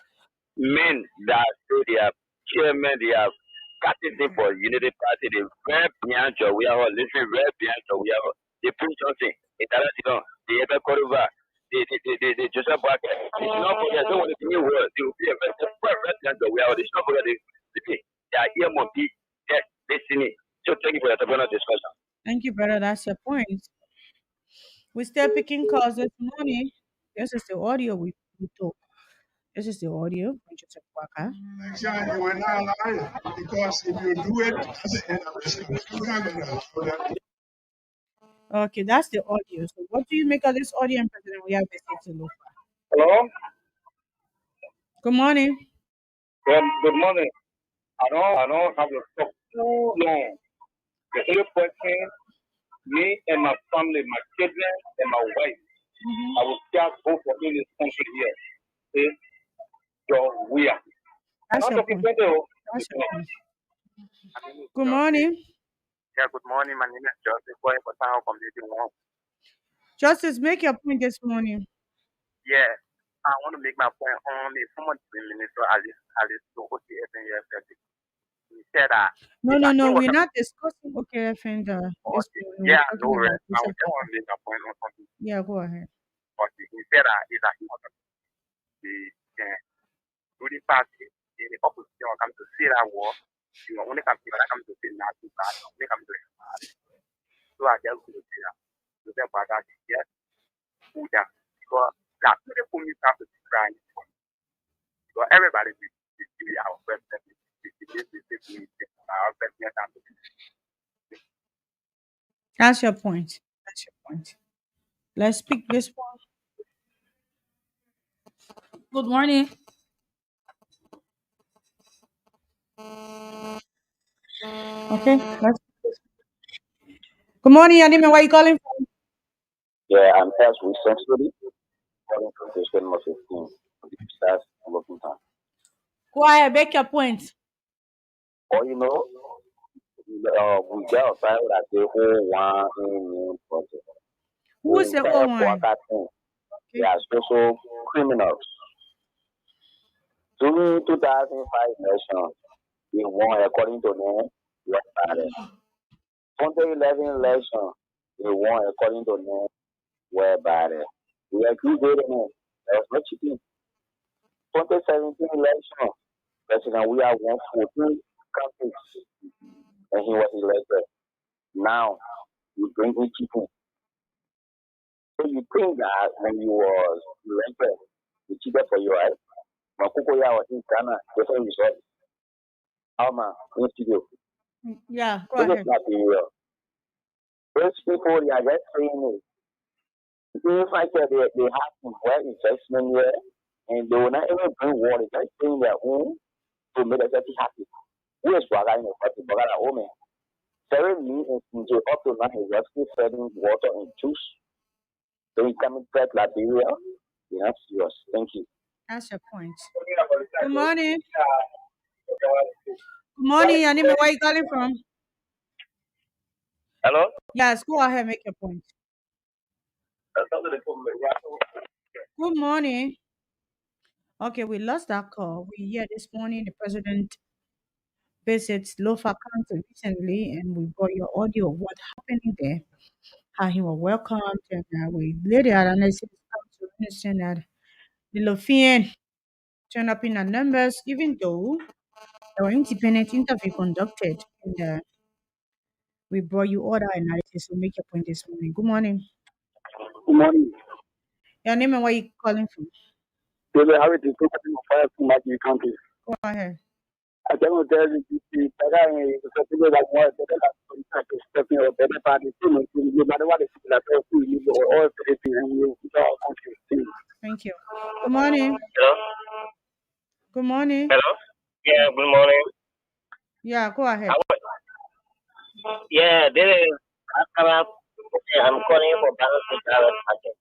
[SPEAKER 11] men that say they are chairman, they are candidate for Unity Party, they very behind your we are listening very behind your we are they Prince Johnson, they ever got over. They Joseph Barker. They should not forget, don't want to be new world. They will be a president of we are. They should not forget they are here more be listening. So thank you for your topic discussion.
[SPEAKER 1] Thank you, brother. That's your point. We still picking calls this morning. This is the audio we talk. This is the audio.
[SPEAKER 6] Election, you will not allow it because if you do it, that's the end of this country. We're not going to allow that.
[SPEAKER 1] Okay, that's the audio. So, what do you make of this audio, President? We have to look.
[SPEAKER 15] Hello?
[SPEAKER 1] Good morning.
[SPEAKER 15] Good morning. I don't have to talk too long. The only person, me and my family, my children and my wife, I will just go for in this country here. Is your will.
[SPEAKER 1] That's your point. That's your point. Good morning.
[SPEAKER 16] Yeah, good morning. My name is Joseph. Calling for town from the one.
[SPEAKER 1] Justice, make your point this morning.
[SPEAKER 16] Yeah, I want to make my point on the former minister Alice to OTFNUF. He said that.
[SPEAKER 1] No. We're not discussing OKFN.
[SPEAKER 16] Yeah, no, right. I just want to make a point on something.
[SPEAKER 1] Yeah, go ahead.
[SPEAKER 16] But he said that he was the ruling party in the opposition will come to see that war. You know, only come to see that too bad. Only come to so I just go to see that. So then, but that is yes, who that because that really put me to crying. So everybody will our president. Our president.
[SPEAKER 1] That's your point. That's your point. Let's pick this one.
[SPEAKER 17] Good morning.
[SPEAKER 1] Okay. Good morning, Yanime. Where are you calling from?
[SPEAKER 14] Yeah, I'm as recently calling from District Number 15. That's looking time.
[SPEAKER 1] Go ahead, make your point.
[SPEAKER 14] Or we got a file that the whole one in project.
[SPEAKER 1] Who is the whole one?
[SPEAKER 14] They are special criminals. During 2005 election, they won according to them. 2011 election, they won according to them. Whereby we accused them. There was no cheating. 2017 election, President we have won 14 counties and he was elected. Now you bring in cheating. So you think that when you was elected, you cheated for your right? Makuko ya was in Ghana, different result. Alma, in studio.
[SPEAKER 1] Yeah, go
[SPEAKER 14] This is
[SPEAKER 1] ahead.
[SPEAKER 14] not the real. Those people they are just saying it. Even if I say they have to wear investment here and they will not even bring water, they're just saying their own to make themselves happy. Who is Waga in the party? Waga at home. Terry me and CJ up to now is still selling water and juice. So you come back Liberia, you have yours. Thank you.
[SPEAKER 1] That's your point. Good morning. Good morning, Anime. Where you calling from?
[SPEAKER 17] Hello?
[SPEAKER 1] Yes, go ahead, make your point. Good morning. Okay, we lost that call. We hear this morning the president visits Lofa County recently, and we brought your audio of what happening there, how he was welcomed, and we later analysis come to understand that the Lofian turned up in the numbers, even though there were independent interview conducted, and we brought you all that analysis. So make your point this morning. Good morning.
[SPEAKER 17] Good morning.
[SPEAKER 1] Your name and where you calling from?
[SPEAKER 17] David Harris is talking of fire from my country.
[SPEAKER 1] Go ahead.
[SPEAKER 17] I don't tell you the better people like more better like stepping or better party team no matter what the people are talking you go all everything and you all country.
[SPEAKER 1] Thank you. Good morning.
[SPEAKER 17] Hello?
[SPEAKER 1] Good morning.
[SPEAKER 17] Hello? Yeah, good morning.
[SPEAKER 1] Yeah, go ahead.
[SPEAKER 17] Yeah, this is I'm calling from Dallas.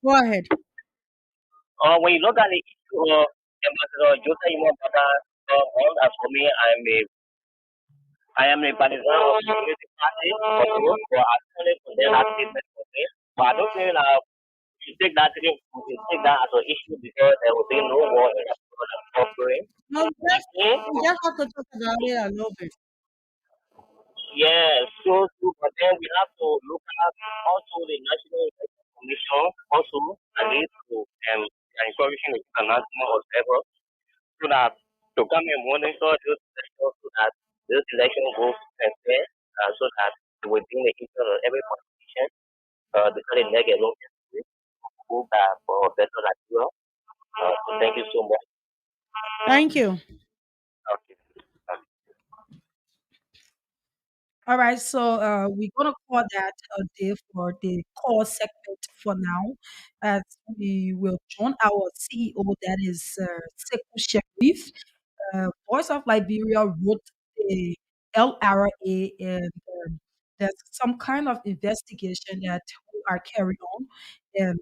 [SPEAKER 1] Go ahead.
[SPEAKER 17] When you look at the issue of Ambassador Jose Imobata, as for me, I am a partisan of the Unity Party, but I only condemn that statement for me. But I don't think that you take that as an issue because there will be no war in the suffering.
[SPEAKER 1] No, we just have to talk about it a little bit.
[SPEAKER 17] Yeah, so true. But then we have to look at also the National Election Commission also at least to encouraging the international observers so that to come and monitor those elections so that those elections go fair so that within the interest of every politician, because the next election go back for a better Nigeria. So thank you so much.
[SPEAKER 1] Thank you.
[SPEAKER 17] Okay.
[SPEAKER 3] All right, so we're gonna call that a day for the call segment for now, as we will join our CEO, that is Sekou Sharif. Voice of Liberia wrote the LRA, and there's some kind of investigation that we are carrying on, and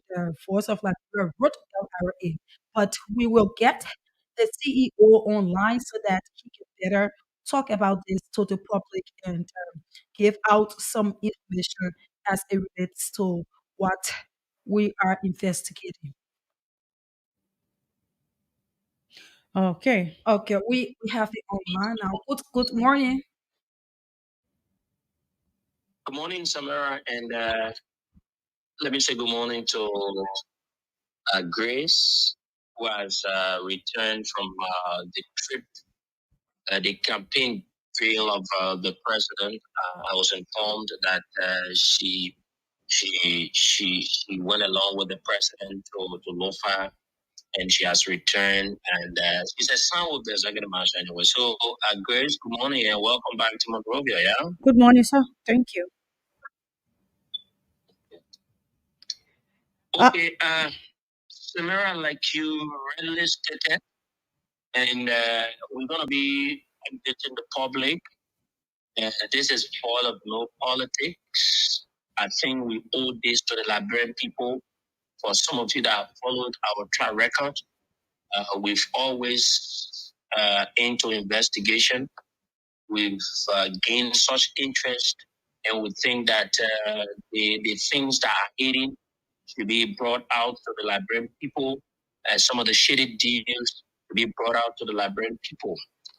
[SPEAKER 3] Voice of Liberia wrote LRA, but we will get the CEO online so that he can better talk about this to the public and give out some information as it relates to what we are investigating.
[SPEAKER 1] Okay.
[SPEAKER 3] Okay, we have it online now. Good morning.
[SPEAKER 18] Good morning, Samara, and let me say good morning to Grace, who has returned from the trip, the campaign trail of the president. I was informed that she went along with the president to Lofa, and she has returned, and she's a son of the executive master anyway. So, Grace, good morning, and welcome back to Monrovia. Yeah.
[SPEAKER 1] Good morning, sir. Thank you.
[SPEAKER 18] Okay. Samara, like you readily stated, and we're going to be updating the public. This is all of no politics. I think we owe this to the Liberian people. For some of you that have followed our track record, we've always into investigation. We've gained such interest, and we think that the things that are hidden should be brought out to the Liberian people. Some of the shady deals to be brought out to the Liberian people.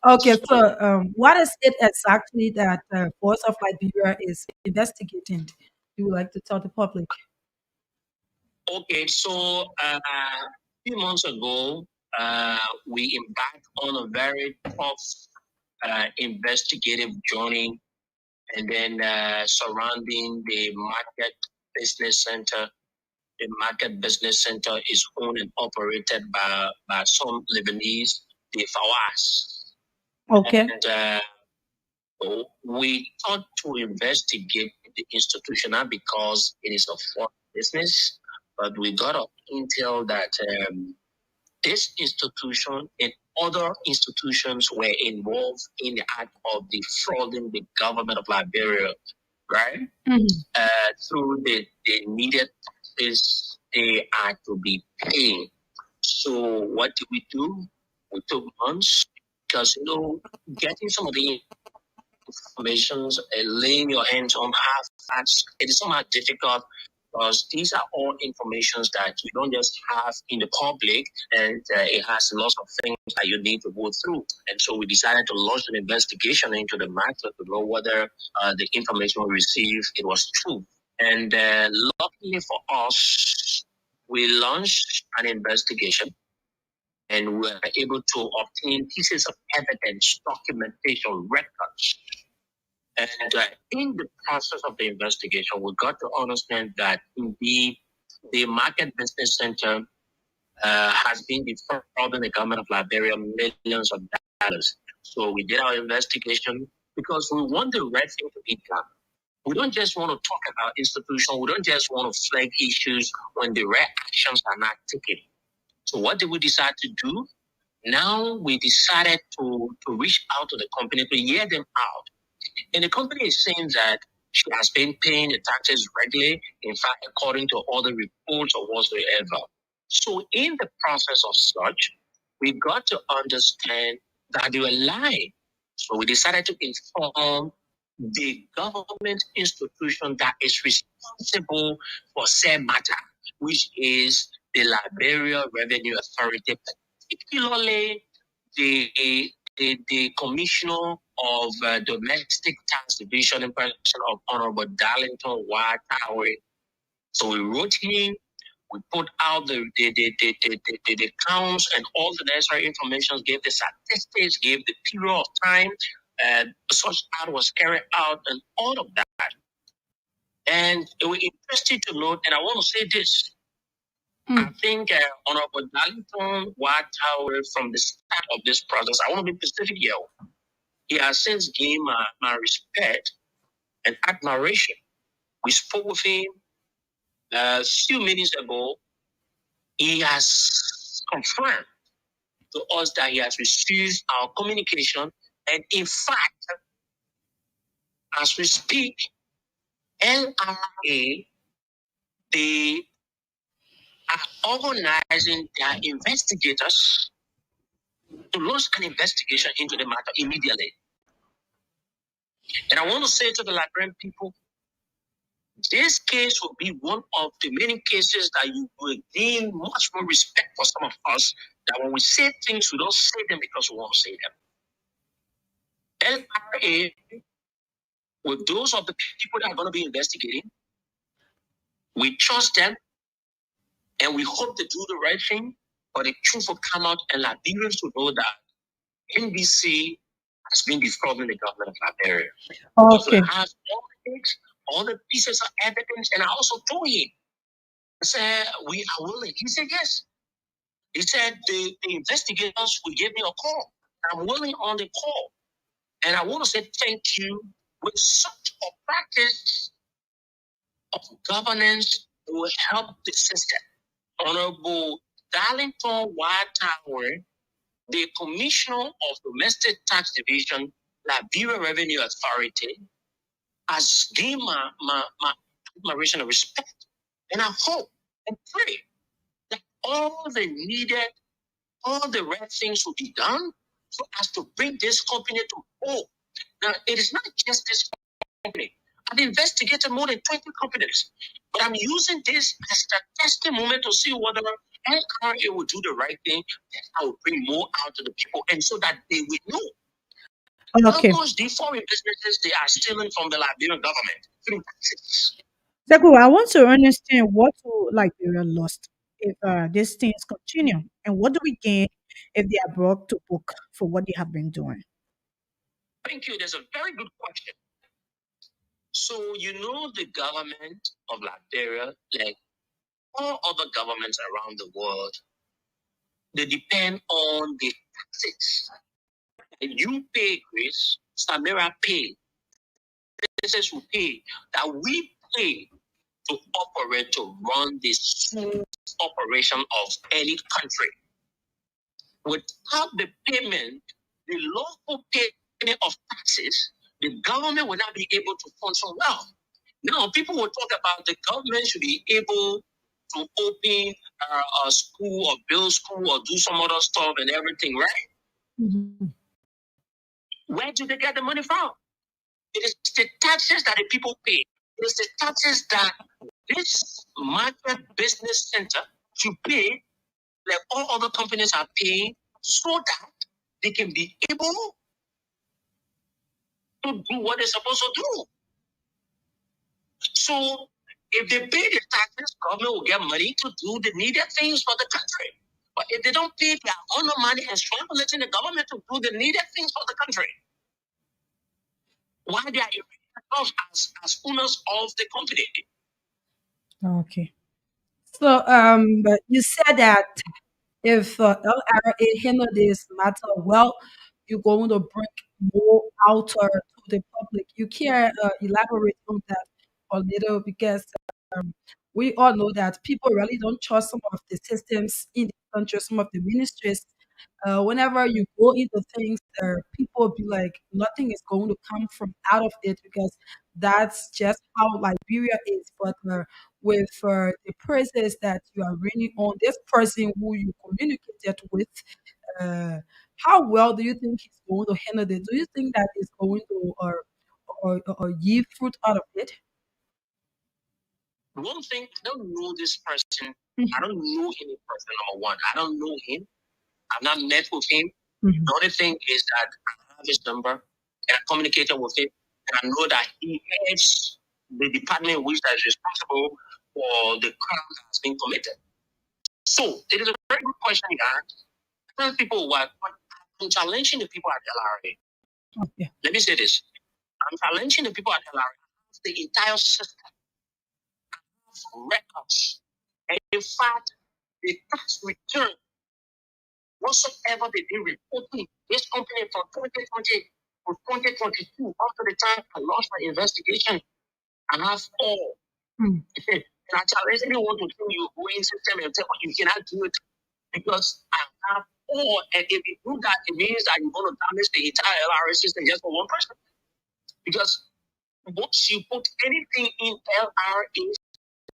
[SPEAKER 3] Okay, so what is it exactly that Voice of Liberia is investigating? You would like to tell the public?
[SPEAKER 18] Okay, so a few months ago, we embarked on a very tough investigative journey, and then surrounding the market business center. The market business center is owned and operated by some Lebanese, the Fawas.
[SPEAKER 1] Okay.
[SPEAKER 18] And we thought to investigate the institution not because it is a foreign business, but we got an intel that this institution and other institutions were involved in the act of defrauding the government of Liberia, right? Through the needed taxes they are to be paying. So what did we do? We took months because getting some of the informations and laying your hands on half facts, it is somehow difficult because these are all informations that you don't just have in the public, and it has lots of things that you need to go through. And so we decided to launch an investigation into the matter to know whether the information we received it was true. And luckily for us, we launched an investigation and we were able to obtain pieces of evidence, documentation, records. And in the process of the investigation, we got to understand that indeed the Market Business Center has been defrauding the government of Liberia millions of dollars. So we did our investigation because we want the right thing to be done. We don't just want to talk about institutions. We don't just want to flag issues when the right actions are not taken. So what did we decide to do? Now we decided to reach out to the company to hear them out. And the company is saying that she has been paying the taxes regularly, in fact, according to all the reports or whatsoever. So in the process of such, we got to understand that they were lying. So we decided to inform the government institution that is responsible for said matter, which is the Liberia Revenue Authority, particularly the Commissioner of Domestic Tax Division in person of Honorable Darlington White. So we wrote him, we put out the counts and all the necessary information, gave the statistics, gave the period of time, such act was carried out, and all of that. And it was interesting to note, and I want to say this. I think Honorable Darlington White from the start of this process, I want to be specific here. He has since gained my respect and admiration. We spoke with him a few minutes ago. He has confirmed to us that he has received our communication. And in fact, as we speak, LRA, they are organizing their investigators to launch an investigation into the matter immediately. And I want to say to the Liberian people, this case will be one of the many cases that you will gain much more respect for some of us, that when we say things, we don't say them because we want to say them. LRA, with those of the people that are going to be investigating, we trust them and we hope they do the right thing, but the truth will come out and Liberians will know that NBC has been defrauding the government of Liberia. Because we
[SPEAKER 1] Okay.
[SPEAKER 18] have all the pieces of evidence, and I also told him, I said, we are willing. He said, yes. He said, the investigators will give me a call. I'm willing on the call. And I want to say thank you. With such a practice of governance will help the system. Honorable Darlington White, the Commissioner of Domestic Tax Division, Liberia Revenue Authority, has gained my admiration and respect. And I hope and pray that all the right things will be done so as to bring this company to hold. Now, it is not just this company. I've investigated more than 20 companies, but I'm using this as a testing moment to see whether LRA will do the right thing, that I will bring more out to the people, and so that they will know
[SPEAKER 1] Okay.
[SPEAKER 18] how much these foreign businesses they are stealing from the Liberian government through taxes.
[SPEAKER 1] Seko, I want to understand what will Liberia lost if these things continue, and what do we gain if they are brought to book for what they have been doing?
[SPEAKER 18] Thank you. That's a very good question. So, the government of Liberia, like all other governments around the world, they depend on the taxes. And you pay, Chris, Samira pay, businesses will pay, that we pay to operate, to run the smooth operation of any country. Without the payment, the lawful payment of taxes, the government will not be able to function well. Now, people will talk about the government should be able to open a school or build school or do some other stuff and everything, right? Where do they get the money from? It is the taxes that the people pay. It is the taxes that this market business center should pay, like all other companies are paying, so that they can be able to do what they're supposed to do. So if they pay the taxes, government will get money to do the needed things for the country. But if they don't pay their own money and letting the government to do the needed things for the country, why they are as owners of the company?
[SPEAKER 1] Okay.
[SPEAKER 3] So, but you said that if LRA handle this matter well, you're going to bring more out to the public. You can elaborate on that a little because we all know that people really don't trust some of the systems in the country, some of the ministries. Whenever you go into things, people be like, nothing is going to come from out of it because that's just how Liberia is. But with the process that you are running on, this person who you communicated with, uh, how well do you think he's going to handle it? Do you think that is going to or yield fruit out of it?
[SPEAKER 18] One thing, I don't know this person. I don't know any person, number one. I don't know him. I've not met with him. The only thing is that I have his number and I communicated with him, and I know that he heads the department which is responsible for the crime that has been committed. So it is a very good question you asked. I tell people what, but I'm challenging the people at LRA.
[SPEAKER 1] Okay.
[SPEAKER 18] Let me say this. I'm challenging the people at LRA, the entire system, records, and in fact, the tax return whatsoever they've been reporting this company from 2020 to 2022 up to the time I launched my investigation. I have all. And I challenge anyone to tell you go in system and tell you cannot do it because I have all. And if you do that, it means that you're going to damage the entire LRS system just for one person. Because once you put anything in LRA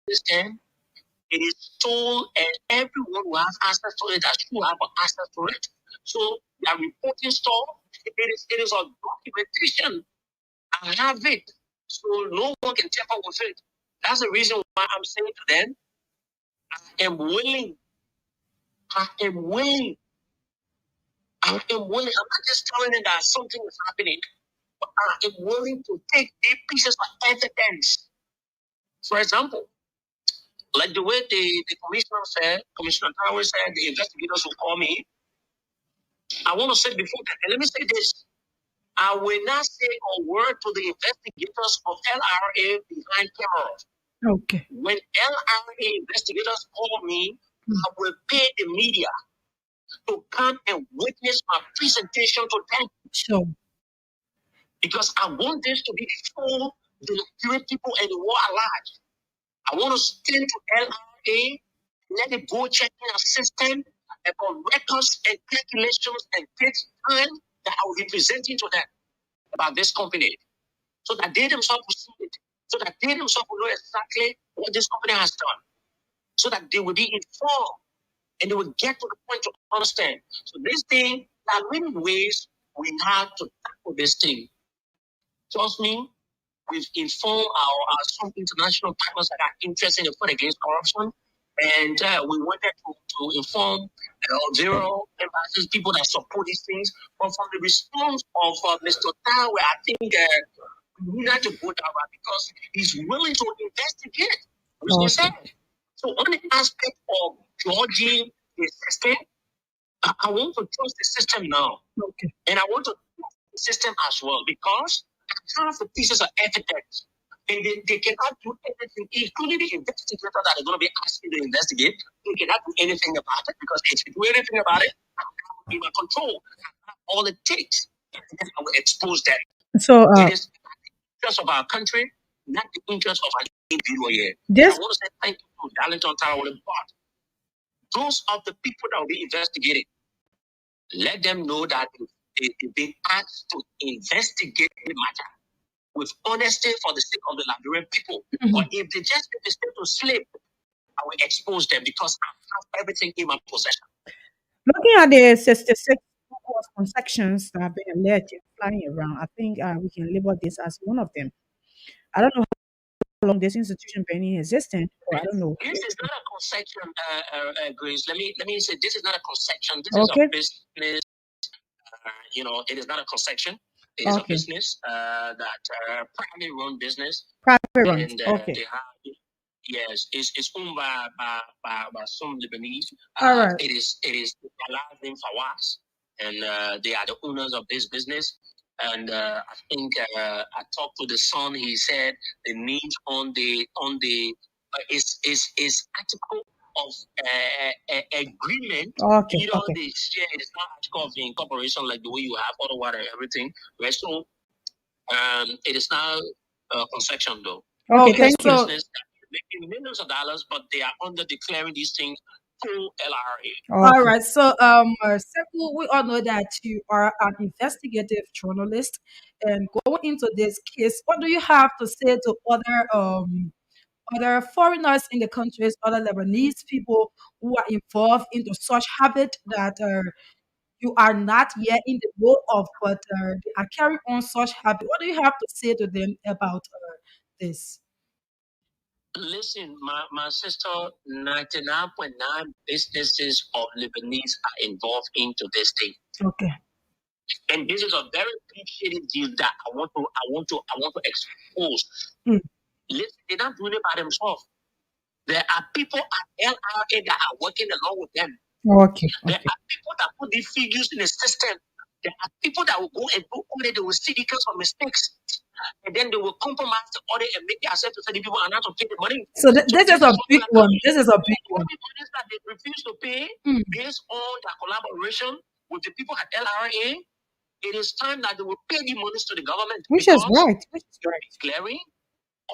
[SPEAKER 18] system, it is told, and everyone who has access to it that should have access to it. So they are reporting stuff. It is a documentation. I have it. So no one can tamper with it. That's the reason why I'm saying to them, I am willing. I am willing. I am willing. I'm not just telling them that something is happening, but I am willing to take these pieces of evidence. For example, like the way the commissioner said, Commissioner Tower said, the investigators will call me. I want to say before that, and let me say this. I will not say a word to the investigators of LRA behind cameras.
[SPEAKER 1] Okay.
[SPEAKER 18] When LRA investigators call me, I will pay the media to come and witness my presentation to them.
[SPEAKER 1] Sure.
[SPEAKER 18] Because I want this to be before the Nigerian people and the world at large. I want to stand to LRA, let it go check in our system about records and calculations and dates time that I will be presenting to them about this company. So that they themselves will see it. So that they themselves will know exactly what this company has done. So that they will be informed and they will get to the point to understand. So this thing, there are many ways we have to tackle this thing. Trust me, we've informed some international partners that are interested in the fight against corruption. And we wanted to inform zero embassies, people that support these things. But from the response of Mr. Tawe, I think we need to go that route because he's willing to investigate, which he said. So on the aspect of judging the system, I want to trust the system now.
[SPEAKER 3] Okay.
[SPEAKER 18] And I want to trust the system as well because I have the pieces of evidence. And they cannot do anything, including the investigator that is going to be asking to investigate. They cannot do anything about it because if you do anything about it, I will be in control. All it takes is I will expose that.
[SPEAKER 1] So
[SPEAKER 18] It is the interest of our country, not the interest of an individual here. And I
[SPEAKER 1] this
[SPEAKER 18] want to say thank you to Darlington Tower, but those of the people that will be investigated, let them know that they've been asked to investigate the matter with honesty for the sake of the Liberian people. But if they just make a mistake to slip, I will expose them because I have everything in my possession.
[SPEAKER 1] looking at the 66 sections that have been alleged flying around, I think we can label this as one of them. I don't know how long this institution been in existence, or I don't know.
[SPEAKER 18] This is not a conception, Grace. Let me say this is not a conception. This is a
[SPEAKER 1] Okay.
[SPEAKER 18] business. It is not a conception. It is a
[SPEAKER 1] Okay.
[SPEAKER 18] business that privately run business,
[SPEAKER 1] Private runs.
[SPEAKER 18] and
[SPEAKER 1] Okay.
[SPEAKER 18] they have. Yes, it's owned by some Lebanese.
[SPEAKER 1] All right.
[SPEAKER 18] It is Alaa's name Fawaz, and they are the owners of this business. And I think I talked to the son. He said the names on the is article of agreement.
[SPEAKER 1] Okay.
[SPEAKER 18] You know,
[SPEAKER 1] Okay.
[SPEAKER 18] the share is not article of incorporation like the way you have other water and everything. Right? So it is now concession though.
[SPEAKER 1] Okay.
[SPEAKER 3] Okay.
[SPEAKER 18] It is
[SPEAKER 1] Thank
[SPEAKER 18] a
[SPEAKER 1] you.
[SPEAKER 3] So
[SPEAKER 18] business that is making millions of dollars, but they are under declaring these things full LRA.
[SPEAKER 3] all
[SPEAKER 1] Okay.
[SPEAKER 3] right. So Sekou, we all know that you are an investigative journalist, and going into this case, what do you have to say to other foreigners in the countries, other Lebanese people who are involved into such habit that you are not yet in the know of, but they are carrying on such habit. What do you have to say to them about this?
[SPEAKER 18] Listen, my sister, 99.9 businesses of Lebanese are involved into this thing.
[SPEAKER 3] Okay.
[SPEAKER 18] And this is a very big shady deal that I want to expose.
[SPEAKER 3] Mm.
[SPEAKER 18] Listen, they're not doing it by themselves. There are people at LRA that are working along with them.
[SPEAKER 1] Okay.
[SPEAKER 18] There
[SPEAKER 1] Okay.
[SPEAKER 18] are people that put these figures in the system. There are people that will go and do audit, they will see because of mistakes. And then they will compromise the audit and make themselves to say the people are not to pay the money.
[SPEAKER 3] So
[SPEAKER 18] So
[SPEAKER 3] this
[SPEAKER 18] this
[SPEAKER 3] is a
[SPEAKER 18] is what
[SPEAKER 3] big
[SPEAKER 18] we are
[SPEAKER 3] one.
[SPEAKER 18] doing.
[SPEAKER 3] This is a big one.
[SPEAKER 18] Everybody that they refuse to pay
[SPEAKER 3] Mm.
[SPEAKER 18] based on their collaboration with the people at LRA, it is time that they will pay the monies to the government
[SPEAKER 1] Which is
[SPEAKER 18] because
[SPEAKER 1] right. Which is right.
[SPEAKER 18] declaring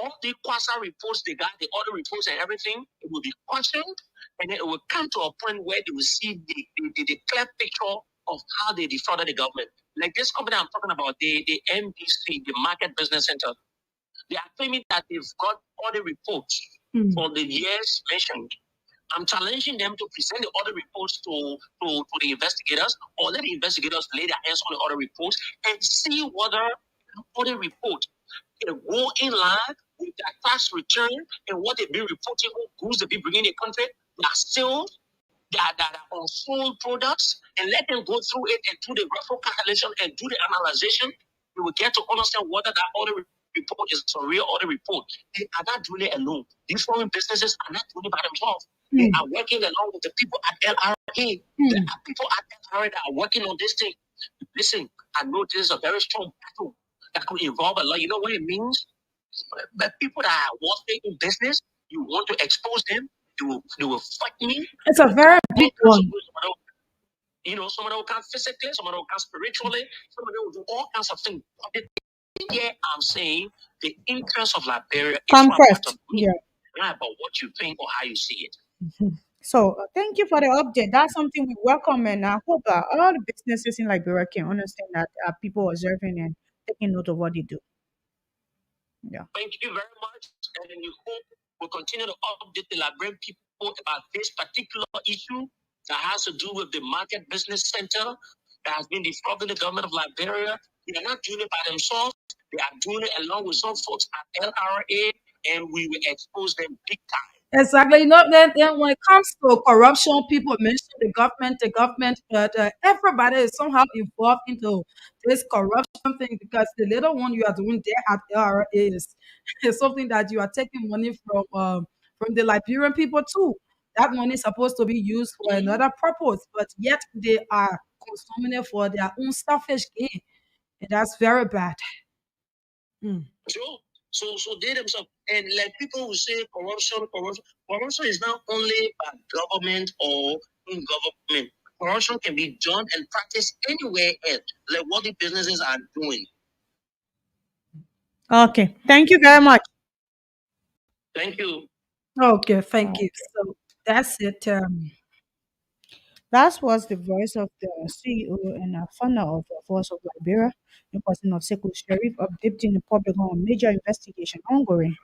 [SPEAKER 18] all the Kwasa reports they got, the audit reports and everything, it will be questioned, and then it will come to a point where they will see the clear picture of how they defrauded the government. Like this company I'm talking about, the MBC, the Market Business Center, they are claiming that they've got audit reports for the years mentioned. I'm challenging them to present the audit reports to the investigators, or let the investigators lay their hands on the audit reports and see whether the audit report can go in line with their tax return and what they be reporting, what goods they be bringing in the country. They are still that are unsold products, and let them go through it and do the referral calculation and do the analysis. You will get to understand whether that audit report is a real audit report. They are not doing it alone. These foreign businesses are not doing it by themselves. They are working along with the people at LRA. There are people at LRA that are working on this thing. Listen, I know this is a very strong battle that could involve a lot. You know what it means? But people that are working in business, you want to expose them, they will fight me.
[SPEAKER 3] It's a very big one.
[SPEAKER 18] Some of them will come physically, some of them will come spiritually, some of them will do all kinds of things. But the thing here I'm saying, the interest of Liberia is
[SPEAKER 1] Come
[SPEAKER 18] not part
[SPEAKER 1] first.
[SPEAKER 18] of me.
[SPEAKER 1] Yeah.
[SPEAKER 18] Not about what you think or how you see it.
[SPEAKER 1] So thank you for the update. That's something we welcome, and I hope all the businesses in Liberia can understand that people observing and taking note of what they do. Yeah.
[SPEAKER 18] Thank you very much, and we hope we'll continue to update the Liberian people about this particular issue that has to do with the Market Business Center that has been defrauding the government of Liberia. They are not doing it by themselves. They are doing it along with some folks at LRA, and we will expose them big time.
[SPEAKER 3] Exactly. Then when it comes to corruption, people mention the government, but everybody is somehow involved into this corruption thing because the little one you are doing there at LRA is something that you are taking money from the Liberian people too. That money is supposed to be used for another purpose, but yet they are consuming it for their own selfish gain. And that's very bad. Mm.
[SPEAKER 18] True. So they themselves, and like people will say corruption is not only by government or in government. Corruption can be done and practiced anywhere else, like what the businesses are doing.
[SPEAKER 1] Okay. Thank you very much.
[SPEAKER 18] Thank you.
[SPEAKER 3] Okay, thank you.
[SPEAKER 1] Okay.
[SPEAKER 3] So that's it.
[SPEAKER 1] That was the voice of the CEO and founder of the Force of Liberia, in person of Sekou Sharif, updating the public on a major investigation ongoing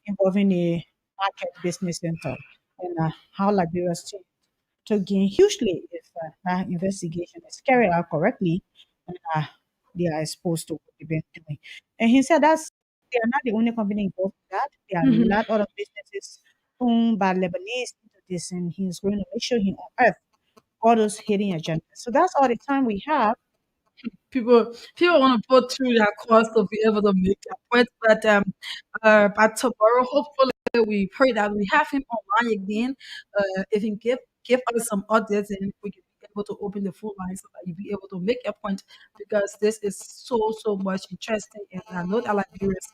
[SPEAKER 1] involving a market business center and how Liberia state to gain hugely if that investigation is carried out correctly and they are exposed to what they've been doing. And he said that's they are not the only company involved in that. There are a
[SPEAKER 3] Mhm.
[SPEAKER 1] lot of businesses owned by Lebanese into this, and he's going to make sure he unearth all those hidden agendas. So that's all the time we have.
[SPEAKER 3] People want to put through their course to be able to make their point, but tomorrow hopefully we pray that we have him online again. If he give us some updates and we can be able to open the phone line so that you be able to make your point because this is so much interesting and I know that Liberians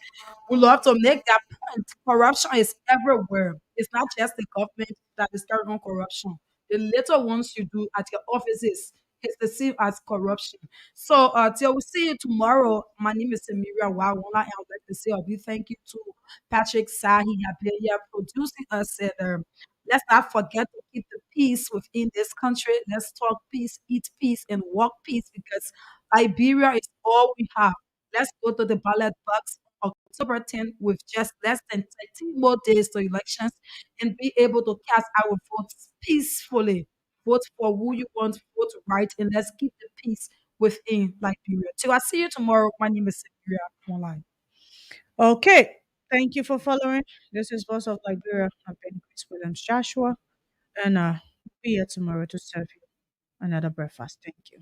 [SPEAKER 3] we love to make that point. Corruption is everywhere. It's not just the government that is carrying on corruption. The little ones you do at your offices is the same as corruption. So till we see you tomorrow, my name is Emiria Wawona, and I would like to say a big thank you to Patrick Sahi Abelia producing us. And let's not forget to keep the peace within this country. Let's talk peace, eat peace, and walk peace because Liberia is all we have. Let's go to the ballot box on October 10th with just less than 13 more days to elections and be able to cast our votes peacefully. Vote for who you want, vote right, and let's keep the peace within Liberia. Till I see you tomorrow, my name is Siberia Online.
[SPEAKER 1] Okay. Thank you for following. This is Voice of Liberia. I've been Chris Williams Joshua, and we'll be here tomorrow to serve you another breakfast. Thank you.